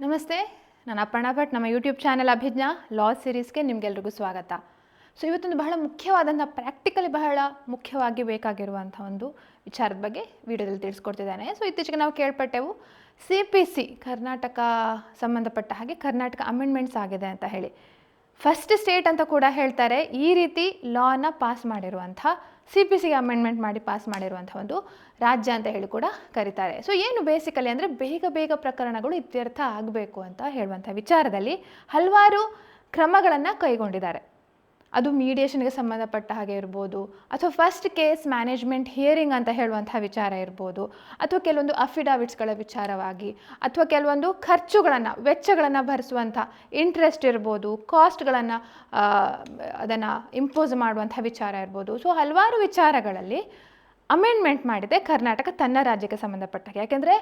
ನಮಸ್ತೆ, ನಾನು ಅಪರ್ಣಾ ಭಟ್. ನಮ್ಮ ಯೂಟ್ಯೂಬ್ ಚಾನೆಲ್ ಅಭಿಜ್ಞಾ ಲಾ ಸೀರೀಸ್ಗೆ ನಿಮಗೆಲ್ರಿಗೂ ಸ್ವಾಗತ. ಸೊ ಇವತ್ತೊಂದು ಬಹಳ ಮುಖ್ಯವಾದಂಥ ಪ್ರಾಕ್ಟಿಕಲಿ ಬಹಳ ಮುಖ್ಯವಾಗಿ ಬೇಕಾಗಿರುವಂಥ ಒಂದು ವಿಚಾರದ ಬಗ್ಗೆ ವಿಡಿಯೋದಲ್ಲಿ ತಿಳಿಸ್ಕೊಡ್ತಿದ್ದೇನೆ. ಸೊ ಇತ್ತೀಚೆಗೆ ನಾವು ಕೇಳ್ಪಟ್ಟೆವು CPC ಕರ್ನಾಟಕ ಸಂಬಂಧಪಟ್ಟ ಹಾಗೆ ಕರ್ನಾಟಕ ಅಮೆಂಡ್ಮೆಂಟ್ಸ್ ಆಗಿದೆ ಅಂತ ಹೇಳಿ. ಫಸ್ಟ್ ಸ್ಟೇಟ್ ಅಂತ ಕೂಡ ಹೇಳ್ತಾರೆ ಈ ರೀತಿ ಲಾನ ಪಾಸ್ ಮಾಡಿರುವಂಥ CPCಗೆ ಅಮೆಂಡ್ಮೆಂಟ್ ಮಾಡಿ ಪಾಸ್ ಮಾಡಿರುವಂಥ ಒಂದು ರಾಜ್ಯ ಅಂತ ಹೇಳಿ ಕೂಡ ಕರೀತಾರೆ. ಸೊ ಏನು ಬೇಸಿಕಲಿ ಅಂದರೆ ಬೇಗ ಪ್ರಕರಣಗಳು ಇತ್ಯರ್ಥ ಆಗಬೇಕು ಅಂತ ಹೇಳುವಂಥ ವಿಚಾರದಲ್ಲಿ ಹಲವಾರು ಕ್ರಮಗಳನ್ನು ಕೈಗೊಂಡಿದ್ದಾರೆ. ಅದು ಮೀಡಿಯೇಷನ್ಗೆ ಸಂಬಂಧಪಟ್ಟ ಹಾಗೆ ಇರ್ಬೋದು, ಅಥವಾ ಫಸ್ಟ್ ಕೇಸ್ ಮ್ಯಾನೇಜ್ಮೆಂಟ್ ಹಿಯರಿಂಗ್ ಅಂತ ಹೇಳುವಂಥ ವಿಚಾರ ಇರ್ಬೋದು, ಅಥವಾ ಕೆಲವೊಂದು ಅಫಿಡಾವಿಟ್ಸ್ಗಳ ವಿಚಾರವಾಗಿ, ಅಥವಾ ಕೆಲವೊಂದು ಖರ್ಚುಗಳನ್ನು ವೆಚ್ಚಗಳನ್ನು ಭರಿಸುವಂಥ ಇಂಟ್ರೆಸ್ಟ್ ಇರ್ಬೋದು, ಕಾಸ್ಟ್ಗಳನ್ನು ಅದನ್ನು ಇಂಪೋಸ್ ಮಾಡುವಂಥ ವಿಚಾರ ಇರ್ಬೋದು. ಸೊ ಹಲವಾರು ವಿಚಾರಗಳಲ್ಲಿ ಅಮೆಂಡ್ಮೆಂಟ್ ಮಾಡಿದೆ ಕರ್ನಾಟಕ ತನ್ನ ರಾಜ್ಯಕ್ಕೆ ಸಂಬಂಧಪಟ್ಟಾಗೆ. ಯಾಕೆಂದರೆ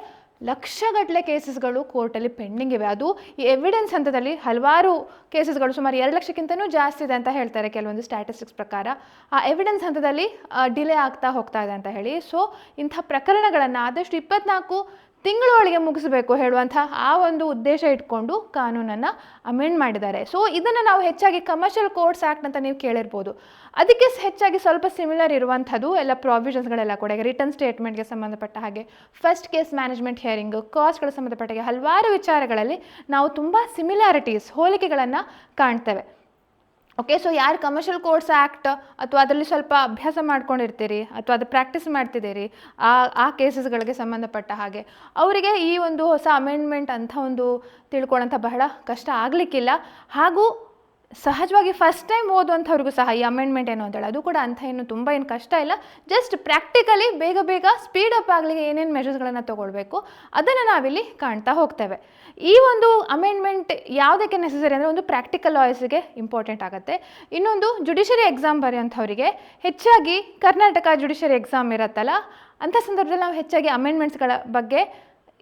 ಲಕ್ಷಗಟ್ಟಲೆ ಕೇಸಸ್ಗಳು ಕೋರ್ಟಲ್ಲಿ ಪೆಂಡಿಂಗ್ ಇವೆ. ಅದು ಈ ಎವಿಡೆನ್ಸ್ ಹಂತದಲ್ಲಿ ಹಲವಾರು ಕೇಸಸ್ಗಳು ಸುಮಾರು 2 ಲಕ್ಷಕ್ಕಿಂತನೂ ಜಾಸ್ತಿ ಇದೆ ಅಂತ ಹೇಳ್ತಾರೆ ಕೆಲವೊಂದು ಸ್ಟ್ಯಾಟಿಸ್ಟಿಕ್ಸ್ ಪ್ರಕಾರ. ಆ ಎವಿಡೆನ್ಸ್ ಹಂತದಲ್ಲಿ ಡಿಲೇ ಆಗ್ತಾ ಹೋಗ್ತಾ ಇದೆ ಅಂತ ಹೇಳಿ. ಸೊ ಇಂಥ ಪ್ರಕರಣಗಳನ್ನು ಆದಷ್ಟು 24 ತಿಂಗಳೊಳಗೆ ಮುಗಿಸಬೇಕು ಹೇಳುವಂಥ ಆ ಒಂದು ಉದ್ದೇಶ ಇಟ್ಕೊಂಡು ಕಾನೂನನ್ನು ಅಮೆಂಡ್ ಮಾಡಿದ್ದಾರೆ. ಸೊ ಇದನ್ನು ನಾವು ಹೆಚ್ಚಾಗಿ ಕಮರ್ಷಿಯಲ್ ಕೋರ್ಟ್ಸ್ ಆ್ಯಕ್ಟ್ ಅಂತ ನೀವು ಕೇಳಿರ್ಬೋದು. ಅದಕ್ಕೆ ಹೆಚ್ಚಾಗಿ ಸ್ವಲ್ಪ ಸಿಮಿಲರ್ ಇರುವಂಥದ್ದು ಎಲ್ಲ ಪ್ರಾವಿಷನ್ಸ್ಗಳೆಲ್ಲ ಕೂಡ. ಈಗ ರಿಟರ್ನ್ ಸ್ಟೇಟ್ಮೆಂಟ್ಗೆ ಸಂಬಂಧಪಟ್ಟ ಹಾಗೆ, ಫಸ್ಟ್ ಕೇಸ್ ಮ್ಯಾನೇಜ್ಮೆಂಟ್ ಹಿಯರಿಂಗ್, ಕಾಸ್ಟ್ಗಳ ಸಂಬಂಧಪಟ್ಟ ಹಾಗೆ ಹಲವಾರು ವಿಚಾರಗಳಲ್ಲಿ ನಾವು ತುಂಬ ಸಿಮಿಲಾರಿಟೀಸ್, ಹೋಲಿಕೆಗಳನ್ನು ಕಾಣ್ತೇವೆ. ಓಕೆ, ಸೊ ಯಾರು ಕಮರ್ಷಿಯಲ್ ಕೋರ್ಟ್ಸ್ ಆ್ಯಕ್ಟ್ ಅಥವಾ ಅದರಲ್ಲಿ ಸ್ವಲ್ಪ ಅಭ್ಯಾಸ ಮಾಡ್ಕೊಂಡಿರ್ತೀರಿ ಅಥವಾ ಅದು ಪ್ರಾಕ್ಟೀಸ್ ಮಾಡ್ತಿದ್ದೀರಿ ಆ ಕೇಸಸ್ಗಳಿಗೆ ಸಂಬಂಧಪಟ್ಟ ಹಾಗೆ, ಅವರಿಗೆ ಈ ಒಂದು ಹೊಸ ಅಮೆಂಡ್ಮೆಂಟ್ ಅಂತ ಒಂದು ತಿಳ್ಕೊಳ್ಳೋಂಥ ಬಹಳ ಕಷ್ಟ ಆಗಲಿಕ್ಕಿಲ್ಲ. ಹಾಗೂ ಸಹಜವಾಗಿ ಫಸ್ಟ್ ಟೈಮ್ ಓದುವಂಥವ್ರಿಗೂ ಸಹ ಈ ಅಮೆಂಡ್ಮೆಂಟ್ ಏನು ಅಂತೇಳಿ ಅದು ಕೂಡ ಅಂಥ ಏನು ತುಂಬ ಏನು ಕಷ್ಟ ಇಲ್ಲ. ಜಸ್ಟ್ ಪ್ರಾಕ್ಟಿಕಲಿ ಬೇಗ ಸ್ಪೀಡಪ್ ಆಗಲಿಕ್ಕೆ ಏನೇನು ಮೆಷರ್ಸ್ಗಳನ್ನು ತೊಗೊಳ್ಬೇಕು ಅದನ್ನು ನಾವಿಲ್ಲಿ ಕಾಣ್ತಾ ಹೋಗ್ತೇವೆ. ಈ ಒಂದು ಅಮೆಂಡ್ಮೆಂಟ್ ಯಾವುದಕ್ಕೆ ನೆಸೆಸರಿ ಅಂದರೆ ಒಂದು ಪ್ರಾಕ್ಟಿಕಲ್ ಲಾಯರ್ಸ್ಗೆ ಇಂಪಾರ್ಟೆಂಟ್ ಆಗುತ್ತೆ. ಇನ್ನೊಂದು ಜುಡಿಷರಿ ಎಕ್ಸಾಮ್ ಬರೆಯುವಂಥವರಿಗೆ ಹೆಚ್ಚಾಗಿ ಕರ್ನಾಟಕ ಜುಡಿಷರಿ ಎಕ್ಸಾಮ್ ಇರುತ್ತಲ್ಲ, ಅಂಥ ಸಂದರ್ಭದಲ್ಲಿ ನಾವು ಹೆಚ್ಚಾಗಿ ಅಮೆಂಡ್ಮೆಂಟ್ಸ್ಗಳ ಬಗ್ಗೆ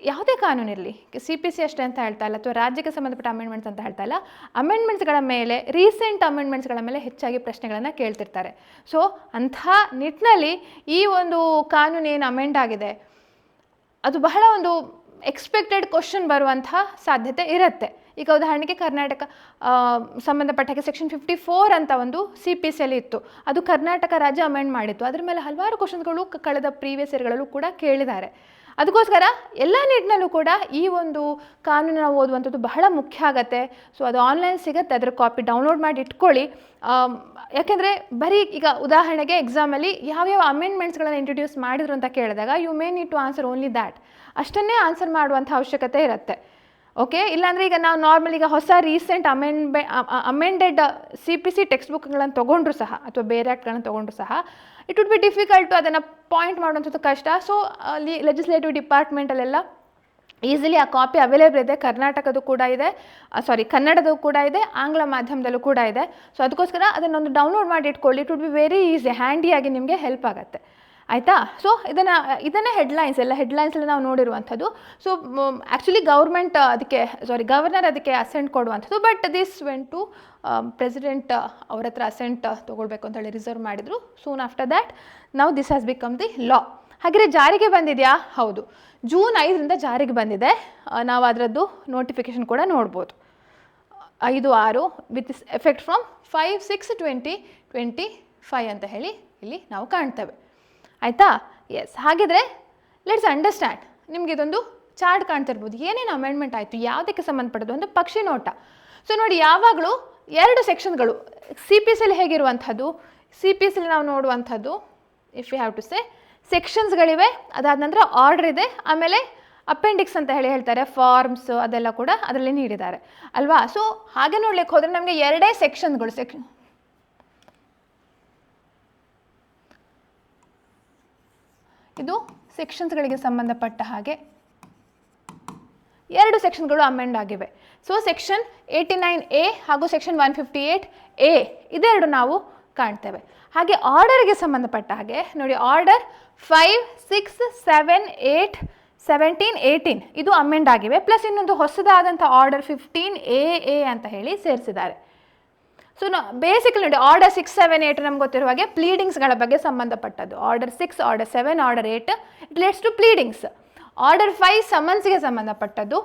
ಯಾವುದೇ ಕಾನೂನಿರಲಿ, CPC ಅಷ್ಟೇ ಅಂತ ಹೇಳ್ತಾ ಇಲ್ಲ ಅಥವಾ ರಾಜ್ಯಕ್ಕೆ ಸಂಬಂಧಪಟ್ಟ ಅಮೆಂಡ್ಮೆಂಟ್ಸ್ ಅಂತ ಹೇಳ್ತಾ ಇಲ್ಲ, ಅಮೆಂಡ್ಮೆಂಟ್ಸ್ಗಳ ಮೇಲೆ, ರೀಸೆಂಟ್ ಅಮೆಂಡ್ಮೆಂಟ್ಸ್ಗಳ ಮೇಲೆ ಹೆಚ್ಚಾಗಿ ಪ್ರಶ್ನೆಗಳನ್ನು ಕೇಳ್ತಿರ್ತಾರೆ. ಸೊ ಅಂಥ ನಿಟ್ಟಿನಲ್ಲಿ ಈ ಒಂದು ಕಾನೂನು ಏನು ಅಮೆಂಡ್ ಆಗಿದೆ ಅದು ಬಹಳ ಒಂದು ಎಕ್ಸ್ಪೆಕ್ಟೆಡ್ ಕ್ವಶನ್ ಬರುವಂಥ ಸಾಧ್ಯತೆ ಇರುತ್ತೆ. ಈಗ ಉದಾಹರಣೆಗೆ ಕರ್ನಾಟಕ ಸಂಬಂಧಪಟ್ಟಾಗೆ ಸೆಕ್ಷನ್ 54 ಅಂತ ಒಂದು CPCಯಲ್ಲಿ ಇತ್ತು. ಅದು ಕರ್ನಾಟಕ ರಾಜ್ಯ ಅಮೆಂಡ್ ಮಾಡಿತ್ತು. ಅದ್ರ ಮೇಲೆ ಹಲವಾರು ಕ್ವಶನ್ಸ್ಗಳು ಕಳೆದ ಪ್ರೀವಿಯಸ್ ಇಯರ್ಗಳಲ್ಲೂ ಕೂಡ ಕೇಳಿದ್ದಾರೆ. ಅದಕ್ಕೋಸ್ಕರ ಎಲ್ಲ ನಿಟ್ಟಿನಲ್ಲೂ ಕೂಡ ಈ ಒಂದು ಕಾನೂನನ್ನು ಓದುವಂಥದ್ದು ಬಹಳ ಮುಖ್ಯ ಆಗುತ್ತೆ. ಸೊ ಅದು ಆನ್ಲೈನ್ ಸಿಗುತ್ತೆ, ಅದರ ಕಾಪಿ ಡೌನ್ಲೋಡ್ ಮಾಡಿ ಇಟ್ಕೊಳ್ಳಿ. ಯಾಕೆಂದರೆ ಬರೀ ಈಗ ಉದಾಹರಣೆಗೆ ಎಕ್ಸಾಮಲ್ಲಿ ಯಾವ್ಯಾವ ಅಮೆಂಡ್ಮೆಂಟ್ಸ್ಗಳನ್ನು ಇಂಟ್ರೊಡ್ಯೂಸ್ ಮಾಡಿದ್ರು ಅಂತ ಕೇಳಿದಾಗ you may need to answer only that, ಅಷ್ಟನ್ನೇ ಆನ್ಸರ್ ಮಾಡುವಂಥ ಅವಶ್ಯಕತೆ ಇರುತ್ತೆ. ಓಕೆ, ಇಲ್ಲಾಂದರೆ ಈಗ ನಾವು ನಾರ್ಮಲ್ ಈಗ ಹೊಸ ರೀಸೆಂಟ್ ಅಮೆಂಡೆಡ್ CPC ಟೆಕ್ಸ್ಟ್ ಬುಕ್ಗಳನ್ನು ತೊಗೊಂಡ್ರು ಸಹ ಅಥವಾ ಬೇರೆ ಆ್ಯಕ್ಟ್ಗಳನ್ನು ತೊಗೊಂಡ್ರು ಸಹ ಇಟ್ ವುಡ್ ಬಿ ಡಿಫಿಕಲ್ಟು ಅದನ್ನು ಪಾಯಿಂಟ್ ಮಾಡುವಂಥದ್ದು ಕಷ್ಟ. ಸೊ ಲೆಜಿಸ್ಲೇಟಿವ್ ಡಿಪಾರ್ಟ್ಮೆಂಟಲ್ಲೆಲ್ಲ ಈಸಿಲಿ ಆ ಕಾಪಿ ಅವೈಲೇಬಲ್ ಇದೆ. ಕರ್ನಾಟಕದ್ದು ಕೂಡ ಇದೆ, ಕನ್ನಡದ್ದು ಕೂಡ ಇದೆ, ಆಂಗ್ಲ ಮಾಧ್ಯಮದಲ್ಲೂ ಕೂಡ ಇದೆ. ಸೊ ಅದಕ್ಕೋಸ್ಕರ ಅದನ್ನೊಂದು ಡೌನ್ಲೋಡ್ ಮಾಡಿ ಇಟ್ಕೊಳ್ಳಿ. It would be very easy, ಹ್ಯಾಂಡಿಯಾಗಿ ನಿಮಗೆ ಹೆಲ್ಪ್ ಆಗುತ್ತೆ. ಆಯಿತಾ? ಸೊ ಇದನ್ನೇ ಹೆಡ್ಲೈನ್ಸ್, ಎಲ್ಲ ಹೆಡ್ಲೈನ್ಸಲ್ಲಿ ನಾವು ನೋಡಿರುವಂಥದ್ದು. ಸೊ ಆ್ಯಕ್ಚುಲಿ ಗವರ್ನರ್ ಅದಕ್ಕೆ ಅಸೆಂಟ್ ಕೊಡುವಂಥದ್ದು. But this went to president ಅವ್ರ ಹತ್ರ ಅಸೆಂಟ್ ತೊಗೊಳ್ಬೇಕು ಅಂತ ಹೇಳಿ ರಿಸರ್ವ್ ಮಾಡಿದರು. Soon after that now this has become the law. ಹಾಗೆಯೇ ಜಾರಿಗೆ ಬಂದಿದೆಯಾ? ಹೌದು, ಜೂನ್ 5ರಿಂದ ಜಾರಿಗೆ ಬಂದಿದೆ. ನಾವು ಅದರದ್ದು ನೋಟಿಫಿಕೇಷನ್ ಕೂಡ ನೋಡ್ಬೋದು. 5/6 ವಿತ್ ಎಫೆಕ್ಟ್ ಫ್ರಮ್ 5/6/2025 ಅಂತ ಹೇಳಿ ಇಲ್ಲಿ ನಾವು ಕಾಣ್ತೇವೆ. ಆಯಿತಾ? ಎಸ್, ಹಾಗಿದ್ರೆ ಲೆಟ್ಸ್ ಅಂಡರ್ಸ್ಟ್ಯಾಂಡ್. ನಿಮಗೆ ಇದೊಂದು ಚಾರ್ಟ್ ಕಾಣ್ತಿರ್ಬೋದು. ಏನೇನು ಅಮೆಂಡ್ಮೆಂಟ್ ಆಯಿತು, ಯಾವುದಕ್ಕೆ ಸಂಬಂಧಪಟ್ಟದ್ದು ಒಂದು ಪಕ್ಷಿ ನೋಟ. ಸೊ ನೋಡಿ, ಯಾವಾಗಲೂ 2 ಸೆಕ್ಷನ್ಗಳು CPCಯಲ್ಲಿ ಹೇಗಿರುವಂಥದ್ದು, CPCಯಲ್ಲಿ ನಾವು ನೋಡುವಂಥದ್ದು if you have to say ಸೆಕ್ಷನ್ಸ್ಗಳಿವೆ, ಅದಾದ ನಂತರ ಆರ್ಡರ್ ಇದೆ, ಆಮೇಲೆ ಅಪೆಂಡಿಕ್ಸ್ ಅಂತ ಹೇಳ್ತಾರೆ, ಫಾರ್ಮ್ಸ್ ಅದೆಲ್ಲ ಕೂಡ ಅದರಲ್ಲಿ ನೀಡಿದ್ದಾರೆ ಅಲ್ವಾ. ಸೊ ಹಾಗೆ ನೋಡ್ಲಿಕ್ಕೆ ಹೋದರೆ ನಮಗೆ 2 ಸೆಕ್ಷನ್ಗಳು, ಇದು ಸೆಕ್ಷನ್ಸ್ಗಳಿಗೆ ಸಂಬಂಧಪಟ್ಟ ಹಾಗೆ 2 ಸೆಕ್ಷನ್ಗಳು ಅಮೆಂಡ್ ಆಗಿವೆ. ಸೊ ಸೆಕ್ಷನ್ 89A ಹಾಗೂ ಸೆಕ್ಷನ್ 158A ಇದೆರಡು ನಾವು ಕಾಣ್ತೇವೆ. ಹಾಗೆ ಆರ್ಡರ್ಗೆ ಸಂಬಂಧಪಟ್ಟ ಹಾಗೆ ನೋಡಿ, ಆರ್ಡರ್ 5, 6, 7, 8, 17, 18 ಇದು ಅಮೆಂಡ್ ಆಗಿವೆ. ಪ್ಲಸ್ ಇನ್ನೊಂದು ಹೊಸದಾದಂಥ ಆರ್ಡರ್ 15AA ಅಂತ ಹೇಳಿ ಸೇರಿಸಿದ್ದಾರೆ. ಸೊ ಬೇಸಿಕಲಿ ನೋಡಿ, ಆರ್ಡರ್ 6, 7, 8 ನಮ್ಗೆ ಗೊತ್ತಿರುವ ಹಾಗೆ ಪ್ಲೀಡಿಂಗ್ಸ್ಗಳ ಬಗ್ಗೆ ಸಂಬಂಧಪಟ್ಟದ್ದು. Order 6, order 7, order 8 it relates to pleadings. Order 5 ಸಮನ್ಸ್ಗೆ ಸಂಬಂಧಪಟ್ಟದ್ದು.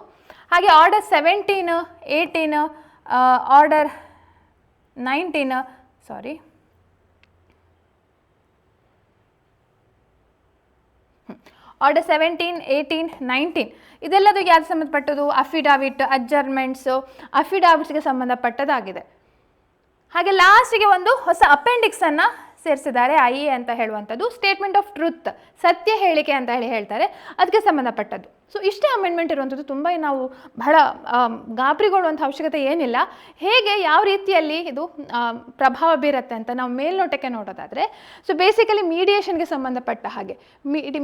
ಹಾಗೆ ಆರ್ಡರ್ 17, 18, ಆರ್ಡರ್ 19, ಸಾರಿ ಆರ್ಡರ್ 17, 18, 19 ಇದೆಲ್ಲದು ಯಾವ್ದು ಸಂಬಂಧಪಟ್ಟದು? ಅಫಿಡಾವಿಟ್, ಅಡ್ಜರ್ಮೆಂಟ್ಸು, ಅಫಿಡಾವಿಟ್ಸ್ಗೆ ಸಂಬಂಧಪಟ್ಟದಾಗಿದೆ. ಹಾಗೆ ಲಾಸ್ಟಿಗೆ ಒಂದು ಹೊಸ ಅಪೆಂಡಿಕ್ಸನ್ನು ಸೇರಿಸಿದ್ದಾರೆ, IE ಅಂತ ಹೇಳುವಂಥದ್ದು. ಸ್ಟೇಟ್ಮೆಂಟ್ ಆಫ್ ಟ್ರುತ್, ಸತ್ಯ ಹೇಳಿಕೆ ಅಂತ ಹೇಳ್ತಾರೆ, ಅದಕ್ಕೆ ಸಂಬಂಧಪಟ್ಟದ್ದು. ಸೊ ಇಷ್ಟೇ ಅಮೆಂಡ್ಮೆಂಟ್ ಇರುವಂಥದ್ದು. ತುಂಬ ನಾವು ಬಹಳ ಗಾಬರಿಗೊಳ್ಳುವಂಥ ಅವಶ್ಯಕತೆ ಏನಿಲ್ಲ. ಹೇಗೆ ಯಾವ ರೀತಿಯಲ್ಲಿ ಇದು ಪ್ರಭಾವ ಬೀರುತ್ತೆ ಅಂತ ನಾವು ಮೇಲ್ನೋಟಕ್ಕೆ ನೋಡೋದಾದರೆ, ಸೊ ಬೇಸಿಕಲಿ ಮೀಡಿಯೇಷನ್ಗೆ ಸಂಬಂಧಪಟ್ಟ ಹಾಗೆ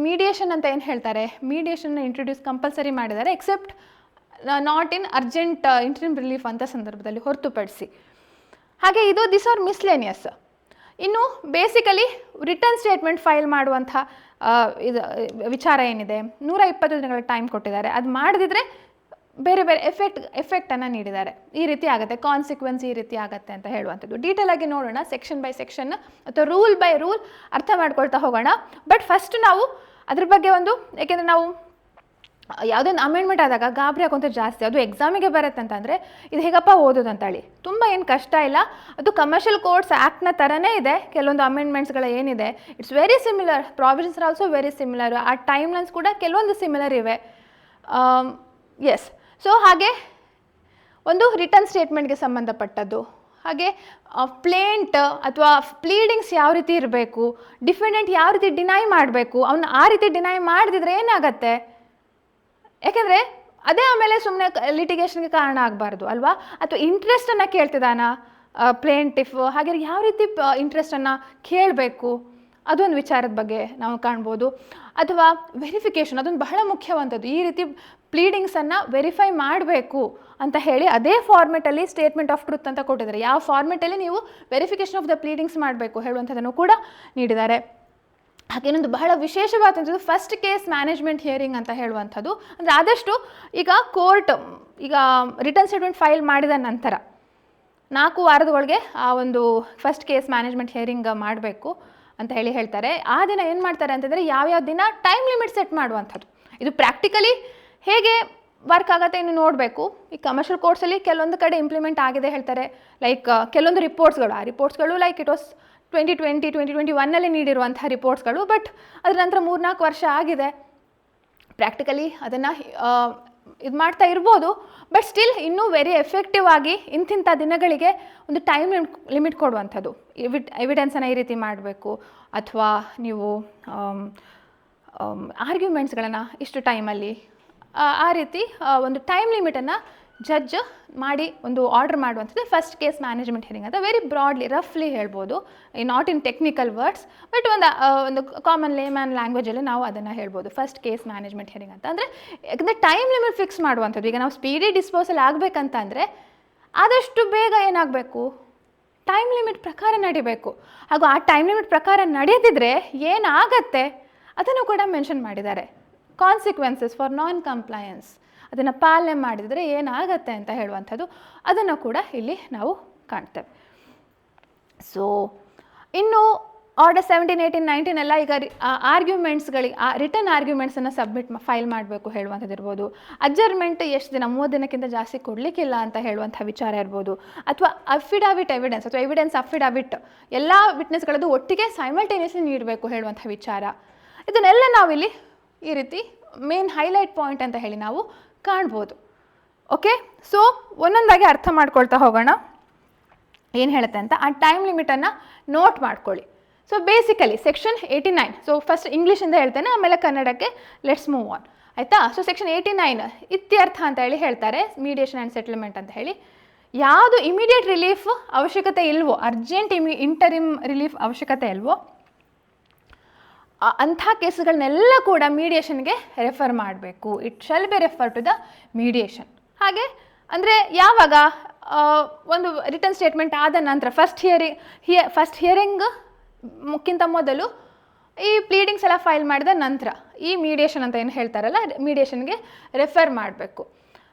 ಮೀಡಿಯೇಷನ್ ಅಂತ ಏನು ಹೇಳ್ತಾರೆ, ಮೀಡಿಯೇಷನ್ನ ಇಂಟ್ರೊಡ್ಯೂಸ್ ಕಂಪಲ್ಸರಿ ಮಾಡಿದ್ದಾರೆ, except not in urgent interim relief ಅಂತ ಸಂದರ್ಭದಲ್ಲಿ ಹೊರತುಪಡಿಸಿ. ಹಾಗೆ ಇದು ದಿಸ್ ಆರ್ ಮಿಸ್ಲೇನಿಯಸ್. ಇನ್ನು ಬೇಸಿಕಲಿ ರಿಟರ್ನ್ ಸ್ಟೇಟ್ಮೆಂಟ್ ಫೈಲ್ ಮಾಡುವಂಥ ಇದು ವಿಚಾರ ಏನಿದೆ, 120 ದಿನಗಳ ಟೈಮ್ ಕೊಟ್ಟಿದ್ದಾರೆ. ಅದು ಮಾಡದಿದ್ದರೆ ಬೇರೆ ಬೇರೆ ಎಫೆಕ್ಟನ್ನು ನೀಡಿದ್ದಾರೆ. ಈ ರೀತಿ ಆಗುತ್ತೆ, ಕಾನ್ಸಿಕ್ವೆನ್ಸ್ ಈ ರೀತಿ ಆಗುತ್ತೆ ಅಂತ ಹೇಳುವಂಥದ್ದು. ಡೀಟೇಲ್ ಆಗಿ ನೋಡೋಣ, ಸೆಕ್ಷನ್ ಬೈ ಸೆಕ್ಷನ್ ಅಥವಾ ರೂಲ್ ಬೈ ರೂಲ್ ಅರ್ಥ ಮಾಡ್ಕೊಳ್ತಾ ಹೋಗೋಣ. ಬಟ್ ಫಸ್ಟ್ ನಾವು ಅದ್ರ ಬಗ್ಗೆ ಒಂದು, ಏಕೆಂದರೆ ನಾವು ಯಾವುದೊಂದು ಅಮೆಂಡ್ಮೆಂಟ್ ಆದಾಗ ಗಾಬರಿ ಆಗೋಂಥ ಜಾಸ್ತಿ, ಅದು ಎಕ್ಸಾಮಿಗೆ ಬರುತ್ತೆ ಅಂತಂದರೆ ಇದು ಹೇಗಪ್ಪ ಓದೋದು ಅಂತೇಳಿ. ತುಂಬ ಏನು ಕಷ್ಟ ಇಲ್ಲ, ಅದು ಕಮರ್ಷಿಯಲ್ ಕೋಡ್ಸ್ ಆ್ಯಕ್ಟ್ನ ಥರನೇ ಇದೆ. ಕೆಲವೊಂದು ಅಮೆಂಡ್ಮೆಂಟ್ಸ್ಗಳು ಏನಿದೆ, it's very similar, provisions are also very similar, ಆ ಟೈಮ್ ಲೈನ್ಸ್ ಕೂಡ ಕೆಲವೊಂದು ಸಿಮಿಲರ್ ಇವೆ. ಎಸ್, ಸೊ ಹಾಗೆ ಒಂದು ರಿಟರ್ನ್ ಸ್ಟೇಟ್ಮೆಂಟ್ಗೆ ಸಂಬಂಧಪಟ್ಟದ್ದು, ಹಾಗೆ ಪ್ಲೇಂಟ್ ಅಥವಾ ಪ್ಲೀಡಿಂಗ್ಸ್ ಯಾವ ರೀತಿ ಇರಬೇಕು, ಡಿಫೆಂಡೆಂಟ್ ಯಾವ ರೀತಿ ಡಿನೈ ಮಾಡಬೇಕು, ಅವನ್ನ ಆ ರೀತಿ ಡಿನೈ ಮಾಡದಿದ್ರೆ ಏನಾಗತ್ತೆ, ಯಾಕೆಂದರೆ ಅದೇ ಆಮೇಲೆ ಸುಮ್ಮನೆ ಲಿಟಿಗೇಷನ್ಗೆ ಕಾರಣ ಆಗಬಾರ್ದು ಅಲ್ವಾ. ಅಥವಾ ಇಂಟ್ರೆಸ್ಟನ್ನು ಕೇಳ್ತಿದ್ದಾನ ಪ್ಲೇಂಟಿಫ್, ಹಾಗೆ ಯಾವ ರೀತಿ ಇಂಟ್ರೆಸ್ಟನ್ನು ಕೇಳಬೇಕು, ಅದೊಂದು ವಿಚಾರದ ಬಗ್ಗೆ ನಾವು ಕಾಣ್ಬೋದು. ಅಥವಾ ವೆರಿಫಿಕೇಷನ್, ಅದೊಂದು ಬಹಳ ಮುಖ್ಯವಾದದ್ದು. ಈ ರೀತಿ ಪ್ಲೀಡಿಂಗ್ಸನ್ನು ವೆರಿಫೈ ಮಾಡಬೇಕು ಅಂತ ಹೇಳಿ ಅದೇ ಫಾರ್ಮೆಟಲ್ಲಿ ಸ್ಟೇಟ್ಮೆಂಟ್ ಆಫ್ ಟ್ರುತ್ ಅಂತ ಕೊಟ್ಟಿದ್ದಾರೆ. ಯಾವ ಫಾರ್ಮೆಟಲ್ಲಿ ನೀವು ವೆರಿಫಿಕೇಷನ್ ಆಫ್ ದ ಪ್ಲೀಡಿಂಗ್ಸ್ ಮಾಡಬೇಕು ಹೇಳುವಂಥದ್ದನ್ನು ಕೂಡ ನೀಡಿದ್ದಾರೆ. ಹಾಗೆ ಇನ್ನೊಂದು ಬಹಳ ವಿಶೇಷವಾದಂಥದ್ದು ಫಸ್ಟ್ ಕೇಸ್ ಮ್ಯಾನೇಜ್ಮೆಂಟ್ ಹಿಯರಿಂಗ್ ಅಂತ ಹೇಳುವಂಥದ್ದು. ಅಂದರೆ ಆದಷ್ಟು ಈಗ ಕೋರ್ಟ್ ಈಗ ರಿಟರ್ನ್ ಸ್ಟೇಟ್ಮೆಂಟ್ ಫೈಲ್ ಮಾಡಿದ ನಂತರ 4 ವಾರದೊಳಗೆ ಆ ಒಂದು ಫಸ್ಟ್ ಕೇಸ್ ಮ್ಯಾನೇಜ್ಮೆಂಟ್ ಹಿಯರಿಂಗ್ ಮಾಡಬೇಕು ಅಂತ ಹೇಳ್ತಾರೆ. ಆ ದಿನ ಏನು ಮಾಡ್ತಾರೆ ಅಂತಂದರೆ ಯಾವ್ಯಾವ ದಿನ ಟೈಮ್ ಲಿಮಿಟ್ ಸೆಟ್ ಮಾಡುವಂಥದ್ದು. ಇದು ಪ್ರಾಕ್ಟಿಕಲಿ ಹೇಗೆ ವರ್ಕ್ ಆಗುತ್ತೆ ಇನ್ನು ನೋಡಬೇಕು. ಈ ಕಮರ್ಷಿಯಲ್ ಕೋರ್ಟ್ಸಲ್ಲಿ ಕೆಲವೊಂದು ಕಡೆ ಇಂಪ್ಲಿಮೆಂಟ್ ಆಗಿದೆ ಹೇಳ್ತಾರೆ. ಲೈಕ್ ಕೆಲವೊಂದು ರಿಪೋರ್ಟ್ಸ್ಗಳು, ಆ ರಿಪೋರ್ಟ್ಸ್ಗಳು ಲೈಕ್ ಇಟ್ ವಾಸ್ 2020, 2021ನಲ್ಲಿ ನೀಡಿರುವಂಥ ರಿಪೋರ್ಟ್ಸ್ಗಳು. ಬಟ್ ಅದರ ನಂತರ 3-4 ವರ್ಷ ಆಗಿದೆ. ಪ್ರಾಕ್ಟಿಕಲಿ ಅದನ್ನು ಇದು ಮಾಡ್ತಾ ಇರ್ಬೋದು. ಬಟ್ ಸ್ಟಿಲ್ ಇನ್ನೂ ವೆರಿ ಎಫೆಕ್ಟಿವ್ ಆಗಿ ಇಂತಿಂಥ ದಿನಗಳಿಗೆ ಒಂದು ಟೈಮ್ ಲಿಮಿಟ್ ಕೊಡುವಂಥದ್ದು. ಎವಿಡೆನ್ಸನ್ನು ಈ ರೀತಿ ಮಾಡಬೇಕು, ಅಥವಾ ನೀವು ಆರ್ಗ್ಯುಮೆಂಟ್ಸ್ಗಳನ್ನು ಇಷ್ಟು ಟೈಮಲ್ಲಿ, ಆ ರೀತಿ ಒಂದು ಟೈಮ್ ಲಿಮಿಟನ್ನು ಜಡ್ಜ್ ಮಾಡಿ ಒಂದು ಆರ್ಡರ್ ಮಾಡುವಂಥದ್ದು ಫಸ್ಟ್ ಕೇಸ್ ಮ್ಯಾನೇಜ್ಮೆಂಟ್ ಹಿಯರಿಂಗ್ ಅಂತ. ವೆರಿ ಬ್ರಾಡ್ಲಿ ರಫ್ಲಿ ಹೇಳ್ಬೋದು, not in technical words, but ಒಂದು ಕಾಮನ್ ಲೇಮ್ಯಾನ್ ಲ್ಯಾಂಗ್ವೇಜಲ್ಲಿ ನಾವು ಅದನ್ನು ಹೇಳ್ಬೋದು ಫಸ್ಟ್ ಕೇಸ್ ಮ್ಯಾನೇಜ್ಮೆಂಟ್ ಹಿಯರಿಂಗ್ ಅಂತ. ಅಂದರೆ ಯಾಕಂದರೆ ಟೈಮ್ ಲಿಮಿಟ್ ಫಿಕ್ಸ್ ಮಾಡುವಂಥದ್ದು. ಈಗ ನಾವು ಸ್ಪೀಡಿ ಡಿಸ್ಪೋಸಲ್ ಆಗಬೇಕಂತ ಅಂದರೆ ಆದಷ್ಟು ಬೇಗ ಏನಾಗಬೇಕು, ಟೈಮ್ ಲಿಮಿಟ್ ಪ್ರಕಾರ ನಡಿಬೇಕು. ಹಾಗೂ ಆ ಟೈಮ್ ಲಿಮಿಟ್ ಪ್ರಕಾರ ನಡೆಯದಿದ್ದರೆ ಏನಾಗತ್ತೆ ಅದನ್ನು ಕೂಡ ಮೆನ್ಷನ್ ಮಾಡಿದ್ದಾರೆ. ಕಾನ್ಸಿಕ್ವೆನ್ಸಸ್ ಫಾರ್ ನಾನ್ ಕಂಪ್ಲಯನ್ಸ್, ಅದನ್ನು ಪಾಲನೆ ಮಾಡಿದರೆ ಏನಾಗತ್ತೆ ಅಂತ ಹೇಳುವಂಥದ್ದು, ಅದನ್ನು ಕೂಡ ಇಲ್ಲಿ ನಾವು ಕಾಣ್ತೇವೆ. ಸೊ ಇನ್ನು ಆರ್ಡರ್ 17, 18, 19 ಎಲ್ಲ ಈಗ ಆರ್ಗ್ಯುಮೆಂಟ್ಸ್ಗಳಿಗೆ ರಿಟರ್ನ್ ಆರ್ಗ್ಯುಮೆಂಟ್ಸನ್ನು ಫೈಲ್ ಮಾಡಬೇಕು ಹೇಳುವಂಥದ್ದು ಇರ್ಬೋದು. ಅಡ್ಜರ್ಮೆಂಟ್ ಎಷ್ಟು ದಿನ, 30 ದಿನಕ್ಕಿಂತ ಜಾಸ್ತಿ ಕೊಡಲಿಕ್ಕಿಲ್ಲ ಅಂತ ಹೇಳುವಂಥ ವಿಚಾರ ಇರ್ಬೋದು. ಅಥವಾ ಅಫಿಡಾವಿಟ್ ಎವಿಡೆನ್ಸ್ ಅಥವಾ ಎವಿಡೆನ್ಸ್ ಅಫಿಡಾವಿಟ್ ಎಲ್ಲ ವಿಟ್ನೆಸ್ಗಳದ್ದು ಒಟ್ಟಿಗೆ ಸೈಮಲ್ಟೇನಿಯಸ್ಲಿ ನೀಡಬೇಕು ಹೇಳುವಂಥ ವಿಚಾರ. ಇದನ್ನೆಲ್ಲ ನಾವಿಲ್ಲಿ ಈ ರೀತಿ ಮೇನ್ ಹೈಲೈಟ್ ಪಾಯಿಂಟ್ ಅಂತ ಹೇಳಿ ನಾವು ಕಾಣ್ಬೋದು. ಓಕೆ, ಸೊ ಒಂದೊಂದಾಗಿ ಅರ್ಥ ಮಾಡ್ಕೊಳ್ತಾ ಹೋಗೋಣ ಏನು ಹೇಳುತ್ತೆ ಅಂತ. ಆ ಟೈಮ್ ಲಿಮಿಟನ್ನು ನೋಟ್ ಮಾಡ್ಕೊಳ್ಳಿ. So basically section 89, so first ಇಂಗ್ಲೀಷಿಂದ ಹೇಳ್ತೇನೆ, ಆಮೇಲೆ ಕನ್ನಡಕ್ಕೆ ಲೆಟ್ಸ್ ಮೂವ್ ಆನ್, ಆಯಿತಾ. ಸೊ ಸೆಕ್ಷನ್ 89 ಇತ್ಯರ್ಥ ಅಂತ ಹೇಳ್ತಾರೆ, ಮೀಡಿಯೇಷನ್ ಆ್ಯಂಡ್ ಸೆಟಲ್ಮೆಂಟ್ ಅಂತ ಹೇಳಿ. ಯಾವುದು ಇಮಿಡಿಯೇಟ್ ರಿಲೀಫ್ ಅವಶ್ಯಕತೆ ಇಲ್ವೋ, ಅರ್ಜೆಂಟ್ ಇಂಟರಿಮ್ ರಿಲೀಫ್ ಅವಶ್ಯಕತೆ ಇಲ್ವೋ, ಅಂಥ ಕೇಸ್ಗಳನ್ನೆಲ್ಲ ಕೂಡ ಮೀಡಿಯೇಷನ್ಗೆ ರೆಫರ್ ಮಾಡಬೇಕು. It shall be refer to the mediation. ಹಾಗೆ ಅಂದರೆ ಯಾವಾಗ ಒಂದು ರಿಟರ್ನ್ ಸ್ಟೇಟ್ಮೆಂಟ್ ಆದ ನಂತರ ಫಸ್ಟ್ ಹಿಯರಿಂಗ್ ಮುಕ್ಕಿಂತ ಮೊದಲು ಈ ಪ್ಲೀಡಿಂಗ್ಸ್ ಎಲ್ಲ ಫೈಲ್ ಮಾಡಿದ ನಂತರ ಈ ಮೀಡಿಯೇಷನ್ ಅಂತ ಏನು ಹೇಳ್ತಾರಲ್ಲ, ಮೀಡಿಯೇಷನ್ಗೆ ರೆಫರ್ ಮಾಡಬೇಕು.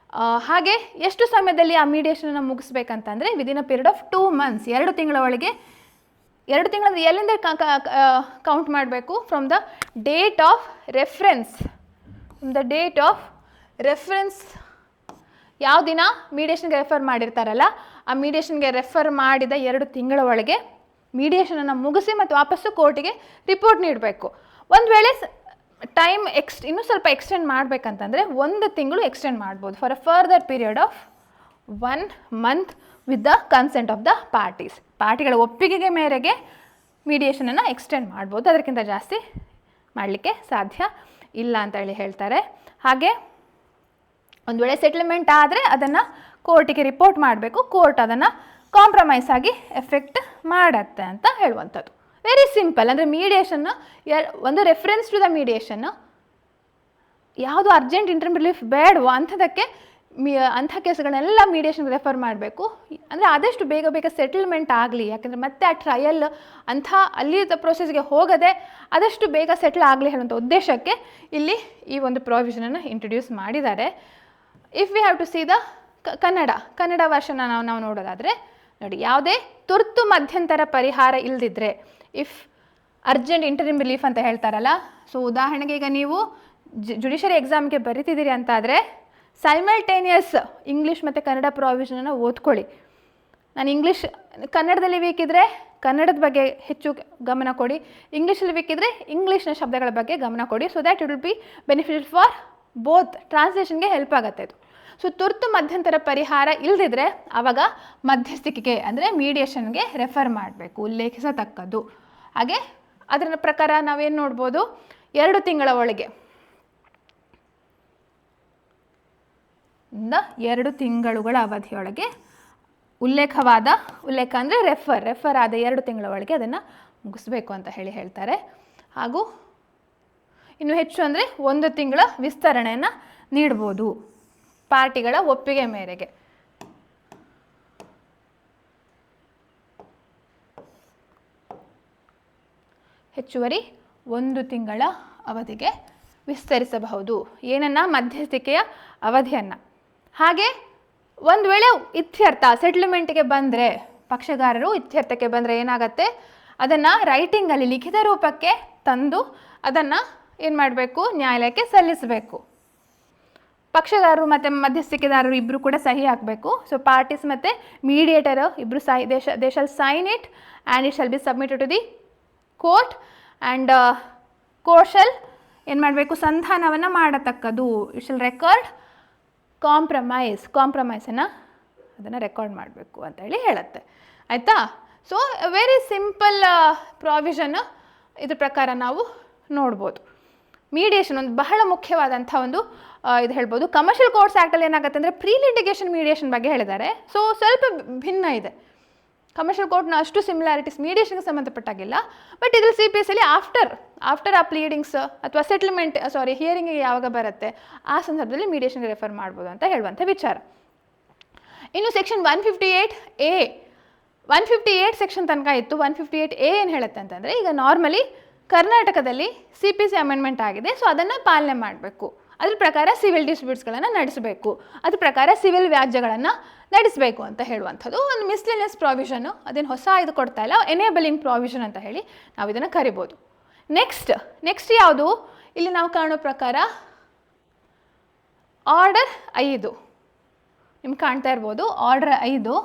ಹಾಗೆ ಎಷ್ಟು ಸಮಯದಲ್ಲಿ ಆ ಮೀಡಿಯೇಷನನ್ನು ಮುಗಿಸ್ಬೇಕಂತಂದರೆ within a period of 2 months, 2 ತಿಂಗಳ ಒಳಗೆ. 2 ತಿಂಗಳ ಎಲ್ಲಿಂದ ಕೌಂಟ್ ಮಾಡಬೇಕು? From the date of reference. From the date of reference ಯಾವ ದಿನ ಮೀಡಿಯೇಷನ್ಗೆ ರೆಫರ್ ಮಾಡಿರ್ತಾರಲ್ಲ ಆ ಮೀಡಿಯೇಷನ್ಗೆ ರೆಫರ್ ಮಾಡಿದ 2 ತಿಂಗಳ ಒಳಗೆ ಮೀಡಿಯೇಷನನ್ನು ಮುಗಿಸಿ ಮತ್ತು ವಾಪಸ್ಸು ಕೋರ್ಟಿಗೆ ರಿಪೋರ್ಟ್ ನೀಡಬೇಕು. ಒಂದು ವೇಳೆ ಟೈಮ್ ಇನ್ನೂ ಸ್ವಲ್ಪ ಎಕ್ಸ್ಟೆಂಡ್ ಮಾಡಬೇಕಂತಂದರೆ 1 ತಿಂಗಳು ಎಕ್ಸ್ಟೆಂಡ್ ಮಾಡ್ಬೋದು for a further period of 1 month with the consent of the parties. ಪಾರ್ಟಿಗಳ ಒಪ್ಪಿಗೆಗೆ ಮೇರೆಗೆ ಮೀಡಿಯೇಷನನ್ನು ಎಕ್ಸ್ಟೆಂಡ್ ಮಾಡ್ಬೋದು, ಅದಕ್ಕಿಂತ ಜಾಸ್ತಿ ಮಾಡಲಿಕ್ಕೆ ಸಾಧ್ಯ ಇಲ್ಲ ಅಂತ ಹೇಳ್ತಾರೆ. ಹಾಗೆ ಒಂದು ವೇಳೆ ಸೆಟ್ಲ್ಮೆಂಟ್ ಆದರೆ ಅದನ್ನು ಕೋರ್ಟಿಗೆ ರಿಪೋರ್ಟ್ ಮಾಡಬೇಕು, ಕೋರ್ಟ್ ಅದನ್ನು ಕಾಂಪ್ರಮೈಸ್ ಆಗಿ ಎಫೆಕ್ಟ್ ಮಾಡತ್ತೆ ಅಂತ ಹೇಳುವಂಥದ್ದು. Very simple. ಅಂದರೆ ಮೀಡಿಯೇಷನ್ನು ಒಂದು ರೆಫರೆನ್ಸ್ ಟು ದ ಮೀಡಿಯೇಷನ್ನು ಯಾವುದು ಅರ್ಜೆಂಟ್ ಇಂಟರ್ಮ್ ರಿಲೀಫ್ ಬೇಡವೋ ಅಂಥದಕ್ಕೆ ಅಂಥ ಕೇಸ್ಗಳನ್ನೆಲ್ಲ ಮೀಡಿಯೇಷನ್ಗೆ ರೆಫರ್ ಮಾಡಬೇಕು. ಅಂದರೆ ಆದಷ್ಟು ಬೇಗ ಬೇಗ ಸೆಟಲ್ಮೆಂಟ್ ಆಗಲಿ, ಯಾಕೆಂದರೆ ಮತ್ತೆ ಆ ಟ್ರಯಲ್ ಅಂಥ ಅಲ್ಲಿ ಪ್ರೊಸೆಸ್ಗೆ ಹೋಗದೆ ಆದಷ್ಟು ಬೇಗ ಸೆಟ್ಲ್ ಆಗಲಿ ಹೇಳುವಂಥ ಉದ್ದೇಶಕ್ಕೆ ಇಲ್ಲಿ ಈ ಒಂದು ಪ್ರೊವಿಷನನ್ನು ಇಂಟ್ರೊಡ್ಯೂಸ್ ಮಾಡಿದ್ದಾರೆ. If we have to see the Kannada version ನಾವು ನೋಡೋದಾದರೆ ನೋಡಿ, ಯಾವುದೇ ತುರ್ತು ಮಧ್ಯಂತರ ಪರಿಹಾರ ಇಲ್ಲದಿದ್ದರೆ, ಇಫ್ ಅರ್ಜೆಂಟ್ ಇಂಟರಿಮ್ ರಿಲೀಫ್ ಅಂತ ಹೇಳ್ತಾರಲ್ಲ, ಸೊ ಉದಾಹರಣೆಗೆ ಈಗ ನೀವು ಜುಡಿಷರಿ ಎಕ್ಸಾಮ್ಗೆ ಬರೀತಿದ್ದೀರಿ ಅಂತಾದರೆ ಸೈಮಲ್ಟೇನಿಯಸ್ ಇಂಗ್ಲೀಷ್ ಮತ್ತು ಕನ್ನಡ ಪ್ರೊವಿಷನನ್ನು ಓದ್ಕೊಳ್ಳಿ. ಕನ್ನಡದಲ್ಲಿ ವೀಕ್ ಇದ್ದರೆ ಕನ್ನಡದ ಬಗ್ಗೆ ಹೆಚ್ಚು ಗಮನ ಕೊಡಿ, ಇಂಗ್ಲೀಷಲ್ಲಿ ವೀಕ್ ಇದ್ದರೆ ಇಂಗ್ಲೀಷ್ನ ಶಬ್ದಗಳ ಬಗ್ಗೆ ಗಮನ ಕೊಡಿ. So that it will be beneficial for both, ಟ್ರಾನ್ಸ್ಲೇಷನ್ಗೆ ಹೆಲ್ಪ್ ಆಗುತ್ತೆ ಇದು. ಸೊ ತುರ್ತು ಮಧ್ಯಂತರ ಪರಿಹಾರ ಇಲ್ಲದಿದ್ದರೆ ಆವಾಗ ಮಧ್ಯಸ್ಥಿಕೆಗೆ ಅಂದರೆ ಮೀಡಿಯೇಷನ್ಗೆ ರೆಫರ್ ಮಾಡಬೇಕು, ಉಲ್ಲೇಖಿಸತಕ್ಕದ್ದು. ಹಾಗೆ ಅದರ ಪ್ರಕಾರ ನಾವೇನು ನೋಡ್ಬೋದು, 2 ತಿಂಗಳ ಒಳಗೆ 2 ತಿಂಗಳುಗಳ ಅವಧಿಯೊಳಗೆ ಉಲ್ಲೇಖ ಅಂದರೆ ರೆಫರ್ ಆದ 2 ತಿಂಗಳ ಒಳಗೆ ಅದನ್ನು ಮುಗಿಸ್ಬೇಕು ಅಂತ ಹೇಳ್ತಾರೆ. ಹಾಗೂ ಇನ್ನು ಹೆಚ್ಚು ಅಂದರೆ 1 ತಿಂಗಳ ವಿಸ್ತರಣೆಯನ್ನು ನೀಡ್ಬೋದು ಪಾರ್ಟಿಗಳ ಒಪ್ಪಿಗೆ ಮೇರೆಗೆ. ಹೆಚ್ಚುವರಿ 1 ತಿಂಗಳ ಅವಧಿಗೆ ವಿಸ್ತರಿಸಬಹುದು ಏನನ್ನ, ಮಧ್ಯಸ್ಥಿಕೆಯ ಅವಧಿಯನ್ನು. ಹಾಗೆ ಒಂದು ವೇಳೆ ಇತ್ಯರ್ಥ ಸೆಟ್ಲ್ಮೆಂಟ್ಗೆ ಬಂದರೆ, ಪಕ್ಷಗಾರರು ಇತ್ಯರ್ಥಕ್ಕೆ ಬಂದರೆ ಏನಾಗುತ್ತೆ, ಅದನ್ನು ರೈಟಿಂಗಲ್ಲಿ ಲಿಖಿತ ರೂಪಕ್ಕೆ ತಂದು ಅದನ್ನು ಏನು ಮಾಡಬೇಕು, ನ್ಯಾಯಾಲಯಕ್ಕೆ ಸಲ್ಲಿಸಬೇಕು. ಪಕ್ಷಗಾರರು ಮತ್ತು ಮಧ್ಯಸ್ಥಿಕೆದಾರರು ಇಬ್ಬರು ಕೂಡ ಸಹಿ ಹಾಕಬೇಕು. ಸೊ ಪಾರ್ಟೀಸ್ ಮತ್ತು ಮೀಡಿಯೇಟರ್ ಇಬ್ಬರು they shall sign it and it shall be submitted to the court and court shall ಏನು ಮಾಡಬೇಕು, ಸಂಧಾನವನ್ನು ಮಾಡತಕ್ಕದ್ದು. ಇಟ್ ಶಾಲ್ ರೆಕಾರ್ಡ್ ಕಾಂಪ್ರಮೈಸನ್ನು ಅದನ್ನು ರೆಕಾರ್ಡ್ ಮಾಡಬೇಕು ಅಂತ ಹೇಳುತ್ತೆ. ಆಯಿತಾ? ಸೊ ವೆರಿ ಸಿಂಪಲ್ ಪ್ರಾವಿಷನ್ ಇದ್ರ ಪ್ರಕಾರ ನಾವು ನೋಡ್ಬೋದು. ಮೀಡಿಯೇಷನ್ ಒಂದು ಬಹಳ ಮುಖ್ಯವಾದಂಥ ಒಂದು ಇದು ಹೇಳ್ಬೋದು. ಕಮರ್ಷಿಯಲ್ ಕೋರ್ಟ್ಸ್ ಆ್ಯಕ್ಟಲ್ಲಿ ಏನಾಗುತ್ತೆ ಅಂದರೆ ಪ್ರೀ ಲಿಟಿಗೇಷನ್ ಮೀಡಿಯೇಷನ್ ಬಗ್ಗೆ ಹೇಳಿದ್ದಾರೆ. ಸೊ ಸ್ವಲ್ಪ ಭಿನ್ನ ಇದೆ. ಕಮರ್ಷಿಯಲ್ ಕೋರ್ಟ್ನ ಅಷ್ಟು ಸಿಮಿಲಾರಿಟೀಸ್ ಮೀಡಿಯೇಷನ್ಗೆ ಸಂಬಂಧಪಟ್ಟಾಗಿಲ್ಲ. ಬಟ್ ಇದ್ರಲ್ಲಿ CPS ಅಲ್ಲಿ ಆಫ್ಟರ್ ಆ ಪ್ಲೀಡಿಂಗ್ಸ್ ಅಥವಾ ಹಿಯರಿಂಗಿಗೆ ಯಾವಾಗ ಬರುತ್ತೆ ಆ ಸಂದರ್ಭದಲ್ಲಿ ಮೀಡಿಯೇಷನ್ಗೆ ರೆಫರ್ ಮಾಡ್ಬೋದು ಅಂತ ಹೇಳುವಂಥ ವಿಚಾರ. ಇನ್ನು ಸೆಕ್ಷನ್ 158 ಸೆಕ್ಷನ್ ತನಕ ಇತ್ತು. 158A ಏನು ಹೇಳುತ್ತೆ ಅಂತಂದರೆ, ಈಗ ನಾರ್ಮಲಿ ಕರ್ನಾಟಕದಲ್ಲಿ CPC ಅಮೆಂಡ್ಮೆಂಟ್ ಆಗಿದೆ. ಸೊ ಅದನ್ನು ಪಾಲನೆ ಮಾಡಬೇಕು. ಅದ್ರ ಪ್ರಕಾರ ಸಿವಿಲ್ ಡಿಸ್ಪ್ಯೂಟ್ಸ್ಗಳನ್ನು ನಡೆಸಬೇಕು, ಅದ್ರ ಪ್ರಕಾರ ಸಿವಿಲ್ ವ್ಯಾಜ್ಯಗಳನ್ನು ನಡೆಸಬೇಕು ಅಂತ ಹೇಳುವಂಥದ್ದು ಒಂದು ಮಿಸ್ಲಿನಿಯಸ್ ಪ್ರಾವಿಷನ್ನು. ಅದೇನು ಹೊಸ ಇದು ಕೊಡ್ತಾ ಇಲ್ಲ, ಎನೇಬಲಿಂಗ್ ಪ್ರಾವಿಷನ್ ಅಂತ ಹೇಳಿ ನಾವು ಇದನ್ನು ಕರಿಬೋದು. ನೆಕ್ಸ್ಟ್ ಯಾವುದು ಇಲ್ಲಿ ನಾವು ಕಾಣೋ ಪ್ರಕಾರ ಆರ್ಡರ್ 5 ನಿಮ್ಗೆ ಕಾಣ್ತಾ ಇರ್ಬೋದು. ಆರ್ಡರ್ 5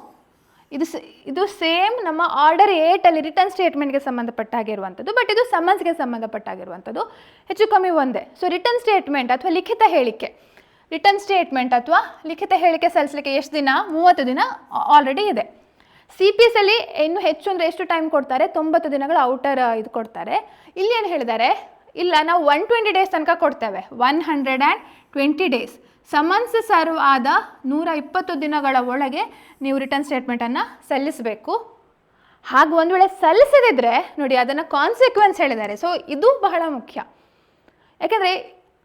ಇದು ಸೇಮ್ ನಮ್ಮ ಆರ್ಡರ್ 8 ರಿಟರ್ನ್ ಸ್ಟೇಟ್ಮೆಂಟ್ಗೆ ಸಂಬಂಧಪಟ್ಟಾಗಿರುವಂಥದ್ದು. ಬಟ್ ಇದು ಸಮನ್ಸ್ಗೆ ಸಂಬಂಧಪಟ್ಟಾಗಿರುವಂಥದ್ದು, ಹೆಚ್ಚು ಕಮ್ಮಿ ಒಂದೇ. ಸೊ ರಿಟರ್ನ್ ಸ್ಟೇಟ್ಮೆಂಟ್ ಅಥವಾ ಲಿಖಿತ ಹೇಳಿಕೆ ಸಲ್ಲಿಸಲಿಕ್ಕೆ ಎಷ್ಟು ದಿನ? 30 ದಿನ ಆಲ್ರೆಡಿ ಇದೆ. CPS ಅಲ್ಲಿ ಇನ್ನು ಹೆಚ್ಚು ಅಂದರೆ ಎಷ್ಟು ಟೈಮ್ ಕೊಡ್ತಾರೆ? 90 ದಿನಗಳ ಔಟರ್ ಇದು ಕೊಡ್ತಾರೆ. ಇಲ್ಲಿ ಏನು ಹೇಳಿದ್ದಾರೆ, ಇಲ್ಲ ನಾವು 120 ಡೇಸ್ ತನಕ ಕೊಡ್ತೇವೆ. 120 ಡೇಸ್ ಸಮನ್ಸ್ ಸರ್ವ್ ಆದ 120 ದಿನಗಳ ಒಳಗೆ ನೀವು ರಿಟರ್ನ್ ಸ್ಟೇಟ್ಮೆಂಟನ್ನು ಸಲ್ಲಿಸಬೇಕು. ಹಾಗೂ ಒಂದು ವೇಳೆ ಸಲ್ಲಿಸದಿದ್ದರೆ ನೋಡಿ ಅದನ್ನು ಕಾನ್ಸಿಕ್ವೆನ್ಸ್ ಹೇಳಿದ್ದಾರೆ. ಸೊ ಇದು ಬಹಳ ಮುಖ್ಯ. ಯಾಕೆಂದರೆ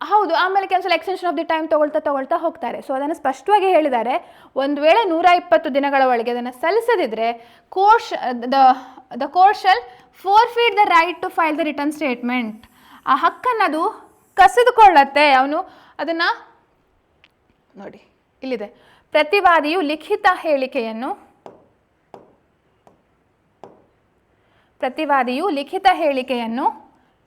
ಹೌದು, ಆಮೇಲೆ ಕೆಲಸ ಎಕ್ಸ್ಟೆನ್ಷನ್ ಆಫ್ ದಿ ಟೈಮ್ ತಗೊಳ್ತಾ ಹೋಗ್ತಾರೆ. ಸೊ ಅದನ್ನು ಸ್ಪಷ್ಟವಾಗಿ ಹೇಳಿದ್ದಾರೆ. ಒಂದು ವೇಳೆ 120 ದಿನಗಳ ಒಳಗೆ ಅದನ್ನು ಸಲ್ಲಿಸದಿದ್ದರೆ the court shall forfeit the right to file the return statement. ಆ ಹಕ್ಕನ್ನು ಅದು ಕಸಿದುಕೊಳ್ಳತ್ತೆ. ಅವನು ಅದನ್ನು ನೋಡಿ ಇಲ್ಲಿದೆ, ಪ್ರತಿವಾದಿಯು ಲಿಖಿತ ಹೇಳಿಕೆಯನ್ನು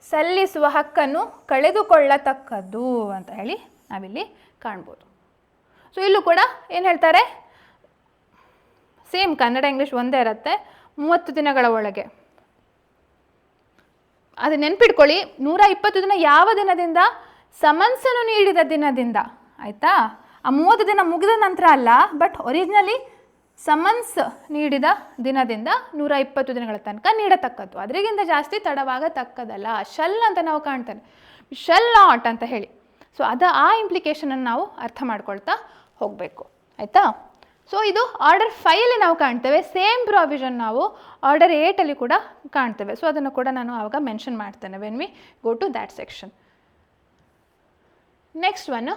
ಸಲ್ಲಿಸುವ ಹಕ್ಕನ್ನು ಕಳೆದುಕೊಳ್ಳತಕ್ಕದ್ದು ಅಂತ ಹೇಳಿ ನಾವಿಲ್ಲಿ ಕಾಣ್ಬೋದು. ಸೊ ಇಲ್ಲೂ ಕೂಡ ಏನು ಹೇಳ್ತಾರೆ, ಸೇಮ್ ಕನ್ನಡ ಇಂಗ್ಲೀಷ್ ಒಂದೇ ಇರುತ್ತೆ, 30 ದಿನಗಳ ಒಳಗೆ. ಅದು ನೆನ್ಪಿಟ್ಕೊಳ್ಳಿ, 120 ದಿನ ಯಾವ ದಿನದಿಂದ, ಸಮನ್ಸನ್ನು ನೀಡಿದ ದಿನದಿಂದ. ಆಯಿತಾ, ಆ 30 ದಿನ ಮುಗಿದ ನಂತರ ಅಲ್ಲ, ಬಟ್ ಒರಿಜಿನಲಿ ಸಮನ್ಸ್ ನೀಡಿದ ದಿನದಿಂದ 120 ದಿನಗಳ ತನಕ ನೀಡತಕ್ಕದ್ದು. ಅದರಿಗಿಂತ ಜಾಸ್ತಿ ತಡವಾಗತಕ್ಕದಲ್ಲ. ಶಲ್ ಅಂತ ನಾವು ಕಾಣ್ತೇವೆ, ಶಲ್ ನಾಟ್ ಅಂತ ಹೇಳಿ. ಸೊ ಆ ಇಂಪ್ಲಿಕೇಶನನ್ನು ನಾವು ಅರ್ಥ ಮಾಡ್ಕೊಳ್ತಾ ಹೋಗಬೇಕು. ಆಯಿತಾ. ಸೊ ಇದು ಆರ್ಡರ್ 5 ನಾವು ಕಾಣ್ತೇವೆ. ಸೇಮ್ ಪ್ರಾವಿಷನ್ ನಾವು ಆರ್ಡರ್ 8 ಕೂಡ ಕಾಣ್ತೇವೆ. ಸೊ ಅದನ್ನು ಕೂಡ ನಾನು ಆವಾಗ ಮೆನ್ಷನ್ ಮಾಡ್ತೇನೆ when we go to that section. Next one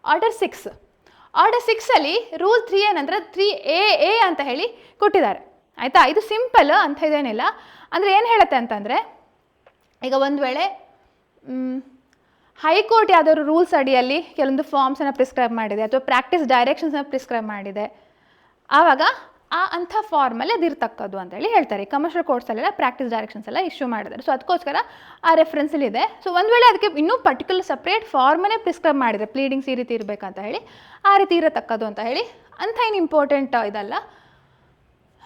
order 6. Order 6 rule 3 ಏನಂದ್ರೆ 3A ಅಂತ ಹೇಳಿ ಕೊಟ್ಟಿದ್ದಾರೆ. ಆಯಿತಾ. ಇದು ಸಿಂಪಲ್ ಅಂತ ಇದೇನಿಲ್ಲ. ಅಂದರೆ ಏನು ಹೇಳುತ್ತೆ ಅಂತಂದರೆ, ಈಗ ಒಂದು ವೇಳೆ ಹೈಕೋರ್ಟ್ ಯಾವುದಾದ್ರು ರೂಲ್ಸ್ ಅಡಿಯಲ್ಲಿ ಕೆಲವೊಂದು ಫಾರ್ಮ್ಸನ್ನು ಪ್ರಿಸ್ಕ್ರೈಬ್ ಮಾಡಿದೆ ಅಥವಾ ಪ್ರಾಕ್ಟೀಸ್ ಡೈರೆಕ್ಷನ್ಸನ್ನು ಪ್ರಿಸ್ಕ್ರೈಬ್ ಮಾಡಿದೆ, ಆವಾಗ ಅಂಥ ಫಾರ್ಮಲ್ಲಿ ಅದು ಇರ್ತಕ್ಕದ್ದು ಅಂತೇಳಿ ಹೇಳ್ತಾರೆ. ಕಮರ್ಷಿಯಲ್ ಕೋರ್ಟ್ಸಲ್ಲೆಲ್ಲ ಪ್ರಾಕ್ಟೀಸ್ ಡೈರೆಕ್ಷನ್ಸ್ ಎಲ್ಲ ಇಶ್ಯೂ ಮಾಡಿದ್ದಾರೆ. ಸೊ ಅದಕ್ಕೋಸ್ಕರ ಆ ರೆಫರೆನ್ಸಲ್ಲಿ ಇದೆ. ಸೊ ಒಂದು ವೇಳೆ ಅದಕ್ಕೆ ಇನ್ನೂ ಪರ್ಟಿಕ್ಯುಲರ್ ಸಪ್ರೇಟ್ ಫಾರ್ಮನ್ನೇ ಪ್ರಿಸ್ಕ್ರೈಬ್ ಮಾಡಿದರೆ, ಪ್ಲೀಡಿಂಗ್ಸ್ ಈ ರೀತಿ ಇರಬೇಕಂತ ಹೇಳಿ, ಆ ರೀತಿ ಇರತಕ್ಕದ್ದು ಅಂತ ಹೇಳಿ, ಅಂಥ ಏನು ಇಂಪಾರ್ಟೆಂಟ್ ಇದಲ್ಲ.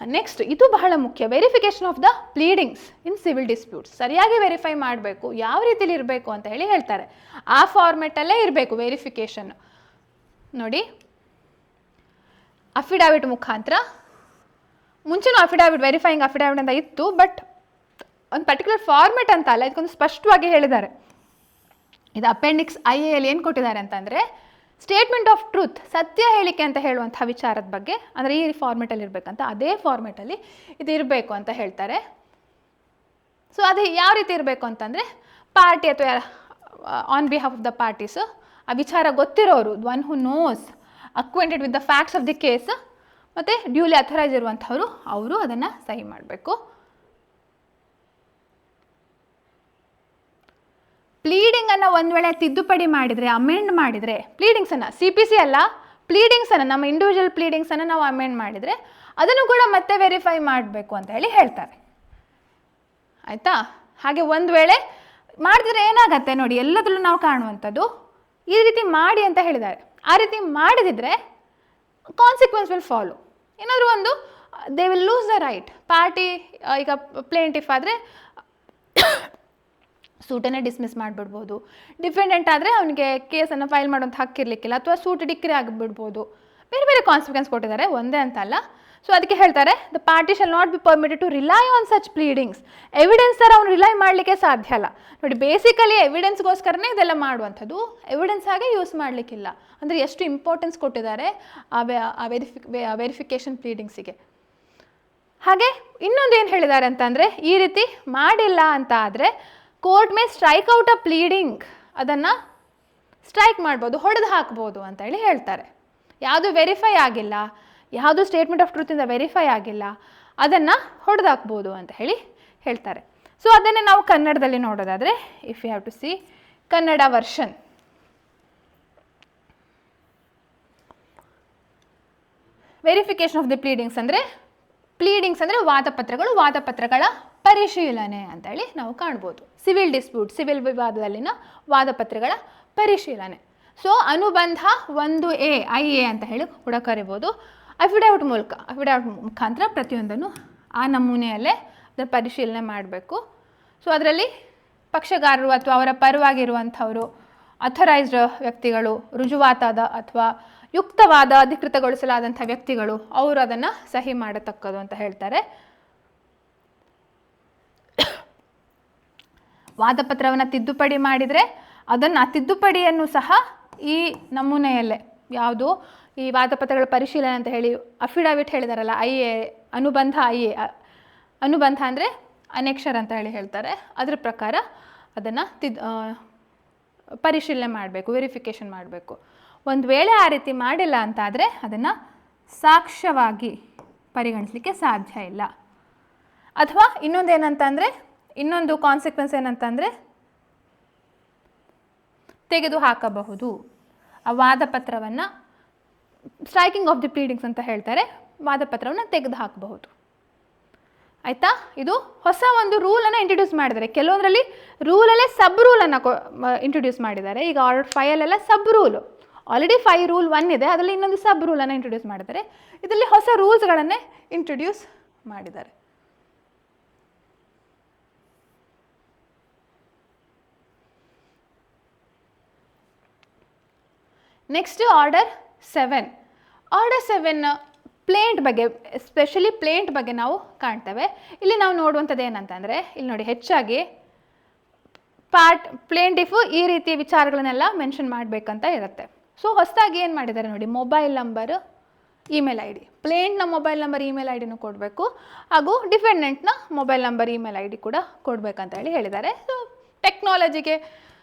ನೆಕ್ಸ್ಟ್, ಇದು ಬಹಳ ಮುಖ್ಯ, verification of the pleadings in civil disputes. ಸರಿಯಾಗಿ ವೆರಿಫೈ ಮಾಡಬೇಕು, ಯಾವ ರೀತಿಲಿ ಇರಬೇಕು ಅಂತ ಹೇಳಿ ಹೇಳ್ತಾರೆ. ಆ ಫಾರ್ಮೆಟಲ್ಲೇ ಇರಬೇಕು ವೆರಿಫಿಕೇಷನ್. ನೋಡಿ, ಅಫಿಡಾವಿಟ್ ಮುಖಾಂತರ, ಮುಂಚೆನೂ ಅಫಿಡಾವಿಟ್, ವೆರಿಫೈಯಿಂಗ್ ಅಫಿಡಾವಿಟ್ ಅಂತ ಇತ್ತು, ಬಟ್ ಒಂದು ಪರ್ಟಿಕ್ಯುಲರ್ ಫಾರ್ಮೆಟ್ ಅಂತ ಅಲ್ಲ, ಇದಕ್ಕೊಂದು ಸ್ಪಷ್ಟವಾಗಿ ಹೇಳಿದ್ದಾರೆ. ಇದು ಅಪೆಂಡಿಕ್ಸ್ IA ಏನು ಕೊಟ್ಟಿದ್ದಾರೆ ಅಂತಂದರೆ, ಸ್ಟೇಟ್ಮೆಂಟ್ ಆಫ್ ಟ್ರೂತ್, ಸತ್ಯ ಹೇಳಿಕೆ ಅಂತ ಹೇಳುವಂಥ ವಿಚಾರದ ಬಗ್ಗೆ, ಅಂದರೆ ಈ ಫಾರ್ಮೆಟಲ್ಲಿ ಇರಬೇಕಂತ, ಅದೇ ಫಾರ್ಮೆಟಲ್ಲಿ ಇದು ಇರಬೇಕು ಅಂತ ಹೇಳ್ತಾರೆ. ಸೊ ಅದು ಯಾವ ರೀತಿ ಇರಬೇಕು ಅಂತಂದರೆ, ಪಾರ್ಟಿ ಅಥವಾ on behalf of the parties, ಆ ವಿಚಾರ ಗೊತ್ತಿರೋರು, one who knows, acquainted with the facts of the case, ಮತ್ತು ಡ್ಯೂಲಿ ಅಥರೈಸ್ ಇರುವಂಥವರು, ಅವರು ಅದನ್ನು ಸಹಿ ಮಾಡಬೇಕು. ಪ್ಲೀಡಿಂಗನ್ನು ಒಂದು ವೇಳೆ ತಿದ್ದುಪಡಿ ಮಾಡಿದರೆ, ಅಮೆಂಡ್ ಮಾಡಿದರೆ, ಪ್ಲೀಡಿಂಗ್ಸನ್ನು CPC ಅಲ್ಲ, ಪ್ಲೀಡಿಂಗ್ಸನ್ನು, ನಮ್ಮ ಇಂಡಿವಿಜುವಲ್ ಪ್ಲೀಡಿಂಗ್ಸನ್ನು ನಾವು ಅಮೆಂಡ್ ಮಾಡಿದರೆ, ಅದನ್ನು ಕೂಡ ಮತ್ತೆ ವೆರಿಫೈ ಮಾಡಬೇಕು ಅಂತ ಹೇಳಿ ಹೇಳ್ತಾರೆ. ಆಯಿತಾ. ಹಾಗೆ ಒಂದು ವೇಳೆ ಮಾಡಿದ್ರೆ ಏನಾಗತ್ತೆ ನೋಡಿ, ಎಲ್ಲದರಲ್ಲೂ ನಾವು ಕಾಣುವಂಥದ್ದು ಈ ರೀತಿ ಮಾಡಿ ಅಂತ ಹೇಳಿದ್ದಾರೆ. ಆ ರೀತಿ ಮಾಡಿದಿದ್ರೆ ಕಾನ್ಸಿಕ್ವೆನ್ಸ್ ವಿಲ್ ಫಾಲೋ. ಏನಾದರೂ ಒಂದು they will lose the right. Party ಈಗ ಪ್ಲೇಂಟಿಫ್ ಆದರೆ ಸೂಟನ್ನೇ ಡಿಸ್ಮಿಸ್ ಮಾಡಿಬಿಡ್ಬೋದು. ಡಿಫೆಂಡೆಂಟ್ ಆದರೆ ಅವನಿಗೆ ಕೇಸನ್ನು ಫೈಲ್ ಮಾಡೋಂಥ ಹಕ್ಕಿರಲಿಕ್ಕಿಲ್ಲ, ಅಥವಾ ಸೂಟ್ ಡಿಕ್ರಿ ಆಗಿಬಿಡ್ಬೋದು. ಬೇರೆ ಬೇರೆ ಕಾನ್ಸಿಕ್ವೆನ್ಸ್ ಕೊಟ್ಟಿದ್ದಾರೆ, ಒಂದೇ ಅಂತ ಅಲ್ಲ. ಸೊ ಅದಕ್ಕೆ ಹೇಳ್ತಾರೆ, the party shall not be permitted to rely on such pleadings. Evidence ಥರ ಅವ್ನು ರಿಲೈ ಮಾಡಲಿಕ್ಕೆ ಸಾಧ್ಯ ಅಲ್ಲ. ನೋಡಿ, ಬೇಸಿಕಲಿ ಎವಿಡೆನ್ಸ್ಗೋಸ್ಕರನೇ ಇದೆಲ್ಲ ಮಾಡುವಂಥದ್ದು, ಎವಿಡೆನ್ಸ್ ಆಗಿ ಯೂಸ್ ಮಾಡಲಿಕ್ಕಿಲ್ಲ. ಅಂದರೆ ಎಷ್ಟು ಇಂಪಾರ್ಟೆನ್ಸ್ ಕೊಟ್ಟಿದ್ದಾರೆ ಆ ವೆರಿಫಿಕೇಷನ್ ಪ್ಲೀಡಿಂಗ್ಸಿಗೆ. ಹಾಗೆ ಇನ್ನೊಂದು ಏನು ಹೇಳಿದ್ದಾರೆ ಅಂತಂದರೆ, ಈ ರೀತಿ ಮಾಡಿಲ್ಲ ಅಂತ ಆದರೆ ಕೋರ್ಟ್ ಮೇ ಸ್ಟ್ರೈಕ್ ಔಟ್ ಅ ಪ್ಲೀಡಿಂಗ್, ಅದನ್ನು ಸ್ಟ್ರೈಕ್ ಮಾಡ್ಬೋದು, ಹೊಡೆದು ಹಾಕ್ಬೋದು ಅಂತ ಹೇಳಿ ಹೇಳ್ತಾರೆ. ಯಾವುದು ವೆರಿಫೈ ಆಗಿಲ್ಲ, ಯಾವುದು ಸ್ಟೇಟ್ಮೆಂಟ್ ಆಫ್ ಟ್ರೂತಿಂದ ವೆರಿಫೈ ಆಗಿಲ್ಲ, ಅದನ್ನು ಹೊಡೆದು ಹಾಕ್ಬೋದು ಅಂತ ಹೇಳಿ ಹೇಳ್ತಾರೆ. ಸೊ ಅದನ್ನೇ ನಾವು ಕನ್ನಡದಲ್ಲಿ ನೋಡೋದಾದರೆ, if you have to see Kannada version. Verification of the pleadings ಅಂದರೆ ವಾದಪತ್ರಗಳು, ವಾದಪತ್ರಗಳ ಪರಿಶೀಲನೆ ಅಂತೇಳಿ ನಾವು ಕಾಣ್ಬೋದು. ಸಿವಿಲ್ ಡಿಸ್ಪ್ಯೂಟ್, ಸಿವಿಲ್ ವಿವಾದದಲ್ಲಿನ ವಾದಪತ್ರಗಳ ಪರಿಶೀಲನೆ. ಸೊ ಅನುಬಂಧ 1A IA ಅಂತ ಹೇಳಿ ಕೂಡ ಕರಿಬೋದು. ಅಫಿಡಾವಿಟ್ ಮುಖಾಂತರ ಪ್ರತಿಯೊಂದನ್ನು ಆ ನಮೂನೆಯಲ್ಲೇ ಅದರ ಪರಿಶೀಲನೆ ಮಾಡಬೇಕು. ಸೊ ಅದರಲ್ಲಿ ಪಕ್ಷಗಾರರು ಅಥವಾ ಅವರ ಪರವಾಗಿರುವಂಥವರು, ಅಥರೈಸ್ಡ್ ವ್ಯಕ್ತಿಗಳು, ರುಜುವಾತಾದ ಅಥವಾ ಯುಕ್ತವಾದ ಅಧಿಕೃತಗೊಳಿಸಲಾದಂಥ ವ್ಯಕ್ತಿಗಳು, ಅವರು ಅದನ್ನು ಸಹಿ ಮಾಡತಕ್ಕದ್ದು ಅಂತ ಹೇಳ್ತಾರೆ. ವಾದಪತ್ರವನ್ನು ತಿದ್ದುಪಡಿ ಮಾಡಿದರೆ ಅದನ್ನು, ಆ ತಿದ್ದುಪಡಿಯನ್ನು ಸಹ ಈ ನಮೂನೆಯಲ್ಲೇ, ಯಾವುದು ಈ ವಾದಪತ್ರಗಳ ಪರಿಶೀಲನೆ ಅಂತ ಹೇಳಿ ಅಫಿಡಾವಿಟ್ ಹೇಳಿದಾರಲ್ಲ, IA ಅನುಬಂಧ, ಅನುಬಂಧ ಅಂದರೆ ಅನೆಕ್ಷರ್ ಅಂತ ಹೇಳಿ ಹೇಳ್ತಾರೆ. ಅದರ ಪ್ರಕಾರ ಅದನ್ನು ಪರಿಶೀಲನೆ ಮಾಡಬೇಕು, ವೆರಿಫಿಕೇಷನ್ ಮಾಡಬೇಕು. ಒಂದು ವೇಳೆ ಆ ರೀತಿ ಮಾಡಿಲ್ಲ ಅಂತಾದರೆ ಅದನ್ನು ಸಾಕ್ಷ್ಯವಾಗಿ ಪರಿಗಣಿಸಲಿಕ್ಕೆ ಸಾಧ್ಯ ಇಲ್ಲ. ಅಥವಾ ಇನ್ನೊಂದು ಕಾನ್ಸಿಕ್ವೆನ್ಸ್ ಏನಂತಂದರೆ, ತೆಗೆದು ಹಾಕಬಹುದು ಆ ವಾದಪತ್ರವನ್ನು. ಸ್ಟ್ರೈಕಿಂಗ್ ಆಫ್ ದಿ ಪ್ಲೀಡಿಂಗ್ಸ್ ಅಂತ ಹೇಳ್ತಾರೆ, ವಾದಪತ್ರವನ್ನು ತೆಗೆದು ಹಾಕಬಹುದು. ಆಯಿತಾ. ಇದು ಹೊಸ ಒಂದು ರೂಲನ್ನು ಇಂಟ್ರೊಡ್ಯೂಸ್ ಮಾಡಿದ್ದಾರೆ. ಕೆಲವೊಂದರಲ್ಲಿ ರೂಲಲ್ಲೇ ಸಬ್ ರೂಲನ್ನು ಇಂಟ್ರೊಡ್ಯೂಸ್ ಮಾಡಿದ್ದಾರೆ. ಈಗ ಆರ್ಡರ್ 5 ಸಬ್ ರೂಲು, ಆಲ್ರೆಡಿ 5 ರೂಲ್ 1 ಇದೆ, ಅದರಲ್ಲಿ ಇನ್ನೊಂದು ಸಬ್ ರೂಲನ್ನು ಇಂಟ್ರೊಡ್ಯೂಸ್ ಮಾಡಿದ್ದಾರೆ. ಇದರಲ್ಲಿ ಹೊಸ ರೂಲ್ಸ್ಗಳನ್ನೇ ಇಂಟ್ರೊಡ್ಯೂಸ್ ಮಾಡಿದ್ದಾರೆ. Next order 7. ಆರ್ಡರ್ 7 ಪ್ಲೇಂಟ್ ಬಗ್ಗೆ, ಎಸ್ಪೆಷಲಿ ಪ್ಲೇಂಟ್ ಬಗ್ಗೆ ನಾವು ಕಾಣ್ತೇವೆ. ಇಲ್ಲಿ ನಾವು ನೋಡುವಂಥದ್ದು ಏನಂತಂದರೆ, ಇಲ್ಲಿ ನೋಡಿ ಹೆಚ್ಚಾಗಿ ಪ್ಲೇಂಟಿಫು ಈ ರೀತಿಯ ವಿಚಾರಗಳನ್ನೆಲ್ಲ ಮೆನ್ಷನ್ ಮಾಡಬೇಕಂತ ಇರುತ್ತೆ. ಸೊ ಹೊಸದಾಗಿ ಏನು ಮಾಡಿದ್ದಾರೆ ನೋಡಿ, mobile number, email I D. ಪ್ಲೇಂಟ್ನ ಮೊಬೈಲ್ ನಂಬರ್, ಇಮೇಲ್ ಐ ಡಿನೂ ಕೊಡಬೇಕು, ಹಾಗೂ ಡಿಫೆಂಡೆಂಟ್ನ mobile number, email I D ಕೂಡ ಕೊಡಬೇಕಂತ ಹೇಳಿದ್ದಾರೆ. ಸೊ ಟೆಕ್ನಾಲಜಿಗೆ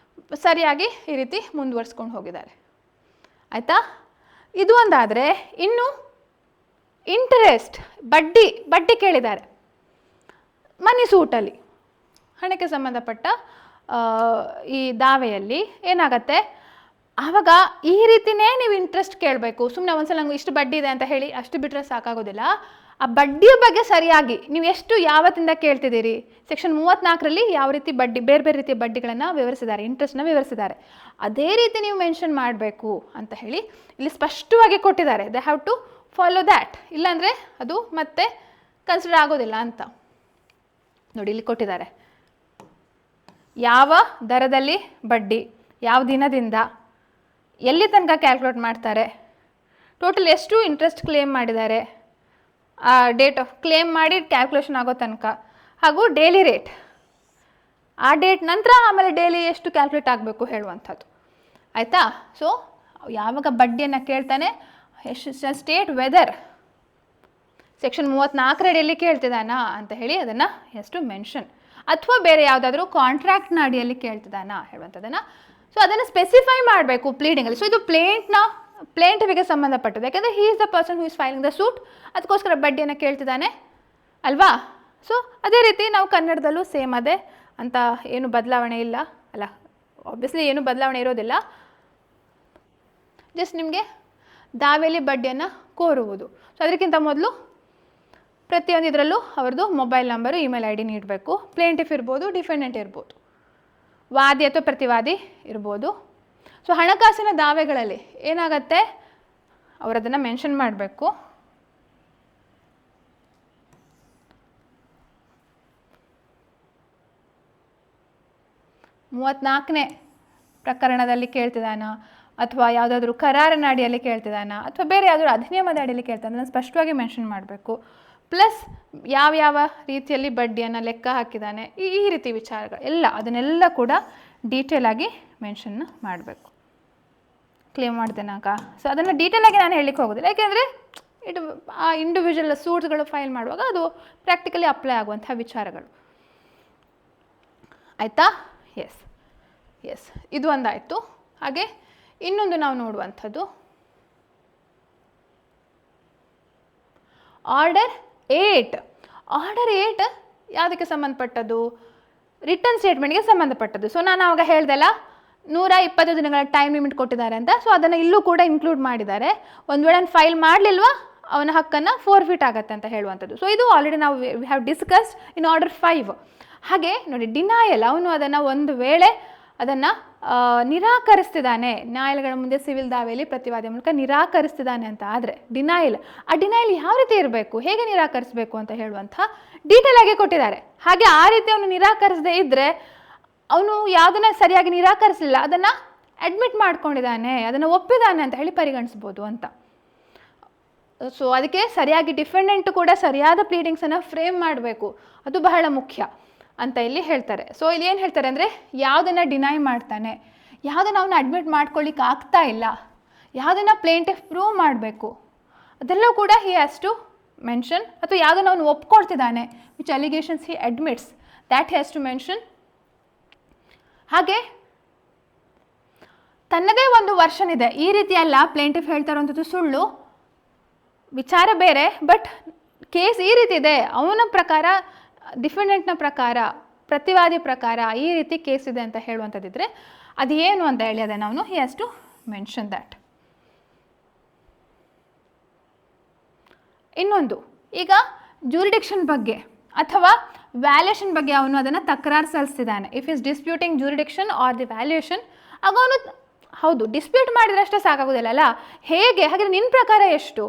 ಸರಿಯಾಗಿ ಈ ರೀತಿ ಮುಂದುವರ್ಸ್ಕೊಂಡು ಹೋಗಿದ್ದಾರೆ. ಆಯಿತಾ? ಇದು ಒಂದಾದರೆ, ಇನ್ನು ಇಂಟ್ರೆಸ್ಟ್, ಬಡ್ಡಿ ಕೇಳಿದ್ದಾರೆ. ಮನಿ ಸೂಟಲ್ಲಿ ಹಣಕ್ಕೆ ಸಂಬಂಧಪಟ್ಟ ಈ ದಾವೆಯಲ್ಲಿ ಏನಾಗತ್ತೆ, ಆವಾಗ ಈ ರೀತಿಯೇ ನೀವು ಇಂಟ್ರೆಸ್ಟ್ ಕೇಳಬೇಕು. ಸುಮ್ಮನೆ ಒಂದ್ಸಲ ನಂಗೆ ಇಷ್ಟು ಬಡ್ಡಿ ಇದೆ ಅಂತ ಹೇಳಿ ಅಷ್ಟು ಬಿಟ್ಟರೆ ಸಾಕಾಗೋದಿಲ್ಲ. ಆ ಬಡ್ಡಿಯ ಬಗ್ಗೆ ಸರಿಯಾಗಿ ನೀವು ಎಷ್ಟು ಯಾವತ್ತಿಂದ ಕೇಳ್ತಿದ್ದೀರಿ, ಸೆಕ್ಷನ್ 34ರಲ್ಲಿ ಯಾವ ರೀತಿ ಬಡ್ಡಿ, ಬೇರೆ ಬೇರೆ ರೀತಿಯ ಬಡ್ಡಿಗಳನ್ನು ವಿವರಿಸಿದ್ದಾರೆ, ಇಂಟ್ರೆಸ್ಟ್ನ ವಿವರಿಸಿದ್ದಾರೆ. ಅದೇ ರೀತಿ ನೀವು ಮೆನ್ಷನ್ ಮಾಡಬೇಕು ಅಂತ ಹೇಳಿ ಇಲ್ಲಿ ಸ್ಪಷ್ಟವಾಗಿ ಕೊಟ್ಟಿದ್ದಾರೆ. They have to follow that, ಇಲ್ಲಾಂದರೆ ಅದು ಮತ್ತೆ ಕನ್ಸಿಡರ್ ಆಗೋದಿಲ್ಲ ಅಂತ ನೋಡಿ ಇಲ್ಲಿ ಕೊಟ್ಟಿದ್ದಾರೆ. ಯಾವ ದರದಲ್ಲಿ ಬಡ್ಡಿ, ಯಾವ ದಿನದಿಂದ, ಎಲ್ಲಿ ತನಕ ಕ್ಯಾಲ್ಕುಲೇಟ್ ಮಾಡ್ತಾರೆ, ಟೋಟಲ್ ಎಷ್ಟು ಇಂಟ್ರೆಸ್ಟ್ ಕ್ಲೇಮ್ ಮಾಡಿದ್ದಾರೆ, ಆ ಡೇಟ್ ಆಫ್ ಕ್ಲೇಮ್ ಮಾಡಿ ಕ್ಯಾಲ್ಕುಲೇಷನ್ ಆಗೋ ತನಕ, ಹಾಗೂ ಡೈಲಿ ರೇಟ್, ಆ ಡೇಟ್ ನಂತರ ಆಮೇಲೆ ಡೈಲಿ ಎಷ್ಟು ಕ್ಯಾಲ್ಕುಲೇಟ್ ಆಗಬೇಕು ಹೇಳುವಂಥದ್ದು. ಆಯಿತಾ? ಸೊ ಯಾವಾಗ ಬಡ್ಡಿಯನ್ನು ಕೇಳ್ತಾನೆ, ಸ್ಟೇಟ್ ವೆದರ್ ಸೆಕ್ಷನ್ 34 ಅಡಿಯಲ್ಲಿ ಕೇಳ್ತಿದ್ದಾನಾ ಅಂತ ಹೇಳಿ ಅದನ್ನು ಎಷ್ಟು ಮೆನ್ಷನ್, ಅಥವಾ ಬೇರೆ ಯಾವುದಾದ್ರೂ ಕಾಂಟ್ರಾಕ್ಟ್ನ ಅಡಿಯಲ್ಲಿ ಕೇಳ್ತಿದ್ದಾನಾ ಹೇಳುವಂಥದ್ದನ್ನು. ಸೊ ಅದನ್ನು ಸ್ಪೆಸಿಫೈ ಮಾಡಬೇಕು ಪ್ಲೀಡಿಂಗಲ್ಲಿ. ಸೊ ಇದು ಪ್ಲೇಂಟಿಫಿಗೆ ಸಂಬಂಧಪಟ್ಟದ್ದು, ಯಾಕೆಂದರೆ he is the person who is filing the suit, ಅದಕ್ಕೋಸ್ಕರ ಬಡ್ಡಿಯನ್ನು ಕೇಳ್ತಿದ್ದಾನೆ ಅಲ್ವಾ. ಸೊ ಅದೇ ರೀತಿ ನಾವು ಕನ್ನಡದಲ್ಲೂ ಸೇಮ್ ಅದೇ ಅಂತ ಏನು ಬದಲಾವಣೆ ಇಲ್ಲ ಅಲ್ಲ, ಆಬ್ವಿಯಸ್ಲಿ ಏನು ಬದಲಾವಣೆ ಇರೋದಿಲ್ಲ. ಜಸ್ಟ್ ನಿಮಗೆ ದಾವೆಯಲ್ಲಿ ಬಡ್ಡಿಯನ್ನು ಕೋರುವುದು. ಸೊ ಅದಕ್ಕಿಂತ ಮೊದಲು ಪ್ರತಿಯೊಂದು ಇದರಲ್ಲೂ ಅವ್ರದ್ದು mobile number, email I D ನೀಡಬೇಕು. ಪ್ಲೇಂಟಿಫ್ ಇರ್ಬೋದು, ಡಿಫೆಂಡೆಂಟ್ ಇರ್ಬೋದು, ವಾದಿ ಅಥವಾ ಪ್ರತಿವಾದಿ ಇರ್ಬೋದು. ಸೊ ಹಣಕಾಸಿನ ದಾವೆಗಳಲ್ಲಿ ಏನಾಗತ್ತೆ, ಅವರದನ್ನು ಮೆನ್ಷನ್ ಮಾಡಬೇಕು. ಮೂವತ್ತ್ನಾಲ್ಕನೇ ಪ್ರಕರಣದಲ್ಲಿ ಕೇಳ್ತಿದ್ದಾನ, ಅಥವಾ ಯಾವುದಾದ್ರೂ ಕರಾರಿನ ಅಡಿಯಲ್ಲಿ ಕೇಳ್ತಿದ್ದಾನ, ಅಥವಾ ಬೇರೆ ಯಾವುದಾದ್ರೂ ಅಧಿನಿಯಮದ ಅಡಿಯಲ್ಲಿ ಕೇಳ್ತಾನೆ, ಅದನ್ನು ಸ್ಪಷ್ಟವಾಗಿ ಮೆನ್ಷನ್ ಮಾಡಬೇಕು. ಪ್ಲಸ್ ಯಾವ ರೀತಿಯಲ್ಲಿ ಬಡ್ಡಿಯನ್ನು ಲೆಕ್ಕ ಹಾಕಿದ್ದಾನೆ, ಈ ರೀತಿ ವಿಚಾರಗಳು ಎಲ್ಲ, ಅದನ್ನೆಲ್ಲ ಕೂಡ ಡೀಟೇಲಾಗಿ ಮೆನ್ಷನ್ ಮಾಡಬೇಕು. ಕ್ಲೇಮ್ ಮಾಡ್ತೇನಾಗ. ಸೊ ಅದನ್ನು ಡೀಟೇಲಾಗಿ ನಾನು ಹೇಳಲಿಕ್ಕೆ ಹೋಗೋದಿಲ್ಲ, ಯಾಕೆಂದರೆ ಇದು ಆ ಇಂಡಿವಿಜುವಲ್ ಸೂಟ್ಸ್ಗಳು ಫೈಲ್ ಮಾಡುವಾಗ ಅದು ಪ್ರಾಕ್ಟಿಕಲಿ ಅಪ್ಲೈ ಆಗುವಂಥ ವಿಚಾರಗಳು. ಆಯಿತಾ? ಎಸ್ ಇದು ಒಂದಾಯಿತು. ಹಾಗೆ ಇನ್ನೊಂದು ನಾವು ನೋಡುವಂಥದ್ದು ಆರ್ಡರ್ 8. ಆರ್ಡರ್ 8 ಯಾವುದಕ್ಕೆ ಸಂಬಂಧಪಟ್ಟದ್ದು? ರಿಟರ್ನ್ ಸ್ಟೇಟ್ಮೆಂಟ್ಗೆ ಸಂಬಂಧಪಟ್ಟದ್ದು. ಸೊ ನಾನು ಆವಾಗ ಹೇಳ್ದಲ್ಲ 120 ದಿನಗಳ ಟೈಮ್ ಲಿಮಿಟ್ ಕೊಟ್ಟಿದ್ದಾರೆ ಅಂತ. ಸೊ ಅದನ್ನು ಇಲ್ಲೂ ಕೂಡ ಇನ್ಕ್ಲೂಡ್ ಮಾಡಿದ್ದಾರೆ. ಒಂದು ವೇಳೆ ಫೈಲ್ ಮಾಡಲಿಲ್ವಾ ಅವನ ಹಕ್ಕನ್ನು ಫೋರ್ಫಿಟ್ ಆಗುತ್ತೆ ಅಂತ ಹೇಳುವಂಥದ್ದು. ಸೊ ಇದು ಆಲ್ರೆಡಿ ನಾವು we have discussed in order 5. ಹಾಗೆ ನೋಡಿ, ಡಿನಾಯಲ್, ಅವನು ಅದನ್ನು ಒಂದು ವೇಳೆ ಅದನ್ನು ನಿರಾಕರಿಸ್ತಿದ್ದಾನೆ, ನ್ಯಾಯಾಲಯಗಳ ಮುಂದೆ ಸಿವಿಲ್ ದಾವೆಯಲ್ಲಿ ಪ್ರತಿವಾದಿ ಮೂಲಕ ನಿರಾಕರಿಸ್ತಿದ್ದಾನೆ ಅಂತ ಆದರೆ ಡಿನಾಯಲ್, ಆ ಡಿನಾಯಲ್ ಯಾವ ರೀತಿ ಇರಬೇಕು, ಹೇಗೆ ನಿರಾಕರಿಸಬೇಕು ಅಂತ ಹೇಳುವಂಥ ಡೀಟೇಲ್ ಆಗಿ ಕೊಟ್ಟಿದ್ದಾರೆ. ಹಾಗೆ ಆ ರೀತಿ ಅವನು ನಿರಾಕರಿಸದೇ ಇದ್ದರೆ, ಅವನು ಯಾವುದನ್ನ ಸರಿಯಾಗಿ ನಿರಾಕರಿಸಲಿಲ್ಲ, ಅದನ್ನು ಅಡ್ಮಿಟ್ ಮಾಡ್ಕೊಂಡಿದ್ದಾನೆ, ಅದನ್ನು ಒಪ್ಪಿದ್ದಾನೆ ಅಂತ ಹೇಳಿ ಪರಿಗಣಿಸ್ಬೋದು ಅಂತ. ಸೊ ಅದಕ್ಕೆ ಸರಿಯಾಗಿ ಡಿಫೆಂಡೆಂಟ್ ಕೂಡ ಸರಿಯಾದ ಪ್ಲೀಡಿಂಗ್ಸನ್ನು ಫ್ರೇಮ್ ಮಾಡಬೇಕು, ಅದು ಬಹಳ ಮುಖ್ಯ ಅಂತ ಇಲ್ಲಿ ಹೇಳ್ತಾರೆ. ಸೊ ಇಲ್ಲಿ ಏನು ಹೇಳ್ತಾರೆ ಅಂದರೆ, ಯಾವುದನ್ನು ಡಿನೈ ಮಾಡ್ತಾನೆ, ಯಾವುದನ್ನು ಅವನು ಅಡ್ಮಿಟ್ ಮಾಡ್ಕೊಳ್ಳಿಕ್ಕೆ ಆಗ್ತಾ ಇಲ್ಲ, ಯಾವುದನ್ನು ಪ್ಲೇಂಟಿಫ್ ಪ್ರೂವ್ ಮಾಡಬೇಕು, ಅದೆಲ್ಲವೂ ಕೂಡ ಹಿ ಹ್ಯಾಸ್ ಟು ಮೆನ್ಷನ್. ಅಥವಾ ಯಾವುದನ್ನು ಅವನು ಒಪ್ಕೊಳ್ತಿದ್ದಾನೆ, which allegations he admits, that has to mention. ಹಾಗೆ ತನ್ನದೇ ಒಂದು ವರ್ಷನ್ ಇದೆ, ಈ ರೀತಿ ಅಲ್ಲ ಪ್ಲೇಂಟಿಫ್ ಹೇಳ್ತಾ ಇರುವಂಥದ್ದು ಸುಳ್ಳು, ವಿಚಾರ ಬೇರೆ, ಬಟ್ ಕೇಸ್ ಈ ರೀತಿ ಇದೆ, ಅವನ ಪ್ರಕಾರ, ಡಿಫೆಂಡೆಂಟ್ನ ಪ್ರಕಾರ, ಪ್ರತಿವಾದಿ ಪ್ರಕಾರ ಈ ರೀತಿ ಕೇಸ್ ಇದೆ ಅಂತ ಹೇಳುವಂಥದ್ದಿದ್ರೆ ಅದು ಏನು ಅಂತ ಹೇಳಿ ಅದನ್ನು ಅವನು he has to mention that. ಇನ್ನೊಂದು, ಈಗ ಜ್ಯೂರಿಡಿಕ್ಷನ್ ಬಗ್ಗೆ ಅಥವಾ ವ್ಯಾಲ್ಯೂಷನ್ ಬಗ್ಗೆ ಅವನು ಅದನ್ನು ತಕರಾರು ಸಲ್ಲಿಸ್ತಿದ್ದಾನೆ. If is disputing jurisdiction or the valuation, ಆಗ ಅವನು ಹೌದು, ಡಿಸ್ಪ್ಯೂಟ್ ಮಾಡಿದ್ರೆ ಅಷ್ಟೇ ಸಾಕಾಗೋದಿಲ್ಲ ಅಲ್ಲ, ಹೇಗೆ, ಹಾಗೆ ನಿನ್ನ ಪ್ರಕಾರ ಎಷ್ಟು,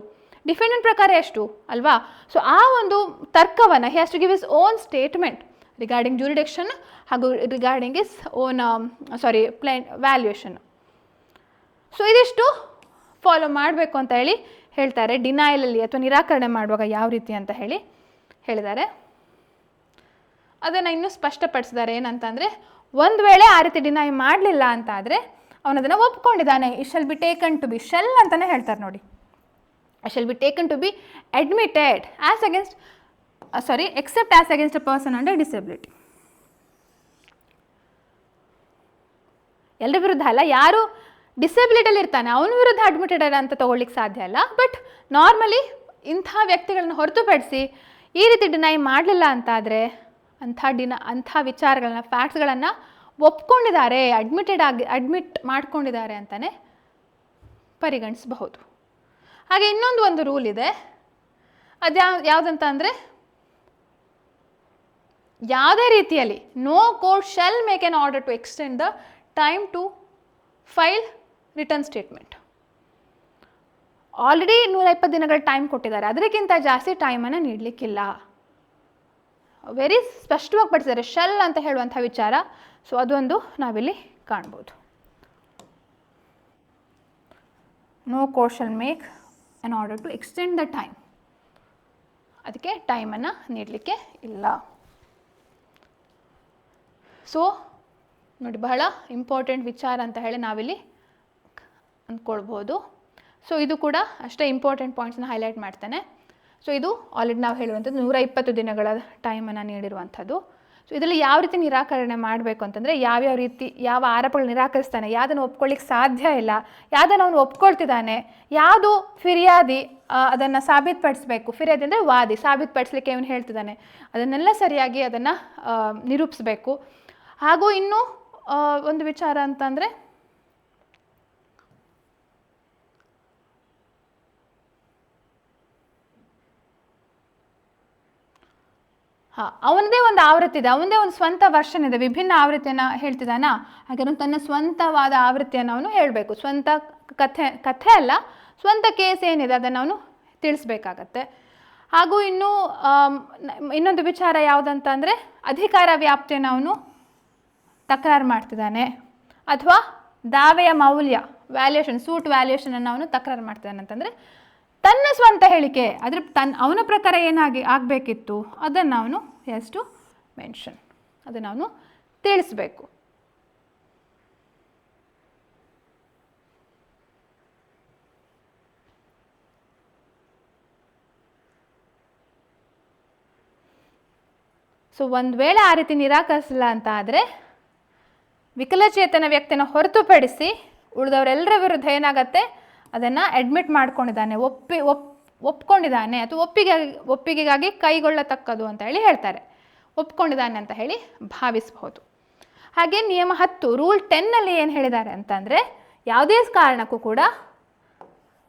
ಡಿಫೆಂಡೆಂಟ್ ಪ್ರಕಾರ ಎಷ್ಟು ಅಲ್ವಾ. ಸೊ ಆ ಒಂದು ತರ್ಕವನ್ನು he has to give his own statement regarding jurisdiction ಹಾಗೂ regarding his own valuation. So ಇದಿಷ್ಟು ಫಾಲೋ ಮಾಡಬೇಕು ಅಂತ ಹೇಳಿ ಹೇಳ್ತಾರೆ. ಡಿನೈಲಲ್ಲಿ ಅಥವಾ ನಿರಾಕರಣೆ ಮಾಡುವಾಗ ಯಾವ ರೀತಿ ಅಂತ ಹೇಳಿ ಹೇಳಿದ್ದಾರೆ. ಅದನ್ನು ಇನ್ನೂ ಸ್ಪಷ್ಟಪಡಿಸಿದ್ದಾರೆ. ಏನಂತಂದರೆ, ಒಂದು ವೇಳೆ ಆ ರೀತಿ ಡಿನೈ ಮಾಡಲಿಲ್ಲ ಅಂತ ಆದರೆ ಅವನು ಅದನ್ನು ಒಪ್ಕೊಂಡಿದ್ದಾನೆ. It shall be taken to be, shall ಅಂತಲೇ ಹೇಳ್ತಾರೆ ನೋಡಿ, it shall be taken to be admitted as against except as against a person under disability. ಎಲ್ಲರ ವಿರುದ್ಧ ಅಲ್ಲ, ಯಾರು ಡಿಸೆಬಿಲಿಟಿಯಲ್ಲಿ ಇರ್ತಾನೆ ಅವನ ವಿರುದ್ಧ ಅಡ್ಮಿಟೆಡ್ ಅಂತ ತೊಗೊಳ್ಳಿಕ್ಕೆ ಸಾಧ್ಯ ಅಲ್ಲ. ಬಟ್ ನಾರ್ಮಲಿ ಇಂಥ ವ್ಯಕ್ತಿಗಳನ್ನ ಹೊರತುಪಡಿಸಿ ಈ ರೀತಿ ಡಿನೈ ಮಾಡಲಿಲ್ಲ ಅಂತಾದರೆ ಅಂಥ ವಿಚಾರಗಳನ್ನ, ಫ್ಯಾಕ್ಟ್ಸ್ಗಳನ್ನು ಒಪ್ಕೊಂಡಿದ್ದಾರೆ, ಅಡ್ಮಿಟ್ ಮಾಡ್ಕೊಂಡಿದ್ದಾರೆ ಅಂತಲೇ ಪರಿಗಣಿಸಬಹುದು. ಹಾಗೆ ಒಂದು ರೂಲ್ ಇದೆ. ಅದು ಯಾವುದಂತ ಅಂದರೆ, ಯಾವುದೇ ರೀತಿಯಲ್ಲಿ no court shall make an order to extend the time to file return statement. Already 120 ದಿನಗಳ ಟೈಮ್ ಕೊಟ್ಟಿದ್ದಾರೆ, ಅದಕ್ಕಿಂತ ಜಾಸ್ತಿ ಟೈಮನ್ನು ನೀಡಲಿಕ್ಕಿಲ್ಲ. ವೆರಿ ಸ್ಪಷ್ಟವಾಗಿ ಪಡಿಸಿದ್ದಾರೆ ಶೆಲ್ ಅಂತ ಹೇಳುವಂಥ ವಿಚಾರ. ಸೊ ಅದೊಂದು ನಾವಿಲ್ಲಿ ಕಾಣ್ಬೋದು. No court shall make an order to extend the time, ಅದಕ್ಕೆ ಟೈಮನ್ನು ನೀಡಲಿಕ್ಕೆ ಇಲ್ಲ. ಸೊ ನೋಡಿ, ಬಹಳ ಇಂಪಾರ್ಟೆಂಟ್ ವಿಚಾರ ಅಂತ ಹೇಳಿ ನಾವಿಲ್ಲಿ ಅಂದ್ಕೊಳ್ಬೋದು. ಸೊ ಇದು ಕೂಡ ಅಷ್ಟೇ ಇಂಪಾರ್ಟೆಂಟ್ ಪಾಯಿಂಟ್ಸ್ನ ಹೈಲೈಟ್ ಮಾಡ್ತಾನೆ. ಸೊ ಇದು ಆಲ್ರೆಡಿ ನಾವು ಹೇಳುವಂಥದ್ದು 120 ದಿನಗಳ ಟೈಮನ್ನು ನೀಡಿರುವಂಥದ್ದು. ಸೊ ಇದರಲ್ಲಿ ಯಾವ ರೀತಿ ನಿರಾಕರಣೆ ಮಾಡಬೇಕು ಅಂತಂದರೆ, ಯಾವ್ಯಾವ ರೀತಿ ಯಾವ ಆರೋಪಗಳು ನಿರಾಕರಿಸ್ತಾನೆ, ಯಾವುದನ್ನು ಒಪ್ಕೊಳ್ಳಿಕ್ಕೆ ಸಾಧ್ಯ ಇಲ್ಲ, ಯಾವುದನ್ನು ಅವನು ಒಪ್ಕೊಳ್ತಿದ್ದಾನೆ, ಯಾವುದು ಫಿರ್ಯಾದಿ ಅದನ್ನು ಸಾಬೀತುಪಡಿಸಬೇಕು, ಫಿರ್ಯಾದಿ ಅಂದರೆ ವಾದಿ, ಸಾಬೀತುಪಡಿಸಲಿಕ್ಕೆ ಅವನು ಹೇಳ್ತಿದ್ದಾನೆ, ಅದನ್ನೆಲ್ಲ ಸರಿಯಾಗಿ ಅದನ್ನು ನಿರೂಪಿಸಬೇಕು. ಹಾಗೂ ಇನ್ನೂ ಒಂದು ವಿಚಾರ ಅಂತಂದರೆ, ಅವನದೇ ಒಂದು ಆವೃತ್ತಿ ಇದೆ, ಅವನದೇ ಒಂದು ಸ್ವಂತ ವರ್ಷನ್ ಇದೆ, ವಿಭಿನ್ನ ಆವೃತ್ತಿಯನ್ನು ಹೇಳ್ತಿದ್ದಾನ, ಹಾಗೆ ತನ್ನ ಸ್ವಂತವಾದ ಆವೃತ್ತಿಯನ್ನು ಅವನು ಹೇಳಬೇಕು. ಸ್ವಂತ ಕಥೆ ಅಲ್ಲ, ಸ್ವಂತ ಕೇಸ್ ಏನಿದೆ ಅದನ್ನು ಅವನು ತಿಳಿಸ್ಬೇಕಾಗತ್ತೆ. ಹಾಗೂ ಇನ್ನೊಂದು ವಿಚಾರ ಯಾವುದಂತ ಅಂದರೆ, ಅಧಿಕಾರ ವ್ಯಾಪ್ತಿಯನ್ನು ಅವನು ತಕರಾರು ಮಾಡ್ತಿದ್ದಾನೆ, ಅಥವಾ ದಾವೆಯ ಮೌಲ್ಯ ವ್ಯಾಲ್ಯೂಯೇಷನ್, ಸೂಟ್ ವ್ಯಾಲ್ಯೂಯೇಷನನ್ನು ಅವನು ತಕರಾರು ಮಾಡ್ತಿದ್ದಾನೆ ಅಂತಂದರೆ, ತನ್ನ ಸ್ವಂತ ಹೇಳಿಕೆ ಅದ್ರ ಅವನ ಪ್ರಕಾರ ಆಗಬೇಕಿತ್ತು ಅದನ್ನು ಅವನು ಹ್ಯಾಸ್ ಟು ಮೆನ್ಷನ್, ಅದನ್ನು ಅವನು ತಿಳಿಸ್ಬೇಕು. ಸೊ ಒಂದು ವೇಳೆ ಆ ರೀತಿ ನಿರಾಕರಿಸಿಲ್ಲ ಅಂತ ಆದರೆ, ವಿಕಲಚೇತನ ವ್ಯಕ್ತಿಯನ್ನು ಹೊರತುಪಡಿಸಿ ಉಳಿದವರೆಲ್ಲರ ವಿರುದ್ಧ ಏನಾಗತ್ತೆ, ಅದನ್ನು ಅಡ್ಮಿಟ್ ಮಾಡ್ಕೊಂಡಿದ್ದಾನೆ, ಒಪ್ಕೊಂಡಿದ್ದಾನೆ ಅಥವಾ ಒಪ್ಪಿಗೆಗಾಗಿ ಕೈಗೊಳ್ಳತಕ್ಕದು ಅಂತ ಹೇಳಿ ಹೇಳ್ತಾರೆ, ಒಪ್ಕೊಂಡಿದ್ದಾನೆ ಅಂತ ಹೇಳಿ ಭಾವಿಸಬಹುದು. ಹಾಗೆ ನಿಯಮ 10 ರೂಲ್ 10ನಲ್ಲಿ ಏನು ಹೇಳಿದ್ದಾರೆ ಅಂತಂದರೆ, ಯಾವುದೇ ಕಾರಣಕ್ಕೂ ಕೂಡ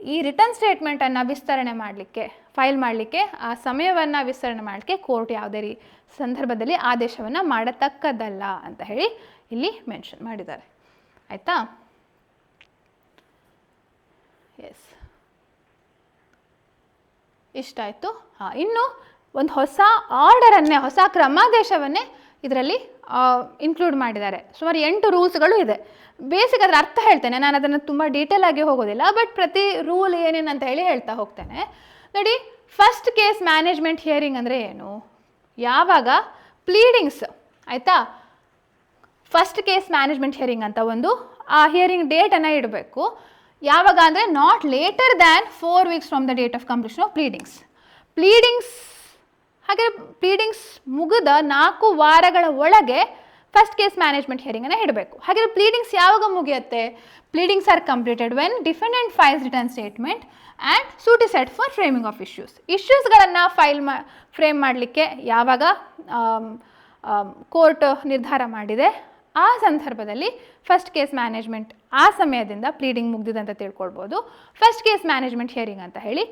ಈ ರಿಟರ್ನ್ ಸ್ಟೇಟ್ಮೆಂಟನ್ನು ವಿಸ್ತರಣೆ ಮಾಡಲಿಕ್ಕೆ, ಫೈಲ್ ಮಾಡಲಿಕ್ಕೆ, ಆ ಸಮಯವನ್ನು ವಿಸ್ತರಣೆ ಮಾಡಲಿಕ್ಕೆ ಕೋರ್ಟ್ ಯಾವುದೇ ಸಂದರ್ಭದಲ್ಲಿ ಆದೇಶವನ್ನು ಮಾಡತಕ್ಕದ್ದಲ್ಲ ಅಂತ ಹೇಳಿ ಇಲ್ಲಿ ಮೆನ್ಷನ್ ಮಾಡಿದ್ದಾರೆ. ಆಯಿತಾ? ಎಸ್, ಇಷ್ಟಾಯಿತು. ಇನ್ನು ಒಂದು ಹೊಸ ಆರ್ಡರನ್ನೇ, ಹೊಸ ಕ್ರಮಾದೇಶವನ್ನೇ ಇದರಲ್ಲಿ ಇನ್ಕ್ಲೂಡ್ ಮಾಡಿದ್ದಾರೆ. ಸುಮಾರು 8 ರೂಲ್ಸ್ಗಳು ಇದೆ. ಬೇಸಿಕ್ ಅದರ ಅರ್ಥ ಹೇಳ್ತೇನೆ, ನಾನು ಅದನ್ನು ತುಂಬ ಡೀಟೇಲ್ ಆಗಿ ಹೋಗೋದಿಲ್ಲ, ಬಟ್ ಪ್ರತಿ ರೂಲ್ ಏನೇನಂತ ಹೇಳಿ ಹೇಳ್ತಾ ಹೋಗ್ತೇನೆ. ನೋಡಿ, ಫಸ್ಟ್ ಕೇಸ್ ಮ್ಯಾನೇಜ್ಮೆಂಟ್ ಹಿಯರಿಂಗ್ ಅಂದರೆ ಏನು? ಯಾವಾಗ ಪ್ಲೀಡಿಂಗ್ಸ್, ಆಯಿತಾ, ಫಸ್ಟ್ ಕೇಸ್ ಮ್ಯಾನೇಜ್ಮೆಂಟ್ ಹಿಯರಿಂಗ್ ಅಂತ ಒಂದು ಆ ಹಿಯರಿಂಗ್ ಡೇಟನ್ನು ಇಡಬೇಕು. ಯಾವಾಗ ಅಂದರೆ not litre than 4 weeks from the date of completion of pleadings. ಹಾಗೆ ಪ್ಲೀಡಿಂಗ್ಸ್ ಮುಗಿದ 4 ವಾರಗಳ ಒಳಗೆ ಫಸ್ಟ್ ಕೇಸ್ ಮ್ಯಾನೇಜ್ಮೆಂಟ್ ಹಿಯರಿಂಗನ್ನು ಇಡಬೇಕು. ಹಾಗೆ ಪ್ಲೀಡಿಂಗ್ಸ್ ಯಾವಾಗ ಮುಗಿಯುತ್ತೆ? Pleadings are completed when defendant files return statement and suit is set for framing of ಇಶ್ಯೂಸ್ಗಳನ್ನು frame ಮಾಡಲಿಕ್ಕೆ ಯಾವಾಗ ಕೋರ್ಟ್ ನಿರ್ಧಾರ ಮಾಡಿದೆ ಆ ಸಂದರ್ಭದಲ್ಲಿ ಫಸ್ಟ್ ಕೇಸ್ ಮ್ಯಾನೇಜ್ಮೆಂಟ್, ಆ ಸಮಯದಿಂದ ಪ್ಲೀಡಿಂಗ್ ಮುಗ್ದಿದೆ ಅಂತ ತಿಳ್ಕೊಳ್ಬೋದು. ಫಸ್ಟ್ ಕೇಸ್ ಮ್ಯಾನೇಜ್ಮೆಂಟ್ ಹಿಯರಿಂಗ್ ಅಂತ ಹೇಳಿ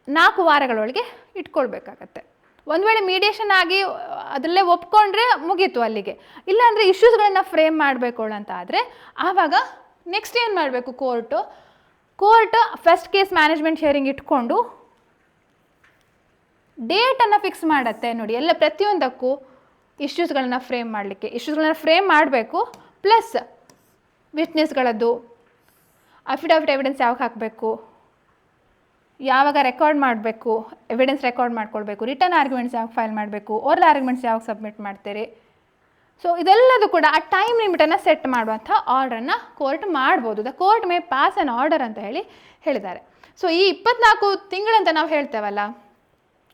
4 ವಾರಗಳೊಳಗೆ ಇಟ್ಕೊಳ್ಬೇಕಾಗತ್ತೆ. ಒಂದು ವೇಳೆ ಮೀಡಿಯೇಷನ್ ಆಗಿ ಅದರಲ್ಲೇ ಒಪ್ಕೊಂಡ್ರೆ ಮುಗೀತು ಅಲ್ಲಿಗೆ. ಇಲ್ಲಾಂದರೆ ಇಶ್ಯೂಸ್ಗಳನ್ನು ಫ್ರೇಮ್ ಮಾಡಬೇಕು ಅಂತ ಆದರೆ ಆವಾಗ ನೆಕ್ಸ್ಟ್ ಏನು ಮಾಡಬೇಕು court first case management hearing ಇಟ್ಕೊಂಡು ಡೇಟನ್ನು ಫಿಕ್ಸ್ ಮಾಡುತ್ತೆ. ನೋಡಿ, ಎಲ್ಲ ಪ್ರತಿಯೊಂದಕ್ಕೂ ಇಶ್ಯೂಸ್ಗಳನ್ನ ಫ್ರೇಮ್ ಮಾಡಬೇಕು. ಪ್ಲಸ್ ವಿಟ್ನೆಸ್ಗಳದ್ದು ಅಫಿಡವಿಟ್ ಎವಿಡೆನ್ಸ್ ಯಾವಾಗ ಹಾಕಬೇಕು, ಯಾವಾಗ ರೆಕಾರ್ಡ್ ಮಾಡಬೇಕು, ಎವಿಡೆನ್ಸ್ ರೆಕಾರ್ಡ್ ಮಾಡ್ಕೊಳ್ಬೇಕು, ರಿಟರ್ನ್ ಆರ್ಗ್ಯುಮೆಂಟ್ಸ್ ಯಾವಾಗ ಫೈಲ್ ಮಾಡಬೇಕು, ಓರಲ್ ಆರ್ಗ್ಯುಮೆಂಟ್ಸ್ ಯಾವಾಗ ಸಬ್ಮಿಟ್ ಮಾಡ್ತೀರಿ. ಸೊ ಇದೆಲ್ಲದು ಕೂಡ ಆ ಟೈಮ್ ಲಿಮಿಟನ್ನು ಸೆಟ್ ಮಾಡುವಂಥ ಆರ್ಡ್ರನ್ನು ಕೋರ್ಟ್ ಮಾಡ್ಬೋದು. The court may pass on order ಅಂತ ಹೇಳಿದ್ದಾರೆ. ಸೊ ಈ 24 ತಿಂಗಳಂತ ನಾವು ಹೇಳ್ತೇವಲ್ಲ,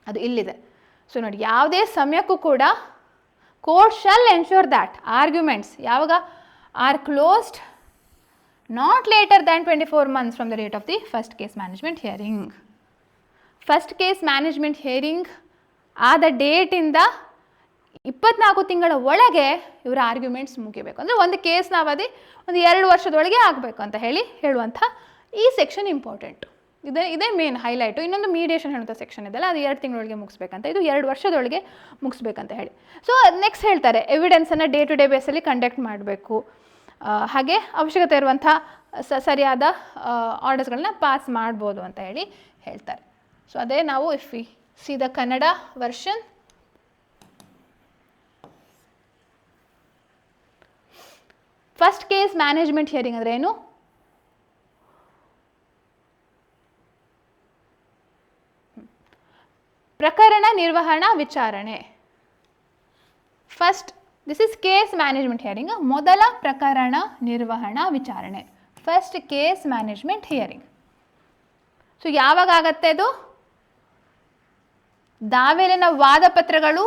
ಅದು ಇಲ್ಲಿದೆ. ಸೊ ನೋಡಿ, ಯಾವುದೇ ಸಮಯಕ್ಕೂ ಕೂಡ court shall ensure that arguments ಯಾವಾಗ are closed not later than 24 months from the date of the first case management hearing. First case management hearing ಆದ ಡೇಟಿಂದ 24 ತಿಂಗಳ ಒಳಗೆ ಇವರ ಆರ್ಗ್ಯುಮೆಂಟ್ಸ್ ಮುಗಿಬೇಕು. ಅಂದರೆ ಒಂದು ಕೇಸ್ನ ಅವಧಿ ಒಂದು 2 ವರ್ಷದೊಳಗೆ ಆಗಬೇಕು ಅಂತ ಹೇಳುವಂಥ ಈ ಸೆಕ್ಷನ್ ಇಂಪಾರ್ಟೆಂಟು. ಇದೇ ಮೇನ್ ಹೈಲೈಟು. ಇನ್ನೊಂದು ಮೀಡಿಯೇಷನ್ ಹೇಳುವಂಥ ಸೆಕ್ಷನ್ ಇದೆಲ್ಲ, ಅದು 2 ತಿಂಗಳೊಳಗೆ ಮುಗಿಸ್ಬೇಕಂತ, ಇದು 2 ವರ್ಷದೊಳಗೆ ಮುಗಿಸ್ಬೇಕಂತ ಹೇಳಿ. ಸೊ ನೆಕ್ಸ್ಟ್ ಹೇಳ್ತಾರೆ, ಎವಿಡೆನ್ಸನ್ನು ಡೇ ಟು ಡೇ ಬೇಸಲ್ಲಿ ಕಂಡಕ್ಟ್ ಮಾಡಬೇಕು. ಹಾಗೆ ಅವಶ್ಯಕತೆ ಇರುವಂಥ ಸರಿಯಾದ ಆರ್ಡರ್ಸ್ಗಳನ್ನ ಪಾಸ್ ಮಾಡ್ಬೋದು ಅಂತ ಹೇಳ್ತಾರೆ. ಸೊ ಅದೇ ನಾವು if we C the Kannada version, first case management hearing ಅಂದರೆ ಏನು? ಪ್ರಕರಣ ನಿರ್ವಹಣಾ ವಿಚಾರಣೆ. This is case management hearing, ಮೊದಲ ಪ್ರಕರಣ ನಿರ್ವಹಣಾ ವಿಚಾರಣೆ, first case management hearing. So ಯಾವಾಗ ಆಗತ್ತೆ ಅದು? ದಾವೆಲಿನ ವಾದಪತ್ರಗಳು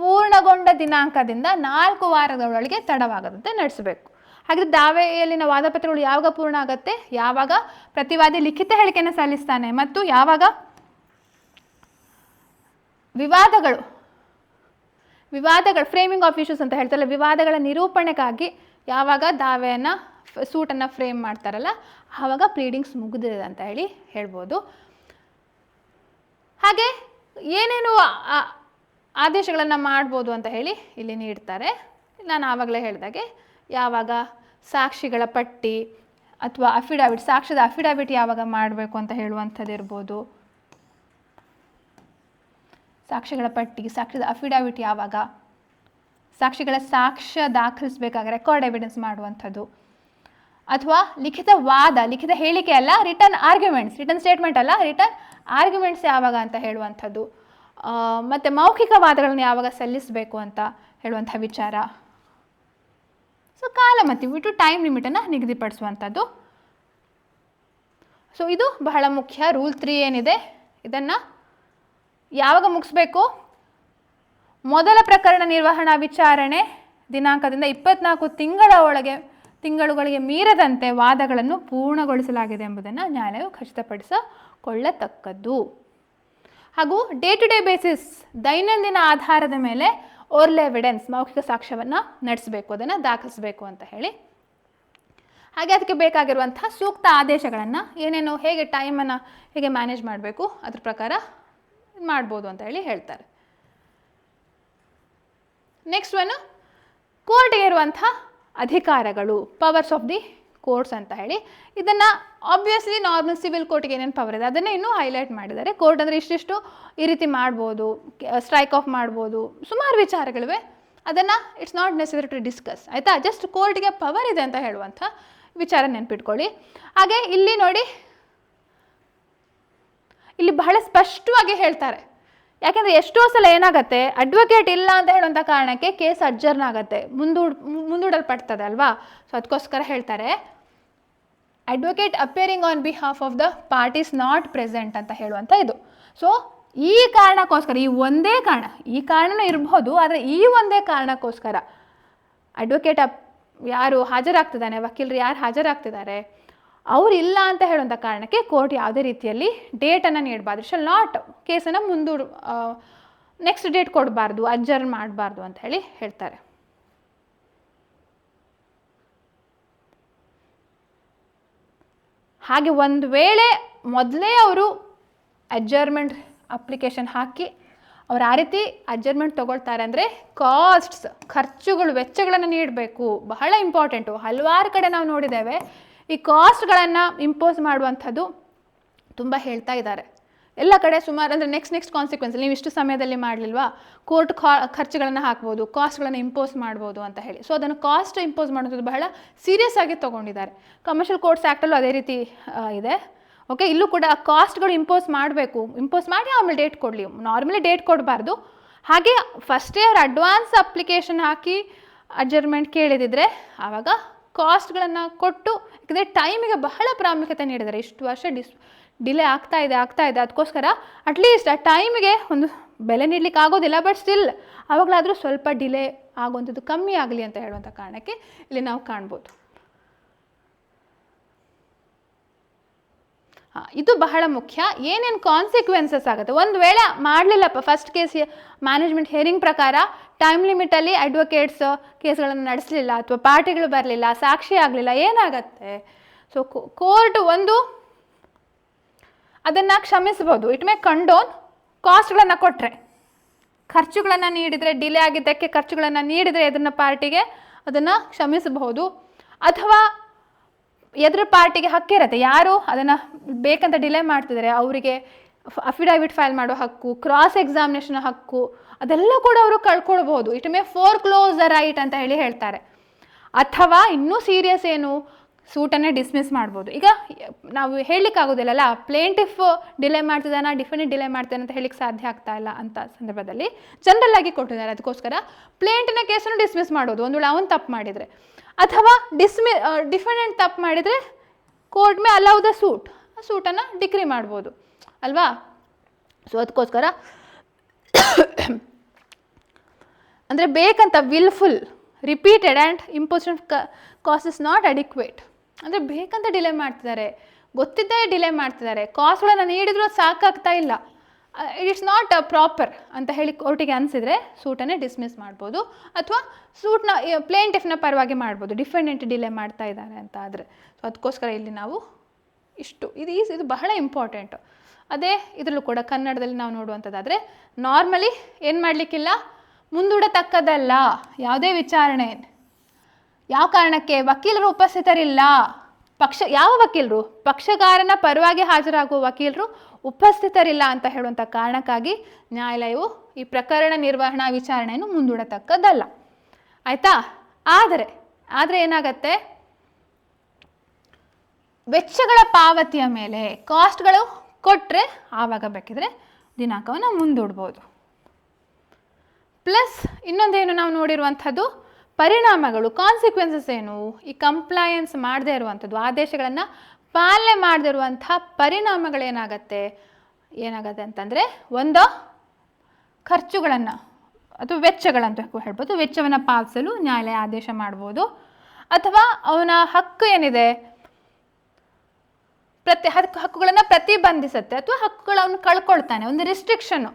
ಪೂರ್ಣಗೊಂಡ ದಿನಾಂಕದಿಂದ 4 ವಾರಗಳೊಳಗೆ ತಡವಾಗದಂತೆ ನಡೆಸಬೇಕು. ಹಾಗೆ ದಾವೆಯಲ್ಲಿನ ವಾದಪತ್ರಗಳು ಯಾವಾಗ ಪೂರ್ಣ ಆಗುತ್ತೆ? ಯಾವಾಗ ಪ್ರತಿವಾದಿ ಲಿಖಿತ ಹೇಳಿಕೆಯನ್ನು ಸಲ್ಲಿಸ್ತಾನೆ ಮತ್ತು ಯಾವಾಗ ವಿವಾದಗಳು ಫ್ರೇಮಿಂಗ್ ಆಫ್ ಇಶ್ಯೂಸ್ ಅಂತ ಹೇಳ್ತಾರಲ್ಲ, ವಿವಾದಗಳ ನಿರೂಪಣೆಗಾಗಿ ಯಾವಾಗ ದಾವೆಯನ್ನು ಸೂಟನ್ನು ಫ್ರೇಮ್ ಮಾಡ್ತಾರಲ್ಲ, ಆವಾಗ ಪ್ಲೀಡಿಂಗ್ಸ್ ಮುಗಿದಿದೆ ಅಂತ ಹೇಳ್ಬೋದು. ಹಾಗೆ ಏನೇನು ಆದೇಶಗಳನ್ನು ಮಾಡ್ಬೋದು ಅಂತ ಇಲ್ಲಿ ನೀಡ್ತಾರೆ. ನಾನು ಆವಾಗಲೇ ಹೇಳಿದಾಗೆ, ಯಾವಾಗ ಸಾಕ್ಷಿಗಳ ಪಟ್ಟಿ ಅಥವಾ ಸಾಕ್ಷ್ಯದ ಅಫಿಡವಿಟ್ ಯಾವಾಗ ಮಾಡಬೇಕು ಅಂತ ಹೇಳುವಂಥದ್ದು ಇರ್ಬೋದು. ಸಾಕ್ಷಿಗಳ ಪಟ್ಟಿ, ಸಾಕ್ಷ್ಯದ ಅಫಿಡವಿಟ್ ಯಾವಾಗ, ಸಾಕ್ಷಿಗಳ ಸಾಕ್ಷ್ಯ ದಾಖಲಿಸಬೇಕಾಗ ರೆಕಾರ್ಡ್ ಎವಿಡೆನ್ಸ್ ಮಾಡುವಂಥದ್ದು, ಅಥವಾ ಲಿಖಿತ ಹೇಳಿಕೆ ಅಲ್ಲ, ರಿಟರ್ನ್ ಸ್ಟೇಟ್ಮೆಂಟ್ ಅಲ್ಲ, ರಿಟರ್ನ್ ಆರ್ಗ್ಯುಮೆಂಟ್ಸ್ ಯಾವಾಗ ಅಂತ ಹೇಳುವಂಥದ್ದು, ಮತ್ತು ಮೌಖಿಕ ವಾದಗಳನ್ನು ಯಾವಾಗ ಸಲ್ಲಿಸಬೇಕು ಅಂತ ಹೇಳುವಂಥ ವಿಚಾರ. ಸೊ ಕಾಲಮಿತಿ ಬಿಟ್ಟು ಟೈಮ್ ಲಿಮಿಟನ್ನು ನಿಗದಿಪಡಿಸುವಂಥದ್ದು. ಸೊ ಇದು ಬಹಳ ಮುಖ್ಯ. ರೂಲ್ 3 ಏನಿದೆ, ಇದನ್ನು ಯಾವಾಗ ಮುಗಿಸ್ಬೇಕು? ಮೊದಲ ಪ್ರಕರಣ ನಿರ್ವಹಣಾ ವಿಚಾರಣೆ ದಿನಾಂಕದಿಂದ 24 ತಿಂಗಳುಗಳಿಗೆ ಮೀರದಂತೆ ವಾದಗಳನ್ನು ಪೂರ್ಣಗೊಳಿಸಲಾಗಿದೆ ಎಂಬುದನ್ನು ನ್ಯಾಯಾಲಯವು ಖಚಿತಪಡಿಸಿಕೊಳ್ಳತಕ್ಕದ್ದು. ಹಾಗೂ ಡೇ ಟು ಡೇ ಬೇಸಿಸ್, ದೈನಂದಿನ ಆಧಾರದ ಮೇಲೆ ಓರಲ್ ಎವಿಡೆನ್ಸ್, ಮೌಖಿಕ ಸಾಕ್ಷ್ಯವನ್ನು ನಡೆಸಬೇಕು, ಅದನ್ನು ದಾಖಲಿಸಬೇಕು ಅಂತ ಹಾಗೆ ಅದಕ್ಕೆ ಬೇಕಾಗಿರುವಂಥ ಸೂಕ್ತ ಆದೇಶಗಳನ್ನು ಏನೇನು, ಟೈಮನ್ನು ಹೇಗೆ ಮ್ಯಾನೇಜ್ ಮಾಡಬೇಕು, ಅದ್ರ ಪ್ರಕಾರ ಮಾಡ್ಬೋದು ಅಂತ ಹೇಳ್ತಾರೆ. ನೆಕ್ಸ್ಟ್ ಒನ್, ಕೋರ್ಟ್ಗೆ ಇರುವಂಥ ಅಧಿಕಾರಗಳು, ಪವರ್ಸ್ ಆಫ್ ದಿ ಕೋರ್ಟ್ಸ್ ಅಂತ ಇದನ್ನು ಆಬ್ವಿಯಸ್ಲಿ ನಾರ್ಮಲ್ ಸಿವಿಲ್ ಕೋರ್ಟ್ಗೆ ಏನೇನು ಪವರ್ ಇದೆ ಅದನ್ನೇ ಇನ್ನೂ ಹೈಲೈಟ್ ಮಾಡಿದ್ದಾರೆ. ಕೋರ್ಟ್ ಅಂದರೆ ಇಷ್ಟಿಷ್ಟು ಈ ರೀತಿ ಮಾಡ್ಬೋದು, ಸ್ಟ್ರೈಕ್ ಆಫ್ ಮಾಡ್ಬೋದು, ಸುಮಾರು ವಿಚಾರಗಳಿವೆ. ಅದನ್ನು it's not necessary to discuss, ಆಯಿತಾ. ಜಸ್ಟ್ ಕೋರ್ಟ್ಗೆ ಪವರ್ ಇದೆ ಅಂತ ಹೇಳುವಂಥ ವಿಚಾರ ನೆನ್ಪಿಟ್ಕೊಳ್ಳಿ. ಹಾಗೆ ಇಲ್ಲಿ ನೋಡಿ, ಇಲ್ಲಿ ಬಹಳ ಸ್ಪಷ್ಟವಾಗಿ ಹೇಳ್ತಾರೆ. ಯಾಕೆಂದರೆ ಎಷ್ಟೋ ಸಲ ಏನಾಗುತ್ತೆ, ಅಡ್ವೊಕೇಟ್ ಇಲ್ಲ ಅಂತ ಹೇಳುವಂಥ ಕಾರಣಕ್ಕೆ ಕೇಸ್ ಅಡ್ಜರ್ನ್ ಆಗುತ್ತೆ, ಮುಂದೂಡಲ್ಪಡ್ತದೆ ಅಲ್ವಾ. ಸೊ ಅದಕ್ಕೋಸ್ಕರ ಹೇಳ್ತಾರೆ, advocate appearing on behalf of the parties not present ಅಂತ ಹೇಳುವಂಥ ಇದು. ಸೊ ಈ ಕಾರಣಕ್ಕೋಸ್ಕರ, ಈ ಕಾರಣನೂ ಇರಬಹುದು, ಆದರೆ ಈ ಒಂದೇ ಕಾರಣಕ್ಕೋಸ್ಕರ ಅಡ್ವೊಕೇಟ್ ಯಾರು ಹಾಜರಾಗ್ತಿದ್ದಾನೆ, ವಕೀಲರು ಯಾರು ಹಾಜರಾಗ್ತಿದ್ದಾರೆ, ಅವ್ರು ಇಲ್ಲ ಅಂತ ಹೇಳುವಂಥ ಕಾರಣಕ್ಕೆ ಕೋರ್ಟ್ ಯಾವುದೇ ರೀತಿಯಲ್ಲಿ ಡೇಟನ್ನು ನೀಡಬಾರ್ದು, ಶಾಲ್ ನಾಟ್, ಕೇಸನ್ನು ನೆಕ್ಸ್ಟ್ ಡೇಟ್ ಕೊಡಬಾರ್ದು, ಅಡ್ಜರ್ನ್ ಮಾಡಬಾರ್ದು ಅಂತ ಹೇಳ್ತಾರೆ. ಹಾಗೆ ಒಂದು ವೇಳೆ ಮೊದಲೇ ಅವರು ಅಡ್ಜರ್ಮೆಂಟ್ ಅಪ್ಲಿಕೇಶನ್ ಹಾಕಿ ಅವ್ರು ಆ ರೀತಿ ಅಡ್ಜರ್ಮೆಂಟ್ ತೊಗೊಳ್ತಾರೆ ಅಂದರೆ ಖರ್ಚುಗಳು, ವೆಚ್ಚಗಳನ್ನು ನೀಡಬೇಕು, ಬಹಳ ಇಂಪಾರ್ಟೆಂಟು. ಹಲವಾರು ಕಡೆ ನಾವು ನೋಡಿದ್ದೇವೆ, ಈ ಕಾಸ್ಟ್ಗಳನ್ನು ಇಂಪೋಸ್ ಮಾಡುವಂಥದ್ದು ತುಂಬ ಹೇಳ್ತಾ ಇದ್ದಾರೆ ಎಲ್ಲ ಕಡೆ. ಸುಮಾರು ಅಂದರೆ ನೆಕ್ಸ್ಟ್ ಕಾನ್ಸಿಕ್ವೆನ್ಸ್, ನೀವು ಇಷ್ಟು ಸಮಯದಲ್ಲಿ ಮಾಡಲಿಲ್ವಾ, ಕೋರ್ಟ್ ಖರ್ಚುಗಳನ್ನು ಹಾಕ್ಬೋದು, ಕಾಸ್ಟ್ಗಳನ್ನು ಇಂಪೋಸ್ ಮಾಡ್ಬೋದು ಅಂತ ಹೇಳಿ. ಸೊ ಅದನ್ನು ಕಾಸ್ಟ್ ಇಂಪೋಸ್ ಮಾಡೋದು ಬಹಳ ಸೀರಿಯಸ್ ಆಗಿ ತೊಗೊಂಡಿದ್ದಾರೆ. ಕಮರ್ಷಿಯಲ್ ಕೋರ್ಟ್ಸ್ ಆ್ಯಕ್ಟಲ್ಲೂ ಅದೇ ರೀತಿ ಇದೆ. ಓಕೆ, ಇಲ್ಲೂ ಕೂಡ ಕಾಸ್ಟ್ಗಳು ಇಂಪೋಸ್ ಮಾಡಬೇಕು, ಇಂಪೋಸ್ ಮಾಡಿ ಆಮೇಲೆ ಡೇಟ್ ಕೊಡಲಿ, ನಾರ್ಮಲಿ ಡೇಟ್ ಕೊಡಬಾರ್ದು. ಹಾಗೆ ಫಸ್ಟೇ ಅವ್ರು ಅಡ್ವಾನ್ಸ್ ಅಪ್ಲಿಕೇಶನ್ ಹಾಕಿ ಅಡ್ಜರ್ಮೆಂಟ್ ಕೇಳಿದಿದ್ರೆ ಆವಾಗ ಕಾಸ್ಟ್ಗಳನ್ನು ಕೊಟ್ಟು, ಯಾಕಂದರೆ ಟೈಮಿಗೆ ಬಹಳ ಪ್ರಾಮುಖ್ಯತೆ ನೀಡಿದ್ದಾರೆ. ಇಷ್ಟು ವರ್ಷ ಡಿಲೇ ಆಗ್ತಾ ಇದೆ, ಅದಕ್ಕೋಸ್ಕರ ಅಟ್ಲೀಸ್ಟ್ ಆ ಟೈಮಿಗೆ ಒಂದು ಬೆಲೆ ನೀಡಲಿಕ್ಕೆ ಆಗೋದಿಲ್ಲ, ಬಟ್ ಸ್ಟಿಲ್ ಆವಾಗಲಾದರೂ ಸ್ವಲ್ಪ ಡಿಲೇ ಆಗುವಂಥದ್ದು ಕಮ್ಮಿ ಆಗಲಿ ಅಂತ ಹೇಳುವಂಥ ಕಾರಣಕ್ಕೆ ಇಲ್ಲಿ ನಾವು ಕಾಣ್ಬೋದು. ಇದು ಬಹಳ ಮುಖ್ಯ. ಏನೇನು ಕಾನ್ಸಿಕ್ವೆನ್ಸಸ್ ಆಗುತ್ತೆ ಒಂದು ವೇಳೆ ಮಾಡಲಿಲ್ಲಪ್ಪ, ಫಸ್ಟ್ ಕೇಸ್ ಮ್ಯಾನೇಜ್ಮೆಂಟ್ ಹಿಯರಿಂಗ್ ಪ್ರಕಾರ ಟೈಮ್ ಲಿಮಿಟಲ್ಲಿ ಅಡ್ವೊಕೇಟ್ಸ್ ಕೇಸ್ಗಳನ್ನು ನಡೆಸಲಿಲ್ಲ ಅಥವಾ ಪಾರ್ಟಿಗಳು ಬರಲಿಲ್ಲ, ಸಾಕ್ಷಿ ಆಗಲಿಲ್ಲ, ಏನಾಗತ್ತೆ? ಸೊ ಕೋರ್ಟ್ ಒಂದು ಅದನ್ನು ಕ್ಷಮಿಸ್ಬೋದು, ಇಟ್ ಮೇ ಕಂಡೋನ್. ಕಾಸ್ಟ್ಗಳನ್ನು ಕೊಟ್ಟರೆ, ಖರ್ಚುಗಳನ್ನು ನೀಡಿದರೆ, ಡಿಲೇ ಆಗಿದ್ದಕ್ಕೆ ಖರ್ಚುಗಳನ್ನು ನೀಡಿದರೆ ಎದುರಿನ ಪಾರ್ಟಿಗೆ ಅದನ್ನು ಕ್ಷಮಿಸಬಹುದು. ಅಥವಾ ಎದುರು ಪಾರ್ಟಿಗೆ ಹಕ್ಕಿರುತ್ತೆ, ಯಾರು ಅದನ್ನು ಬೇಕಂತ ಡಿಲೇ ಮಾಡ್ತಿದ್ದಾರೆ ಅವರಿಗೆ ಅಫಿಡವಿಟ್ ಫೈಲ್ ಮಾಡೋ ಹಕ್ಕು, ಕ್ರಾಸ್ ಎಕ್ಸಾಮಿನೇಷನ್ ಹಕ್ಕು, ಅದೆಲ್ಲ ಕೂಡ ಅವರು ಕಳ್ಕೊಳ್ಬೋದು. ಇಟ್ ಮೇ ಫೋರ್ಕ್ಲೋಸ್ ದ ರೈಟ್ ಅಂತ ಹೇಳ್ತಾರೆ. ಅಥವಾ ಇನ್ನೂ ಸೀರಿಯಸ್ ಏನು, ಸೂಟನ್ನೇ ಡಿಸ್ಮಿಸ್ ಮಾಡ್ಬೋದು. ಈಗ ನಾವು ಹೇಳಲಿಕ್ಕಾಗೋದಿಲ್ಲಲ್ಲ, ಪ್ಲೇಂಟಿಫ್ ಡಿಲೇ ಮಾಡ್ತಿದ್ದಾನ, ಡಿಫೆಂಡೆಂಟ್ ಡಿಲೇ ಮಾಡ್ತಾನೆ ಅಂತ ಹೇಳಲಿಕ್ಕೆ ಸಾಧ್ಯ ಆಗ್ತಾ ಇಲ್ಲ ಅಂತ ಸಂದರ್ಭದಲ್ಲಿ ಜನರಲ್ ಆಗಿ ಕೊಟ್ಟಿದ್ದಾರೆ. ಅದಕ್ಕೋಸ್ಕರ ಪ್ಲೇಂಟಿನ ಕೇಸನ್ನು ಡಿಸ್ಮಿಸ್ ಮಾಡೋದು ಒಂದು ವೇಳೆ ಅವನು ತಪ್ಪು ಮಾಡಿದರೆ, ಅಥವಾ ಡಿಫೆಂಡೆಂಟ್ ತಪ್ಪು ಮಾಡಿದರೆ court may allow the suit, ಆ ಸೂಟನ್ನು ಡಿಕ್ರಿ ಮಾಡ್ಬೋದು ಅಲ್ವಾ. ಸೊ ಅದಕ್ಕೋಸ್ಕರ ಅಂದರೆ ಬೇಕಂತ wilful, repeated and imposition cost is not adequate. ಅಂದರೆ ಬೇಕಂತ ಡಿಲೇ ಮಾಡ್ತಿದ್ದಾರೆ, ಗೊತ್ತಿದ್ದೇ ಡಿಲೇ ಮಾಡ್ತಿದ್ದಾರೆ, ಕಾಸ್ಟ್ಗಳನ್ನು ನೀಡಿದರೂ ಸಾಕಾಗ್ತಾ ಇಲ್ಲ, ಇಟ್ಸ್ ನಾಟ್ ಪ್ರಾಪರ್ ಅಂತ ಹೇಳಿ ಕೋರ್ಟಿಗೆ ಅನಿಸಿದರೆ ಸೂಟನ್ನೇ ಡಿಸ್ಮಿಸ್ ಮಾಡ್ಬೋದು. ಅಥವಾ ಸೂಟ್ನ ಪ್ಲೇಂಟಿಫ್ನ ಪರವಾಗಿ ಮಾಡ್ಬೋದು, ಡಿಫೆಂಡೆಂಟ್ ಡಿಲೇ ಮಾಡ್ತಾ ಇದ್ದಾರೆ ಅಂತ ಆದರೆ. ಸೊ ಅದಕ್ಕೋಸ್ಕರ ಇಲ್ಲಿ ನಾವು ಇದು ಬಹಳ ಇಂಪಾರ್ಟೆಂಟು. ಅದೇ ಇದರಲ್ಲೂ ಕೂಡ ಕನ್ನಡದಲ್ಲಿ ನಾವು ನೋಡುವಂಥದ್ದಾದರೆ ನಾರ್ಮಲಿ ಏನು ಮಾಡಲಿಕ್ಕಿಲ್ಲ, ಮುಂದೂಡತಕ್ಕದ್ದಲ್ಲ ಯಾವುದೇ ವಿಚಾರಣೆ. ಯಾವ ಕಾರಣಕ್ಕೆ? ವಕೀಲರು ಉಪಸ್ಥಿತರಿಲ್ಲ. ಯಾವ ವಕೀಲರು? ಪಕ್ಷಗಾರನ ಪರವಾಗಿ ಹಾಜರಾಗುವ ವಕೀಲರು ಉಪಸ್ಥಿತರಿಲ್ಲ ಅಂತ ಹೇಳುವಂಥ ಕಾರಣಕ್ಕಾಗಿ ನ್ಯಾಯಾಲಯವು ಈ ಪ್ರಕರಣ ನಿರ್ವಹಣಾ ವಿಚಾರಣೆಯನ್ನು ಮುಂದೂಡತಕ್ಕದ್ದಲ್ಲ. ಆಯಿತಾ? ಆದರೆ ಏನಾಗತ್ತೆ, ವೆಚ್ಚಗಳ ಪಾವತಿಯ ಮೇಲೆ ಕಾಸ್ಟ್ಗಳು ಕೊಟ್ಟರೆ ಆವಾಗ ಬೇಕಿದ್ರೆ ದಿನಾಂಕವನ್ನು ಮುಂದೂಡ್ಬೋದು. ಪ್ಲಸ್ ಇನ್ನೊಂದೇನು ನಾವು ನೋಡಿರುವಂಥದ್ದು ಪರಿಣಾಮಗಳು, ಕಾನ್ಸಿಕ್ವೆನ್ಸಸ್ ಏನು, ಈ ಕಂಪ್ಲೈಯನ್ಸ್ ಮಾಡದೇ ಇರುವಂಥದ್ದು, ಆದೇಶಗಳನ್ನು ಪಾಲನೆ ಮಾಡದೇ ಇರುವಂಥ ಪರಿಣಾಮಗಳೇನಾಗತ್ತೆ ಅಂತಂದರೆ, ಒಂದು ಖರ್ಚುಗಳನ್ನು ಅಥವಾ ವೆಚ್ಚಗಳಂತ ಹೇಳ್ಬೋದು, ವೆಚ್ಚವನ್ನು ಪಾವತಿಸಲು ನ್ಯಾಯಾಲಯ ಆದೇಶ ಮಾಡ್ಬೋದು. ಅಥವಾ ಅವನ ಹಕ್ಕು ಏನಿದೆ ಹಕ್ಕುಗಳನ್ನು ಪ್ರತಿಬಂಧಿಸುತ್ತೆ, ಅಥವಾ ಹಕ್ಕುಗಳನ್ನು ಕಳ್ಕೊಳ್ತಾನೆ, ಒಂದು restriction,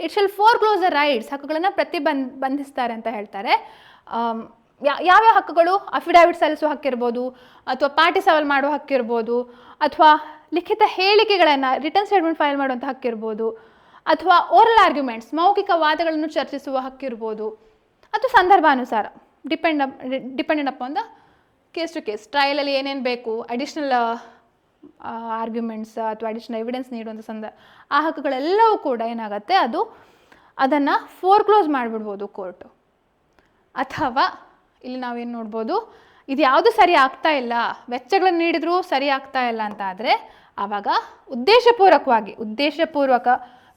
it she'll ಫೋರ್ಕ್ಲೋಸ್ the rights, ಹಕ್ಕುಗಳನ್ನು ಬಂಧಿಸ್ತಾರೆ ಅಂತ ಹೇಳ್ತಾರೆ. ಯಾವ್ಯಾವ ಹಕ್ಕುಗಳು? ಅಫಿಡವಿಟ್ ಸಲ್ಲಿಸುವ ಹಕ್ಕಿರ್ಬೋದು, ಅಥವಾ ಪಾರ್ಟಿ ಸವಾಲು ಮಾಡುವ ಹಕ್ಕಿರ್ಬೋದು, ಅಥವಾ ಲಿಖಿತ ಹೇಳಿಕೆಗಳನ್ನು ರಿಟರ್ನ್ ಸ್ಟೇಟ್ಮೆಂಟ್ ಫೈಲ್ ಮಾಡುವಂಥ ಹಕ್ಕಿರ್ಬೋದು, ಅಥವಾ ಓರಲ್ ಆರ್ಗ್ಯುಮೆಂಟ್ಸ್ ಮೌಖಿಕ ವಾದಗಳನ್ನು ಚರ್ಚಿಸುವ ಹಕ್ಕಿರ್ಬೋದು, ಅಥವಾ ಸಂದರ್ಭಾನುಸಾರ dependent upon the case to case, ಟ್ರಯಲಲ್ಲಿ ಏನೇನು ಬೇಕು, ಅಡಿಷ್ನಲ್ ಆರ್ಗ್ಯುಮೆಂಟ್ಸ್ ಅಥವಾ ಅಡಿಷ್ನಲ್ ಎವಿಡೆನ್ಸ್ ನೀಡುವಂಥ ಆ ಹಕ್ಕುಗಳೆಲ್ಲವೂ ಕೂಡ ಏನಾಗುತ್ತೆ, ಅದನ್ನು ಫೋರ್ಕ್ಲೋಸ್ ಮಾಡಿಬಿಡ್ಬೋದು ಕೋರ್ಟು. ಅಥವಾ ಇಲ್ಲಿ ನಾವೇನು ನೋಡ್ಬೋದು, ಇದು ಯಾವುದು ಸರಿ ಆಗ್ತಾ ಇಲ್ಲ, ವೆಚ್ಚಗಳನ್ನು ನೀಡಿದರೂ ಸರಿ ಆಗ್ತಾ ಇಲ್ಲ ಅಂತ ಆದರೆ ಆವಾಗ ಉದ್ದೇಶಪೂರ್ವಕ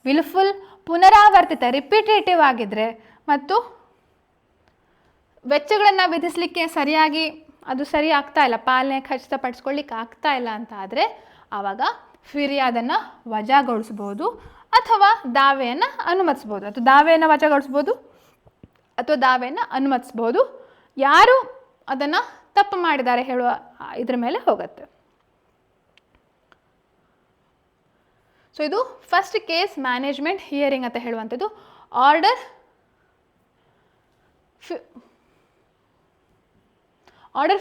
ವಿಲ್ಫುಲ್, ಪುನರಾವರ್ತಿತ, ರಿಪಿಟೇಟಿವ್ ಆಗಿದ್ದರೆ ಮತ್ತು ವೆಚ್ಚಗಳನ್ನು ವಿಧಿಸಲಿಕ್ಕೆ ಸರಿಯಾಗಿ ಅದು ಸರಿ ಆಗ್ತಾ ಇಲ್ಲ, ಪಾಲನೆ ಖಚಿತಪಡಿಸ್ಕೊಳ್ಳಿಕ್ಕೆ ಆಗ್ತಾ ಇಲ್ಲ ಅಂತ ಆದರೆ ಆವಾಗ ಫಿರ್ಯಾದನ್ನು ವಜಾಗೊಳಿಸ್ಬೋದು ಅಥವಾ ದಾವೆಯನ್ನು ಅನುಮತಿಸ್ಬೋದು, ಅಥವಾ ದಾವೆಯನ್ನು ವಜಾಗೊಳಿಸ್ಬೋದು ಅಥವಾ ದಾವೆಯನ್ನು ಅನುಮತಿಸ್ಬೋದು. ಯಾರು ಅದನ್ನು ತಪ್ಪು ಮಾಡಿದ್ದಾರೆ ಹೇಳುವ ಇದ್ರ ಮೇಲೆ ಹೋಗುತ್ತೆ. ಸೊ ಇದು ಫಸ್ಟ್ ಕೇಸ್ ಮ್ಯಾನೇಜ್ಮೆಂಟ್ ಹಿಯರಿಂಗ್ ಅಂತ ಹೇಳುವಂಥದ್ದು. ಆರ್ಡರ್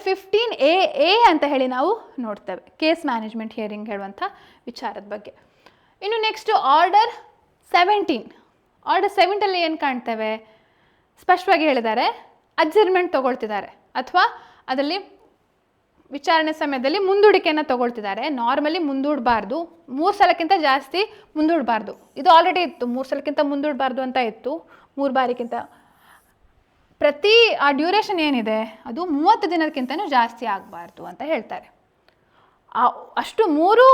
15A ಅಂತ ಹೇಳಿ ನಾವು ನೋಡ್ತೇವೆ ಕೇಸ್ ಮ್ಯಾನೇಜ್ಮೆಂಟ್ ಹಿಯರಿಂಗ್ ಹೇಳುವಂಥ ವಿಚಾರದ ಬಗ್ಗೆ. ಇನ್ನು ನೆಕ್ಸ್ಟು ಆರ್ಡರ್ 17 ಏನು ಕಾಣ್ತೇವೆ? ಸ್ಪಷ್ಟವಾಗಿ ಹೇಳಿದ್ದಾರೆ, ಅಡ್ಜರ್ಮೆಂಟ್ ತೊಗೊಳ್ತಿದ್ದಾರೆ ಅಥವಾ ಅದರಲ್ಲಿ ವಿಚಾರಣೆ ಸಮಯದಲ್ಲಿ ಮುಂದೂಡಿಕೆಯನ್ನು ತಗೊಳ್ತಿದ್ದಾರೆ. ನಾರ್ಮಲಿ ಮುಂದೂಡಬಾರ್ದು, 3 ಸಲಕ್ಕಿಂತ ಜಾಸ್ತಿ ಮುಂದೂಡಬಾರ್ದು. ಇದು ಆಲ್ರೆಡಿ ಇತ್ತು, 3 ಸಲಕ್ಕಿಂತ ಮುಂದೂಡಬಾರ್ದು ಅಂತ ಇತ್ತು, 3 ಬಾರಿಗಿಂತ. ಪ್ರತಿ ಆ ಡ್ಯೂರೇಷನ್ ಏನಿದೆ ಅದು 30 ದಿನಕ್ಕಿಂತನೂ ಜಾಸ್ತಿ ಆಗಬಾರ್ದು ಅಂತ ಹೇಳ್ತಾರೆ. ಅಷ್ಟು 3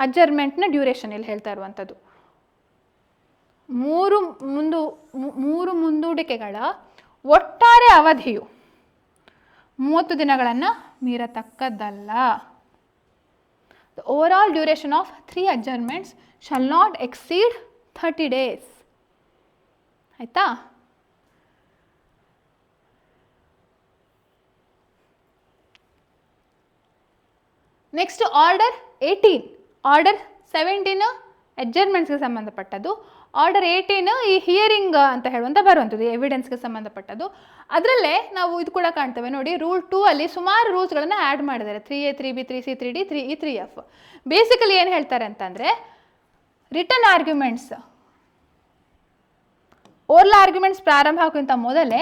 ಅಡ್ಜರ್ಮೆಂಟ್ನ ಡ್ಯೂರೇಷನ್ ಇಲ್ಲಿ ಹೇಳ್ತಾ ಇರುವಂಥದ್ದು. 3 ಮುಂದೂಡಿಕೆಗಳ ಒಟ್ಟಾರೆ ಅವಧಿಯು 30 ದಿನಗಳನ್ನು ಮೀರತಕ್ಕದ್ದಲ್ಲ. The overall duration of 3 adjournments shall not exceed 30 days. ಆಯಿತಾ? Next order 18. ಆರ್ಡರ್ 17 ಅಡ್ಜರ್ಮೆಂಟ್ಸ್ಗೆ ಸಂಬಂಧಪಟ್ಟದ್ದು. ಆರ್ಡರ್ 18 ಈ ಹಿಯರಿಂಗ್ ಅಂತ ಹೇಳುವಂಥ ಬರುವಂಥದ್ದು, ಎವಿಡೆನ್ಸ್ಗೆ ಸಂಬಂಧಪಟ್ಟದ್ದು. ಅದರಲ್ಲೇ ನಾವು ಇದು ಕೂಡ ಕಾಣ್ತೇವೆ ನೋಡಿ, ರೂಲ್ 2 ಅಲ್ಲಿ ಸುಮಾರು ರೂಲ್ಸ್ಗಳನ್ನು ಆ್ಯಡ್ ಮಾಡಿದ್ದಾರೆ. 3A 3B 3C 3D 3E 3F. Basically ಏನು ಹೇಳ್ತಾರೆ ಅಂತಂದರೆ, ರಿಟರ್ನ್ ಆರ್ಗ್ಯುಮೆಂಟ್ಸ್, ಓರಲ್ ಆರ್ಗ್ಯುಮೆಂಟ್ಸ್ ಪ್ರಾರಂಭ ಆಗೋಕ್ಕಿಂತ ಮೊದಲೇ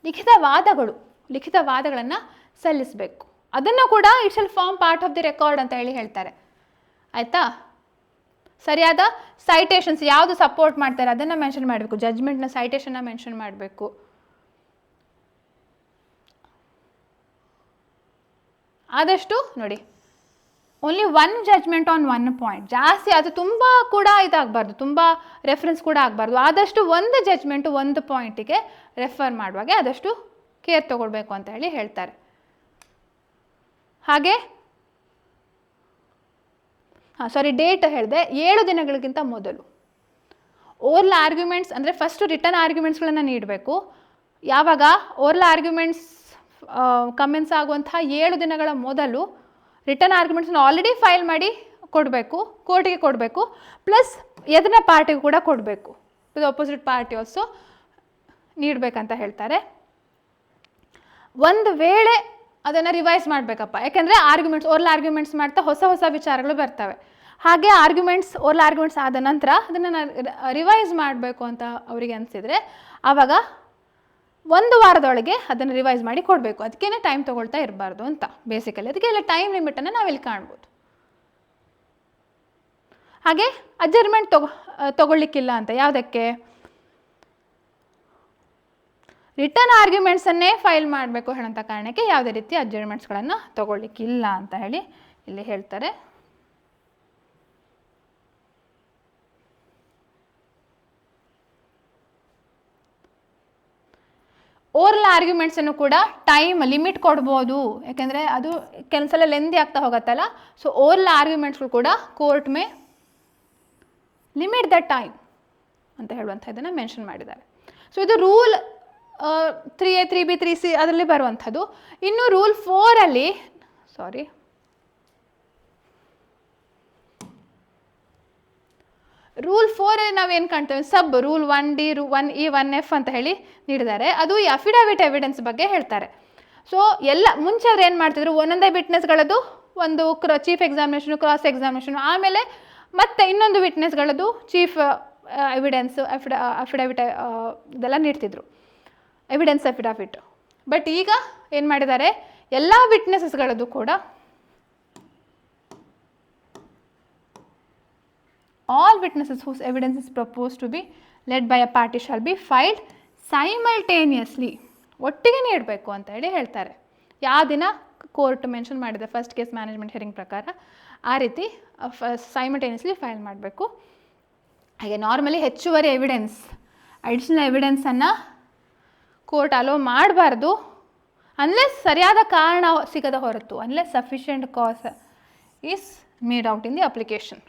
ಲಿಖಿತ ವಾದಗಳನ್ನು ಸಲ್ಲಿಸಬೇಕು. ಅದನ್ನು ಕೂಡ it shall form part of the record ಅಂತ ಹೇಳ್ತಾರೆ. ಆಯಿತಾ? ಸರಿಯಾದ ಸೈಟೇಷನ್ಸ್ ಯಾವುದು ಸಪೋರ್ಟ್ ಮಾಡ್ತಾರೆ ಅದನ್ನು ಮೆನ್ಷನ್ ಮಾಡಬೇಕು. ಜಡ್ಜ್ಮೆಂಟ್ನ ಸೈಟೇಷನ್ನ ಮೆನ್ಷನ್ ಮಾಡಬೇಕು. ಆದಷ್ಟು ನೋಡಿ, ಓನ್ಲಿ 1 ಜಡ್ಜ್ಮೆಂಟ್ ಆನ್ 1 ಪಾಯಿಂಟ್. ಜಾಸ್ತಿ ಅದು ತುಂಬ ಕೂಡ ಇದಾಗಬಾರ್ದು, ತುಂಬ ರೆಫರೆನ್ಸ್ ಕೂಡ ಆಗಬಾರ್ದು. ಆದಷ್ಟು 1 ಜಡ್ಜ್ಮೆಂಟು 1 ಪಾಯಿಂಟಿಗೆ ರೆಫರ್ ಮಾಡುವಾಗೆ ಆದಷ್ಟು ಕೇರ್ ತಗೊಳ್ಬೇಕು ಅಂತ ಹೇಳ್ತಾರೆ. ಹಾಗೆ ಡೇಟ್ ಹೇಳಿದೆ, 7 ದಿನಗಳಿಗಿಂತ ಮೊದಲು ಓರಲ್ ಆರ್ಗ್ಯುಮೆಂಟ್ಸ್ ಅಂದರೆ ಫಸ್ಟು ರಿಟರ್ನ್ ಆರ್ಗ್ಯುಮೆಂಟ್ಸ್ಗಳನ್ನು ನೀಡಬೇಕು. ಯಾವಾಗ ಓರಲ್ ಆರ್ಗ್ಯುಮೆಂಟ್ಸ್ ಕಮೆನ್ಸ್ ಆಗುವಂತಹ 7 ದಿನಗಳ ಮೊದಲು ರಿಟರ್ನ್ ಆರ್ಗ್ಯುಮೆಂಟ್ಸ್ನ ಆಲ್ರೆಡಿ ಫೈಲ್ ಮಾಡಿ ಕೊಡಬೇಕು, ಕೋರ್ಟಿಗೆ ಕೊಡಬೇಕು. ಪ್ಲಸ್ ಎದನ್ನ ಪಾರ್ಟಿಗೂ ಕೂಡ ಕೊಡಬೇಕು, to the opposite party also ನೀಡಬೇಕಂತ ಹೇಳ್ತಾರೆ. ಒಂದು ವೇಳೆ ಅದನ್ನು ರಿವೈಸ್ ಮಾಡಬೇಕಪ್ಪ, ಯಾಕೆಂದರೆ ಓರಲ್ ಆರ್ಗ್ಯುಮೆಂಟ್ಸ್ ಮಾಡ್ತಾ ಹೊಸ ವಿಚಾರಗಳು ಬರ್ತವೆ. ಹಾಗೆ ಓರಲ್ ಆರ್ಗ್ಯುಮೆಂಟ್ಸ್ ಆದ ನಂತರ ಅದನ್ನು ರಿವೈಸ್ ಮಾಡಬೇಕು ಅಂತ ಅವರಿಗೆ ಅನಿಸಿದರೆ ಆವಾಗ 1 ವಾರದೊಳಗೆ ಅದನ್ನು ರಿವೈಸ್ ಮಾಡಿ ಕೊಡಬೇಕು. ಅದಕ್ಕೇನೆ ಟೈಮ್ ತೊಗೊಳ್ತಾ ಇರಬಾರ್ದು ಅಂತ ಬೇಸಿಕಲಿ. ಅದಕ್ಕೆಲ್ಲ ಟೈಮ್ ಲಿಮಿಟನ್ನು ನಾವಿಲ್ಲಿ ಕಾಣ್ಬೋದು. ಹಾಗೆ ಅಡ್ಜರ್ಮೆಂಟ್ ತಗೊಳ್ಳಿಕ್ಕಿಲ್ಲ ಅಂತ ಯಾವುದಕ್ಕೆ? ರಿಟರ್ನ್ ಆರ್ಗ್ಯುಮೆಂಟ್ಸನ್ನೇ ಫೈಲ್ ಮಾಡಬೇಕು ಹೇಳೋಂಥ ಕಾರಣಕ್ಕೆ ಯಾವುದೇ ರೀತಿ ಅಡ್ಜರ್ಮೆಂಟ್ಸ್ಗಳನ್ನು ತಗೊಳ್ಳಿಕ್ಕಿಲ್ಲ ಅಂತ ಇಲ್ಲಿ ಹೇಳ್ತಾರೆ. ಓರಲ್ ಆರ್ಗ್ಯುಮೆಂಟ್ಸನ್ನು ಕೂಡ ಟೈಮ್ ಲಿಮಿಟ್ ಕೊಡ್ಬೋದು, ಯಾಕೆಂದರೆ ಅದು ಕೆಲಸಲ ಲೆಂದಿ ಆಗ್ತಾ ಹೋಗುತ್ತಲ್ಲ. ಸೊ ಓರಲ್ ಆರ್ಗ್ಯುಮೆಂಟ್ಸ್ಗಳು ಕೂಡ court may limit the time ಅಂತ ಹೇಳುವಂಥ ಇದನ್ನು ಮೆನ್ಷನ್ ಮಾಡಿದ್ದಾರೆ. ಸೊ ಇದು ರೂಲ್ 3A 3B 3C ಅದರಲ್ಲಿ ಬರುವಂಥದ್ದು. ಇನ್ನು ರೂಲ್ 4ಅಲ್ಲಿ ರೂಲ್ 4 ನಾವೇನು ಕಾಣ್ತೇವೆ, ಸಬ್ ರೂಲ್ 1D 1E 1F ಅಂತ ನೀಡಿದ್ದಾರೆ. ಅದು ಈ ಅಫಿಡವಿಟ್ ಎವಿಡೆನ್ಸ್ ಬಗ್ಗೆ ಹೇಳ್ತಾರೆ. ಸೊ ಎಲ್ಲ ಮುಂಚೆ ಅವ್ರು ಏನು ಮಾಡ್ತಿದ್ರು, ಒಂದೊಂದೇ ವಿಟ್ನೆಸ್ಗಳದ್ದು ಒಂದು ಚೀಫ್ ಎಕ್ಸಾಮಿನೇಷನು, ಕ್ರಾಸ್ ಎಕ್ಸಾಮಿನೇಷನು, ಆಮೇಲೆ ಮತ್ತೆ ಇನ್ನೊಂದು ವಿಟ್ನೆಸ್ಗಳದ್ದು ಚೀಫ್ ಎವಿಡೆನ್ಸು, ಅಫಿಡವಿಟ್ ಇದೆಲ್ಲ ನೀಡ್ತಿದ್ರು, ಎವಿಡೆನ್ಸ್ ಅಫಿಡವಿಟ್. ಬಟ್ ಈಗ ಏನು ಮಾಡಿದ್ದಾರೆ, ಎಲ್ಲ ವಿಟ್ನೆಸಸ್ಗಳದ್ದು ಕೂಡ all witnesses whose evidence is proposed to be led by a party shall be filed simultaneously. ಒಟ್ಟಿಗೆ ನೀಡಬೇಕು ಅಂತ ಹೇಳ್ತಾರೆ. ಯಾವ ದಿನ ಕೋರ್ಟ್ ಮೆನ್ಷನ್ ಮಾಡಿದೆ ಫಸ್ಟ್ ಕೇಸ್ ಮ್ಯಾನೇಜ್ಮೆಂಟ್ ಹಿಯರಿಂಗ್ ಪ್ರಕಾರ ಆ ರೀತಿ ಸೈಮಲ್ಟೇನಿಯಸ್ಲಿ ಫೈಲ್ ಮಾಡಬೇಕು. ಹಾಗೆ ನಾರ್ಮಲಿ ಹೆಚ್ಚುವರಿ ಎವಿಡೆನ್ಸ್, ಅಡಿಷನಲ್ ಎವಿಡೆನ್ಸನ್ನು ಕೋರ್ಟ್ ಅಲೋ ಮಾಡಬಾರ್ದು ಅನ್ಲೆಸ್ ಸರಿಯಾದ ಕಾರಣ ಸಿಗದ ಹೊರತು, unless sufficient cos is made out in the application.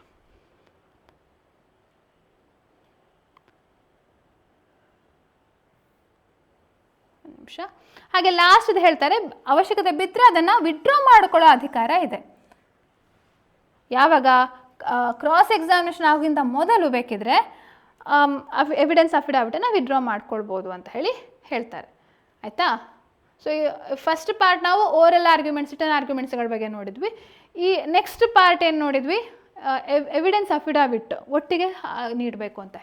ಹಾಗೆ ಲಾಸ್ಟ್ ಇದು ಹೇಳ್ತಾರೆ, ಅವಶ್ಯಕತೆ ಬಿದ್ದರೆ ಅದನ್ನು ವಿಡ್ರಾ ಮಾಡಿಕೊಳ್ಳೋ ಅಧಿಕಾರ ಇದೆ. ಯಾವಾಗ ಕ್ರಾಸ್ ಎಕ್ಸಾಮಿನೇಷನ್ ಆಗೋಕ್ಕಿಂತ ಮೊದಲು ಬೇಕಿದ್ರೆ ಎವಿಡೆನ್ಸ್ ಅಫಿಡವಿಟನ್ನು ವಿಡ್ರಾ ಮಾಡ್ಕೊಳ್ಬೋದು ಅಂತ ಹೇಳ್ತಾರೆ. ಆಯಿತಾ? ಸೊ ಫಸ್ಟ್ ಪಾರ್ಟ್ ನಾವು ಓರಲ್ ಆರ್ಗ್ಯುಮೆಂಟ್ಸ್, ರಿಟರ್ನ್ ಆರ್ಗ್ಯುಮೆಂಟ್ಸ್ಗಳ ಬಗ್ಗೆ ನೋಡಿದ್ವಿ. ಈ ನೆಕ್ಸ್ಟ್ ಪಾರ್ಟ್ ಏನು ನೋಡಿದ್ವಿ, ಎವಿಡೆನ್ಸ್ ಅಫಿಡವಿಟ್ ಒಟ್ಟಿಗೆ ನೀಡಬೇಕು ಅಂತ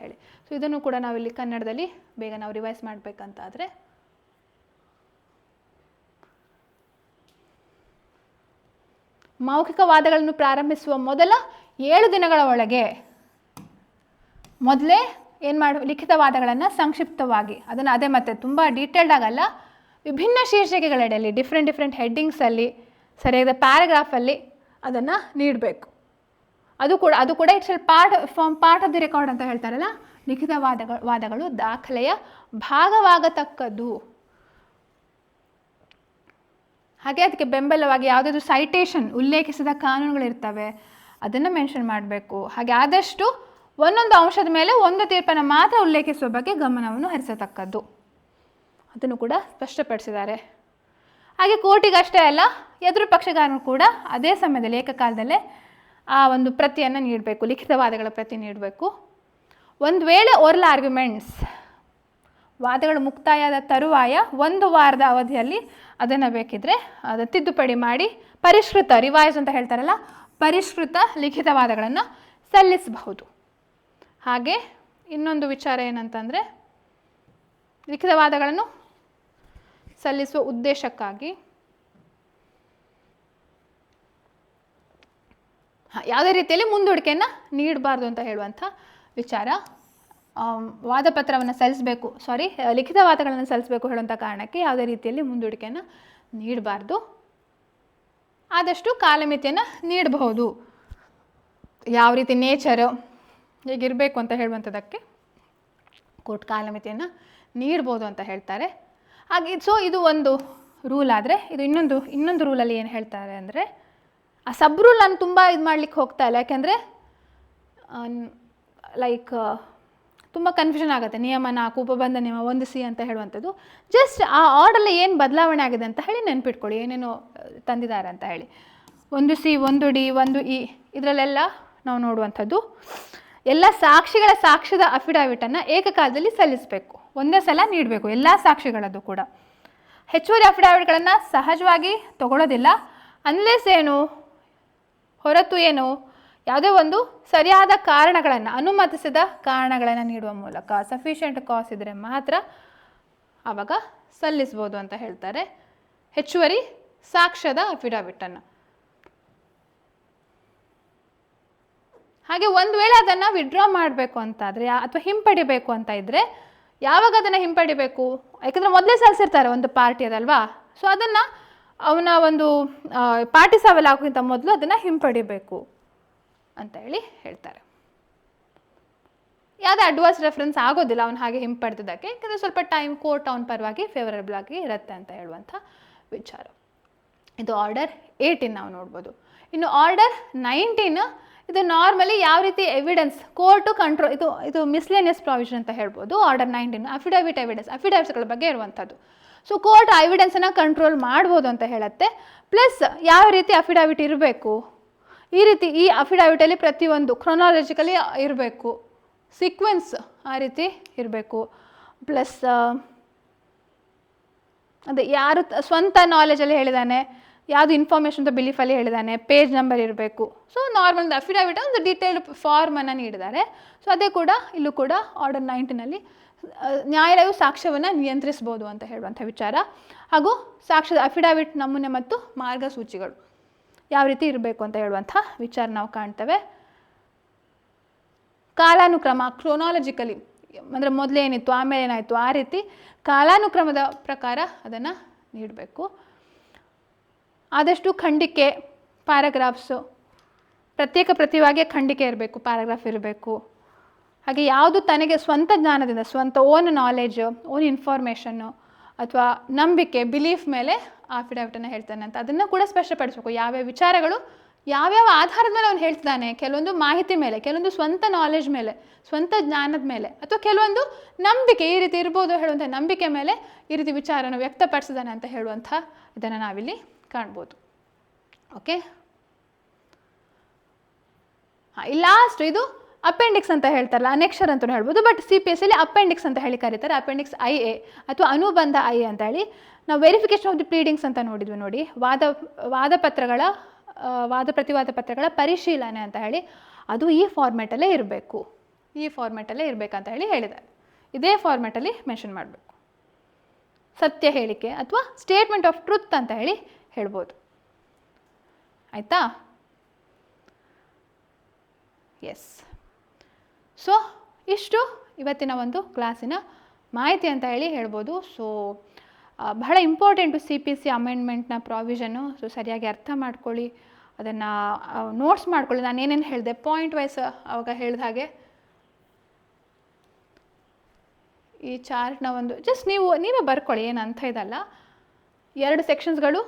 ಸೊ ಇದನ್ನು ಕೂಡ ನಾವಿಲ್ಲಿ ಕನ್ನಡದಲ್ಲಿ ಬೇಗ ನಾವು ರಿವೈಸ್ ಮಾಡಬೇಕಂತಾದರೆ ಮೌಖಿಕ ವಾದಗಳನ್ನು ಪ್ರಾರಂಭಿಸುವ ಮೊದಲ 7 ದಿನಗಳ ಒಳಗೆ ಮೊದಲೇ ಲಿಖಿತ ವಾದಗಳನ್ನು ಸಂಕ್ಷಿಪ್ತವಾಗಿ ಅದನ್ನು ಅದೇ ಮತ್ತೆ ತುಂಬ ಡೀಟೇಲ್ಡ್ ಆಗಲ್ಲ, ವಿಭಿನ್ನ ಶೀರ್ಷಿಕೆಗಳಡಿಯಲ್ಲಿ ಡಿಫ್ರೆಂಟ್ ಹೆಡ್ಡಿಂಗ್ಸಲ್ಲಿ ಸರಿಯಾದ ಪ್ಯಾರಾಗ್ರಾಫಲ್ಲಿ ಅದನ್ನು ನೀಡಬೇಕು. ಅದು ಕೂಡ it's part of the record ಅಂತ ಹೇಳ್ತಾರಲ್ಲ, ಲಿಖಿತ ವಾದಗಳು ದಾಖಲೆಯ ಭಾಗವಾಗತಕ್ಕದ್ದು. ಹಾಗೆ ಅದಕ್ಕೆ ಬೆಂಬಲವಾಗಿ ಯಾವುದಾದ್ರು ಸೈಟೇಷನ್ ಉಲ್ಲೇಖಿಸಿದ ಕಾನೂನುಗಳಿರ್ತವೆ, ಅದನ್ನು ಮೆನ್ಷನ್ ಮಾಡಬೇಕು. ಹಾಗೆ ಆದಷ್ಟು ಒಂದೊಂದು ಅಂಶದ ಮೇಲೆ ಒಂದು ತೀರ್ಪನ್ನು ಮಾತ್ರ ಉಲ್ಲೇಖಿಸುವ ಬಗ್ಗೆ ಗಮನವನ್ನು ಹರಿಸತಕ್ಕದ್ದು, ಅದನ್ನು ಕೂಡ ಸ್ಪಷ್ಟಪಡಿಸಿದ್ದಾರೆ. ಹಾಗೆ ಕೋರ್ಟಿಗಷ್ಟೇ ಅಲ್ಲ, ಎದುರು ಪಕ್ಷಗಾರನು ಕೂಡ ಅದೇ ಸಮಯದಲ್ಲಿ ಏಕಕಾಲದಲ್ಲೇ ಆ ಒಂದು ಪ್ರತಿಯನ್ನು ನೀಡಬೇಕು, ಲಿಖಿತವಾದಗಳ ಪ್ರತಿ ನೀಡಬೇಕು. ಒಂದು ವೇಳೆ ಓರಲ್ ಆರ್ಗ್ಯುಮೆಂಟ್ಸ್ ವಾದಗಳು ಮುಕ್ತಾಯದ ತರುವಾಯ 1 ವಾರದ ಅವಧಿಯಲ್ಲಿ ಅದನ್ನು ಬೇಕಿದ್ರೆ ಅದನ್ನು ತಿದ್ದುಪಡಿ ಮಾಡಿ ಪರಿಷ್ಕೃತ ರಿವೈಸ್ ಅಂತ ಹೇಳ್ತಾರಲ್ಲ, ಪರಿಷ್ಕೃತ ಲಿಖಿತವಾದಗಳನ್ನು ಸಲ್ಲಿಸಬಹುದು. ಹಾಗೆ ಇನ್ನೊಂದು ವಿಚಾರ ಏನಂತಂದರೆ, ಲಿಖಿತವಾದಗಳನ್ನು ಸಲ್ಲಿಸುವ ಉದ್ದೇಶಕ್ಕಾಗಿ ಯಾವುದೇ ರೀತಿಯಲ್ಲಿ ಮುಂದೂಡಿಕೆಯನ್ನು ನೀಡಬಾರ್ದು ಅಂತ ಹೇಳುವಂಥ ವಿಚಾರ. ವಾದಪತ್ರವನ್ನು ಸಲ್ಲಿಸಬೇಕು ಲಿಖಿತವಾದಗಳನ್ನು ಸಲ್ಲಿಸಬೇಕು ಹೇಳುವಂಥ ಕಾರಣಕ್ಕೆ ಯಾವುದೇ ರೀತಿಯಲ್ಲಿ ಮುಂದೂಡಿಕೆಯನ್ನು ನೀಡಬಾರ್ದು. ಆದಷ್ಟು ಕಾಲಮಿತಿಯನ್ನು ನೀಡಬಹುದು. ಯಾವ ರೀತಿ ನೇಚರು ಹೇಗಿರಬೇಕು ಅಂತ ಹೇಳುವಂಥದ್ದಕ್ಕೆ ಕೋರ್ಟ್ ಕಾಲಮಿತಿಯನ್ನು ನೀಡ್ಬೋದು ಅಂತ ಹೇಳ್ತಾರೆ. ಹಾಗೆ ಇದು ಒಂದು ರೂಲ್ ಆದರೆ, ಇದು ಇನ್ನೊಂದು ರೂಲಲ್ಲಿ ಏನು ಹೇಳ್ತಾರೆ ಅಂದರೆ, ಆ ಸಬ್ ರೂಲ್ ನಾನು ತುಂಬ ಮಾಡಲಿಕ್ಕೆ ಹೋಗ್ತಾ ಇಲ್ಲ, ಯಾಕೆಂದರೆ ತುಂಬ ಕನ್ಫ್ಯೂಷನ್ ಆಗುತ್ತೆ. ನಿಯಮ 4 ಉಪಬಂಧ ನಿಯಮ 1C ಅಂತ ಹೇಳುವಂಥದ್ದು. ಜಸ್ಟ್ ಆ ಆರ್ಡಲ್ಲಿ ಏನು ಬದಲಾವಣೆ ಆಗಿದೆ ಅಂತ ಹೇಳಿ ನೆನ್ಪಿಟ್ಕೊಳ್ಳಿ, ಏನೇನೋ ತಂದಿದ್ದಾರೆ ಅಂತ ಹೇಳಿ. 1C 1D 1E ಇದರಲ್ಲೆಲ್ಲ ನಾವು ನೋಡುವಂಥದ್ದು, ಎಲ್ಲ ಸಾಕ್ಷಿಗಳ ಸಾಕ್ಷ್ಯದ ಅಫಿಡವಿಟನ್ನು ಏಕಕಾಲದಲ್ಲಿ ಸಲ್ಲಿಸಬೇಕು, ಒಂದೇ ಸಲ ನೀಡಬೇಕು ಎಲ್ಲ ಸಾಕ್ಷಿಗಳದ್ದು ಕೂಡ. ಹೆಚ್ಚುವರಿ ಅಫಿಡವಿಟ್ಗಳನ್ನು ಸಹಜವಾಗಿ ತಗೊಳ್ಳೋದಿಲ್ಲ, ಅನ್ಲೆಸ್ ಹೊರತು ಯಾವುದೇ ಒಂದು ಸರಿಯಾದ ಕಾರಣಗಳನ್ನು, ಅನುಮತಿಸಿದ ಕಾರಣಗಳನ್ನು ನೀಡುವ ಮೂಲಕ ಸಫಿಷಿಯೆಂಟ್ ಕಾಸ್ ಇದ್ದರೆ ಮಾತ್ರ ಆವಾಗ ಸಲ್ಲಿಸ್ಬೋದು ಅಂತ ಹೇಳ್ತಾರೆ ಹೆಚ್ಚುವರಿ ಸಾಕ್ಷ್ಯದ ಅಫಿಡವಿಟನ್ನು. ಹಾಗೆ ಒಂದು ವೇಳೆ ಅದನ್ನು ವಿಡ್ರಾ ಮಾಡಬೇಕು ಅಂತಾದರೆ ಅಥವಾ ಹಿಂಪಡಿಬೇಕು ಅಂತ ಇದ್ದರೆ, ಯಾವಾಗ ಅದನ್ನು ಹಿಂಪಡಿಬೇಕು? ಯಾಕಂದರೆ ಮೊದಲೇ ಸಲ್ಲಿಸಿರ್ತಾರೆ ಒಂದು ಪಾರ್ಟಿ ಅದಲ್ವಾ, ಸೊ ಅದನ್ನು ಅವನ ಒಂದು ಪಾರ್ಟಿ ಸವಾಲು ಆಗೋಕ್ಕಿಂತ ಮೊದಲು ಅದನ್ನು ಹಿಂಪಡಿಬೇಕು ಅಂತ ಹೇಳಿ ಹೇಳ್ತಾರೆ. ಯಾವುದೇ ಅಡ್ವಾನ್ಸ್ ರೆಫರೆನ್ಸ್ ಆಗೋದಿಲ್ಲ ಅವನು ಹಾಗೆ ಹಿಂಪಡೆದಕ್ಕೆ, ಯಾಕಂದರೆ ಸ್ವಲ್ಪ ಟೈಮ್ ಕೋರ್ಟ್ ಅವನ ಪರವಾಗಿ ಫೇವರಬಲ್ ಆಗಿ ಇರುತ್ತೆ ಅಂತ ಹೇಳುವಂಥ ವಿಚಾರ. ಇದು ಆರ್ಡರ್ 18 ನಾವು ನೋಡ್ಬೋದು. ಇನ್ನು ಆರ್ಡರ್ 19 ಇದು ನಾರ್ಮಲಿ ಯಾವ ರೀತಿ ಎವಿಡೆನ್ಸ್ ಕೋರ್ಟು ಕಂಟ್ರೋಲ್, ಇದು ಮಿಸ್ಲೇನಿಯಸ್ ಪ್ರಾವಿಷನ್ ಅಂತ ಹೇಳ್ಬೋದು. ಆರ್ಡರ್ 19 ಅಫಿಡವಿಟ್ಸ್ಗಳ ಬಗ್ಗೆ ಇರುವಂಥದ್ದು. ಸೊ ಕೋರ್ಟ್ ಎವಿಡೆನ್ಸನ್ನು ಕಂಟ್ರೋಲ್ ಮಾಡ್ಬೋದು ಅಂತ ಹೇಳುತ್ತೆ. ಪ್ಲಸ್ ಯಾವ ರೀತಿ ಅಫಿಡವಿಟ್ ಇರಬೇಕು, ಈ ಅಫಿಡವಿಟಲ್ಲಿ ಪ್ರತಿಯೊಂದು ಕ್ರೊನಾಲಜಿಕಲಿ ಇರಬೇಕು, ಸೀಕ್ವೆನ್ಸ್ ಆ ರೀತಿ ಇರಬೇಕು. ಪ್ಲಸ್ ಅದೇ ಯಾರು ಸ್ವಂತ ನಾಲೆಜಲ್ಲಿ ಹೇಳಿದ್ದಾನೆ, ಯಾವುದು ಇನ್ಫಾರ್ಮೇಷನ್ ಅಂತ ಬಿಲೀಫಲ್ಲಿ ಹೇಳಿದ್ದಾನೆ, ಪೇಜ್ ನಂಬರ್ ಇರಬೇಕು. ಸೊ ನಾರ್ಮಲ್ ಅಫಿಡವಿಟ್ ಒಂದು ಡೀಟೇಲ್ಡ್ ಫಾರ್ಮನ್ನು ನೀಡಿದ್ದಾರೆ. ಸೊ ಅದೇ ಕೂಡ ಇಲ್ಲೂ ಕೂಡ ಆರ್ಡರ್ 19ನಲ್ಲಿ ನ್ಯಾಯಾಲಯವು ಸಾಕ್ಷ್ಯವನ್ನು ನಿಯಂತ್ರಿಸ್ಬೋದು ಅಂತ ಹೇಳುವಂಥ ವಿಚಾರ. ಹಾಗೂ ಸಾಕ್ಷ್ಯದ ಅಫಿಡವಿಟ್ ನಮೂನೆ ಮತ್ತು ಮಾರ್ಗಸೂಚಿಗಳು ಯಾವ ರೀತಿ ಇರಬೇಕು ಅಂತ ಹೇಳುವಂಥ ವಿಚಾರ ನಾವು ಕಾಣ್ತೇವೆ. ಕಾಲಾನುಕ್ರಮ ಕ್ರೊನಾಲಜಿಕಲಿ ಅಂದರೆ ಮೊದಲೇನಿತ್ತು ಆಮೇಲೆ ಏನಾಯಿತು ಆ ರೀತಿ ಕಾಲಾನುಕ್ರಮದ ಪ್ರಕಾರ ಅದನ್ನು ನೀಡಬೇಕು. ಆದಷ್ಟು ಖಂಡಿಕೆ ಪ್ಯಾರಾಗ್ರಾಫ್ಸು ಪ್ರತ್ಯೇಕ ಪ್ರತಿವಾಗೆ ಖಂಡಿಕೆ ಇರಬೇಕು, ಪ್ಯಾರಾಗ್ರಾಫ್ ಇರಬೇಕು. ಹಾಗೆ ಯಾವುದು ತನಗೆ ಸ್ವಂತ ಜ್ಞಾನದಿಂದ ಸ್ವಂತ ಓನ್ ನಾಲೆಜು ಓನ್ ಇನ್ಫಾರ್ಮೇಷನ್ನು ಅಥವಾ ನಂಬಿಕೆ ಬಿಲೀಫ್ ಮೇಲೆ ಅಫಿಡವಿಟನ್ನು ಹೇಳ್ತಾನೆ ಅಂತ ಅದನ್ನು ಕೂಡ ಸ್ಪಷ್ಟಪಡಿಸಬೇಕು. ಯಾವ್ಯಾವ ವಿಚಾರಗಳು ಯಾವ್ಯಾವ ಆಧಾರದ ಮೇಲೆ ಅವನು ಹೇಳ್ತಿದ್ದಾನೆ, ಕೆಲವೊಂದು ಮಾಹಿತಿ ಮೇಲೆ, ಕೆಲವೊಂದು ಸ್ವಂತ ನಾಲೆಜ್ ಮೇಲೆ, ಸ್ವಂತ ಜ್ಞಾನದ ಮೇಲೆ, ಅಥವಾ ಕೆಲವೊಂದು ನಂಬಿಕೆ ಈ ರೀತಿ ಇರ್ಬೋದು ಹೇಳುವಂಥ ನಂಬಿಕೆ ಮೇಲೆ ಈ ರೀತಿ ವಿಚಾರನ ವ್ಯಕ್ತಪಡಿಸಿದಾನೆ ಅಂತ ಹೇಳುವಂಥ ಇದನ್ನು ನಾವಿಲ್ಲಿ ಕಾಣ್ಬೋದು. ಓಕೆ, ಈ ಲಾಸ್ಟ್ ಇದು ಅಪೆಂಡಿಕ್ಸ್ ಅಂತ ಹೇಳ್ತಾರಲ್ಲ, ಅನೆಕ್ಷರ್ ಅಂತಲೂ ಹೇಳ್ಬೋದು. ಬಟ್ CPSಯಲ್ಲಿ ಅಪೆಂಡಿಕ್ಸ್ ಅಂತ ಹೇಳಿ ಕರೀತಾರೆ. ಅಪೆಂಡಿಕ್ಸ್ IA ಅಥವಾ ಅನುಬಂಧ IA ಅಂತ ಹೇಳಿ. ನಾವು ವೆರಿಫಿಕೇಶನ್ ಆಫ್ ದಿ ಪ್ಲೀಡಿಂಗ್ಸ್ ಅಂತ ನೋಡಿದ್ವಿ ನೋಡಿ, ವಾದ ಪ್ರತಿವಾದ ಪತ್ರಗಳ ಪರಿಶೀಲನೆ ಅಂತ ಹೇಳಿ. ಅದು ಈ ಫಾರ್ಮ್ಯಾಟಲ್ಲೇ ಇರಬೇಕು, ಇರಬೇಕಂತ ಹೇಳಿ ಹೇಳಿದ್ದಾರೆ. ಇದೇ ಫಾರ್ಮ್ಯಾಟಲ್ಲಿ ಮೆನ್ಷನ್ ಮಾಡಬೇಕು. ಸತ್ಯ ಹೇಳಿಕೆ ಅಥವಾ ಸ್ಟೇಟ್ಮೆಂಟ್ ಆಫ್ ಟ್ರುತ್ ಅಂತ ಹೇಳಿ ಹೇಳ್ಬೋದು. ಆಯಿತಾ? ಎಸ್. ಸೊ ಇಷ್ಟು ಇವತ್ತಿನ ಒಂದು ಕ್ಲಾಸಿನ ಮಾಹಿತಿ ಅಂತ ಹೇಳ್ಬೋದು. ಸೊ ಬಹಳ ಇಂಪಾರ್ಟೆಂಟು CPC ಅಮೆಂಡ್ಮೆಂಟ್ನ ಪ್ರಾವಿಷನ್ನು. ಸೊ ಸರಿಯಾಗಿ ಅರ್ಥ ಮಾಡ್ಕೊಳ್ಳಿ, ಅದನ್ನು ನೋಟ್ಸ್ ಮಾಡ್ಕೊಳ್ಳಿ. ನಾನು ಏನೇನು ಹೇಳಿದೆ ಪಾಯಿಂಟ್ ವೈಸ್ ಆವಾಗ ಹೇಳಿದ ಹಾಗೆ ಈ ಚಾರ್ಟ್ನ ಒಂದು ಜಸ್ಟ್ ನೀವೇ ಬರ್ಕೊಳ್ಳಿ, ಏನು ಅಂತ ಇದಲ್ಲ. 2 ಸೆಕ್ಷನ್ಸ್ಗಳು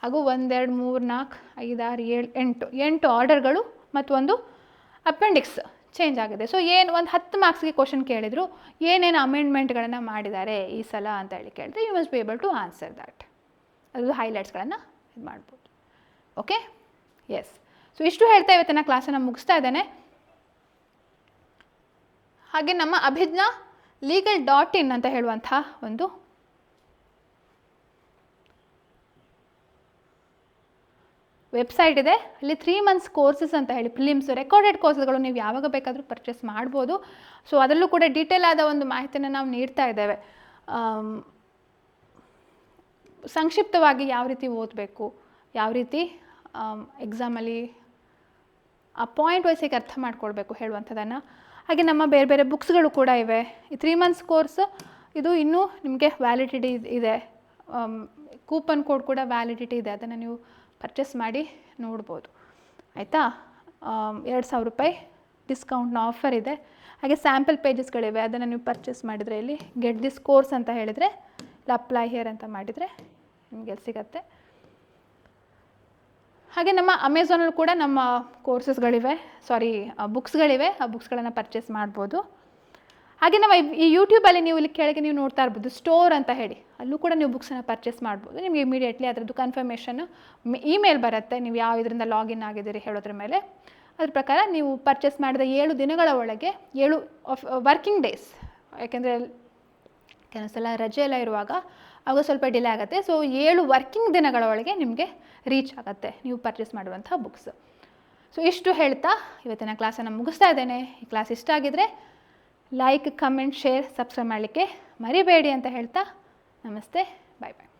ಹಾಗೂ 1 2 3 4 5 6 7 8 ಆರ್ಡರ್ಗಳು ಮತ್ತು ಒಂದು ಅಪೆಂಡಿಕ್ಸ್ ಚೇಂಜ್ ಆಗಿದೆ. ಸೊ ಒಂದು 10 ಮಾರ್ಕ್ಸ್ಗೆ ಕ್ವಶನ್ ಕೇಳಿದರು, ಏನೇನು ಅಮೆಂಡ್ಮೆಂಟ್ಗಳನ್ನು ಮಾಡಿದ್ದಾರೆ ಈ ಸಲ ಅಂತ ಕೇಳಿದ್ರೆ you must be able to answer that. ಅದು ಹೈಲೈಟ್ಸ್ಗಳನ್ನು ಇದು ಮಾಡ್ಬೋದು. Okay, S. ಸೊ ಇಷ್ಟು ಹೇಳ್ತಾ ಇವತ್ತಿನ ಕ್ಲಾಸನ್ನು ಮುಗಿಸ್ತಾ ಇದ್ದೇನೆ. ಹಾಗೆ ನಮ್ಮ ಅಭಿಜ್ಞಾ legal.in ಅಂತ ಹೇಳುವಂಥ ಒಂದು ವೆಬ್ಸೈಟ್ ಇದೆ. ಅಲ್ಲಿ 3 months ಕೋರ್ಸಸ್ ಅಂತ ಪ್ರಿಲಿಮ್ಸ್ ರೆಕಾರ್ಡೆಡ್ ಕೋರ್ಸ್ಗಳು ನೀವು ಯಾವಾಗ ಬೇಕಾದರೂ ಪರ್ಚೇಸ್ ಮಾಡ್ಬೋದು. ಸೊ ಅದರಲ್ಲೂ ಕೂಡ ಡೀಟೇಲ್ ಆದ ಒಂದು ಮಾಹಿತಿಯನ್ನು ನಾವು ನೀಡ್ತಾ ಇದ್ದೇವೆ. ಸಂಕ್ಷಿಪ್ತವಾಗಿ ಯಾವ ರೀತಿ ಓದಬೇಕು, ಯಾವ ರೀತಿ ಎಕ್ಸಾಮಲ್ಲಿ ಆ ಪಾಯಿಂಟ್ ವೈಸಿಗೆ ಅರ್ಥ ಮಾಡ್ಕೊಳ್ಬೇಕು ಹೇಳುವಂಥದ್ದನ್ನು. ಹಾಗೆ ನಮ್ಮ ಬೇರೆ ಬೇರೆ ಬುಕ್ಸ್ಗಳು ಕೂಡ ಇವೆ. ಈ 3 months ಕೋರ್ಸ್ ಇದು ಇನ್ನೂ ನಿಮಗೆ ವ್ಯಾಲಿಡಿಟಿ ಇದೆ, ಕೂಪನ್ ಕೋಡ್ ಕೂಡ ವ್ಯಾಲಿಡಿಟಿ ಇದೆ, ಅದನ್ನು ನೀವು ಪರ್ಚೇಸ್ ಮಾಡಿ ನೋಡ್ಬೋದು. ಆಯಿತಾ? 2000 ರೂಪಾಯಿ ಡಿಸ್ಕೌಂಟ್ನ ಆಫರ್ ಇದೆ. ಹಾಗೆ ಸ್ಯಾಂಪಲ್ ಪೇಜಸ್ಗಳಿವೆ, ಅದನ್ನು ನೀವು ಪರ್ಚೇಸ್ ಮಾಡಿದರೆ ಇಲ್ಲಿ ಗೆಟ್ ದಿಸ್ ಕೋರ್ಸ್ ಅಂತ ಹೇಳಿದರೆ ಇಲ್ಲ ಅಪ್ಲೈ ಹಿಯರ್ ಅಂತ ಮಾಡಿದರೆ ನಿಮಗೆ ಸಿಗತ್ತೆ. ಹಾಗೆ ನಮ್ಮ ಅಮೆಝಾನಲ್ಲಿ ಕೂಡ ನಮ್ಮ ಕೋರ್ಸಸ್ಗಳಿವೆ, ಬುಕ್ಸ್ಗಳಿವೆ. ಆ ಬುಕ್ಸ್ಗಳನ್ನು ಪರ್ಚೇಸ್ ಮಾಡ್ಬೋದು. ಹಾಗೆ ನಮ್ಮ ಈ ಯೂಟ್ಯೂಬಲ್ಲಿ ನೀವು ಇಲ್ಲಿ ಕೆಳಗೆ ನೀವು ನೋಡ್ತಾ ಇರ್ಬೋದು ಸ್ಟೋರ್ ಅಂತ ಅಲ್ಲೂ ಕೂಡ ನೀವು ಬುಕ್ಸನ್ನು ಪರ್ಚೇಸ್ ಮಾಡ್ಬೋದು. ನಿಮಗೆ ಇಮಿಡಿಯೇಟ್ಲಿ ಅದರದ್ದು ಕನ್ಫರ್ಮೇಷನ್ ಇಮೇಲ್ ಬರುತ್ತೆ, ನೀವು ಯಾವ ಇದರಿಂದ ಲಾಗಿನ್ ಆಗಿದ್ದೀರಿ ಹೇಳೋದ್ರ ಮೇಲೆ. ಅದ್ರ ಪ್ರಕಾರ ನೀವು ಪರ್ಚೇಸ್ ಮಾಡಿದ 7 ದಿನಗಳ ಒಳಗೆ 7 ವರ್ಕಿಂಗ್ ಡೇಸ್, ಯಾಕೆಂದರೆ ಕೆಲವೊಂದ್ಸಲ ರಜೆ ಎಲ್ಲ ಇರುವಾಗ ಆವಾಗ ಸ್ವಲ್ಪ ಡಿಲೇ ಆಗುತ್ತೆ. ಸೊ 7 ವರ್ಕಿಂಗ್ ದಿನಗಳ ಒಳಗೆ ನಿಮಗೆ ರೀಚ್ ಆಗುತ್ತೆ ನೀವು ಪರ್ಚೇಸ್ ಮಾಡುವಂಥ ಬುಕ್ಸ್. ಸೊ ಇಷ್ಟು ಹೇಳ್ತಾ ಇವತ್ತಿನ ಕ್ಲಾಸನ್ನು ಮುಗಿಸ್ತಾ ಇದ್ದೇನೆ. ಈ ಕ್ಲಾಸ್ ಇಷ್ಟ ಆಗಿದ್ದರೆ ಲೈಕ್, ಕಮೆಂಟ್, ಶೇರ್, ಸಬ್ಸ್ಕ್ರೈಬ್ ಮಾಡಲಿಕ್ಕೆ ಮರಿಬೇಡಿ ಅಂತ ಹೇಳ್ತಾ ನಮಸ್ತೆ, ಬಾಯ್ ಬಾಯ್.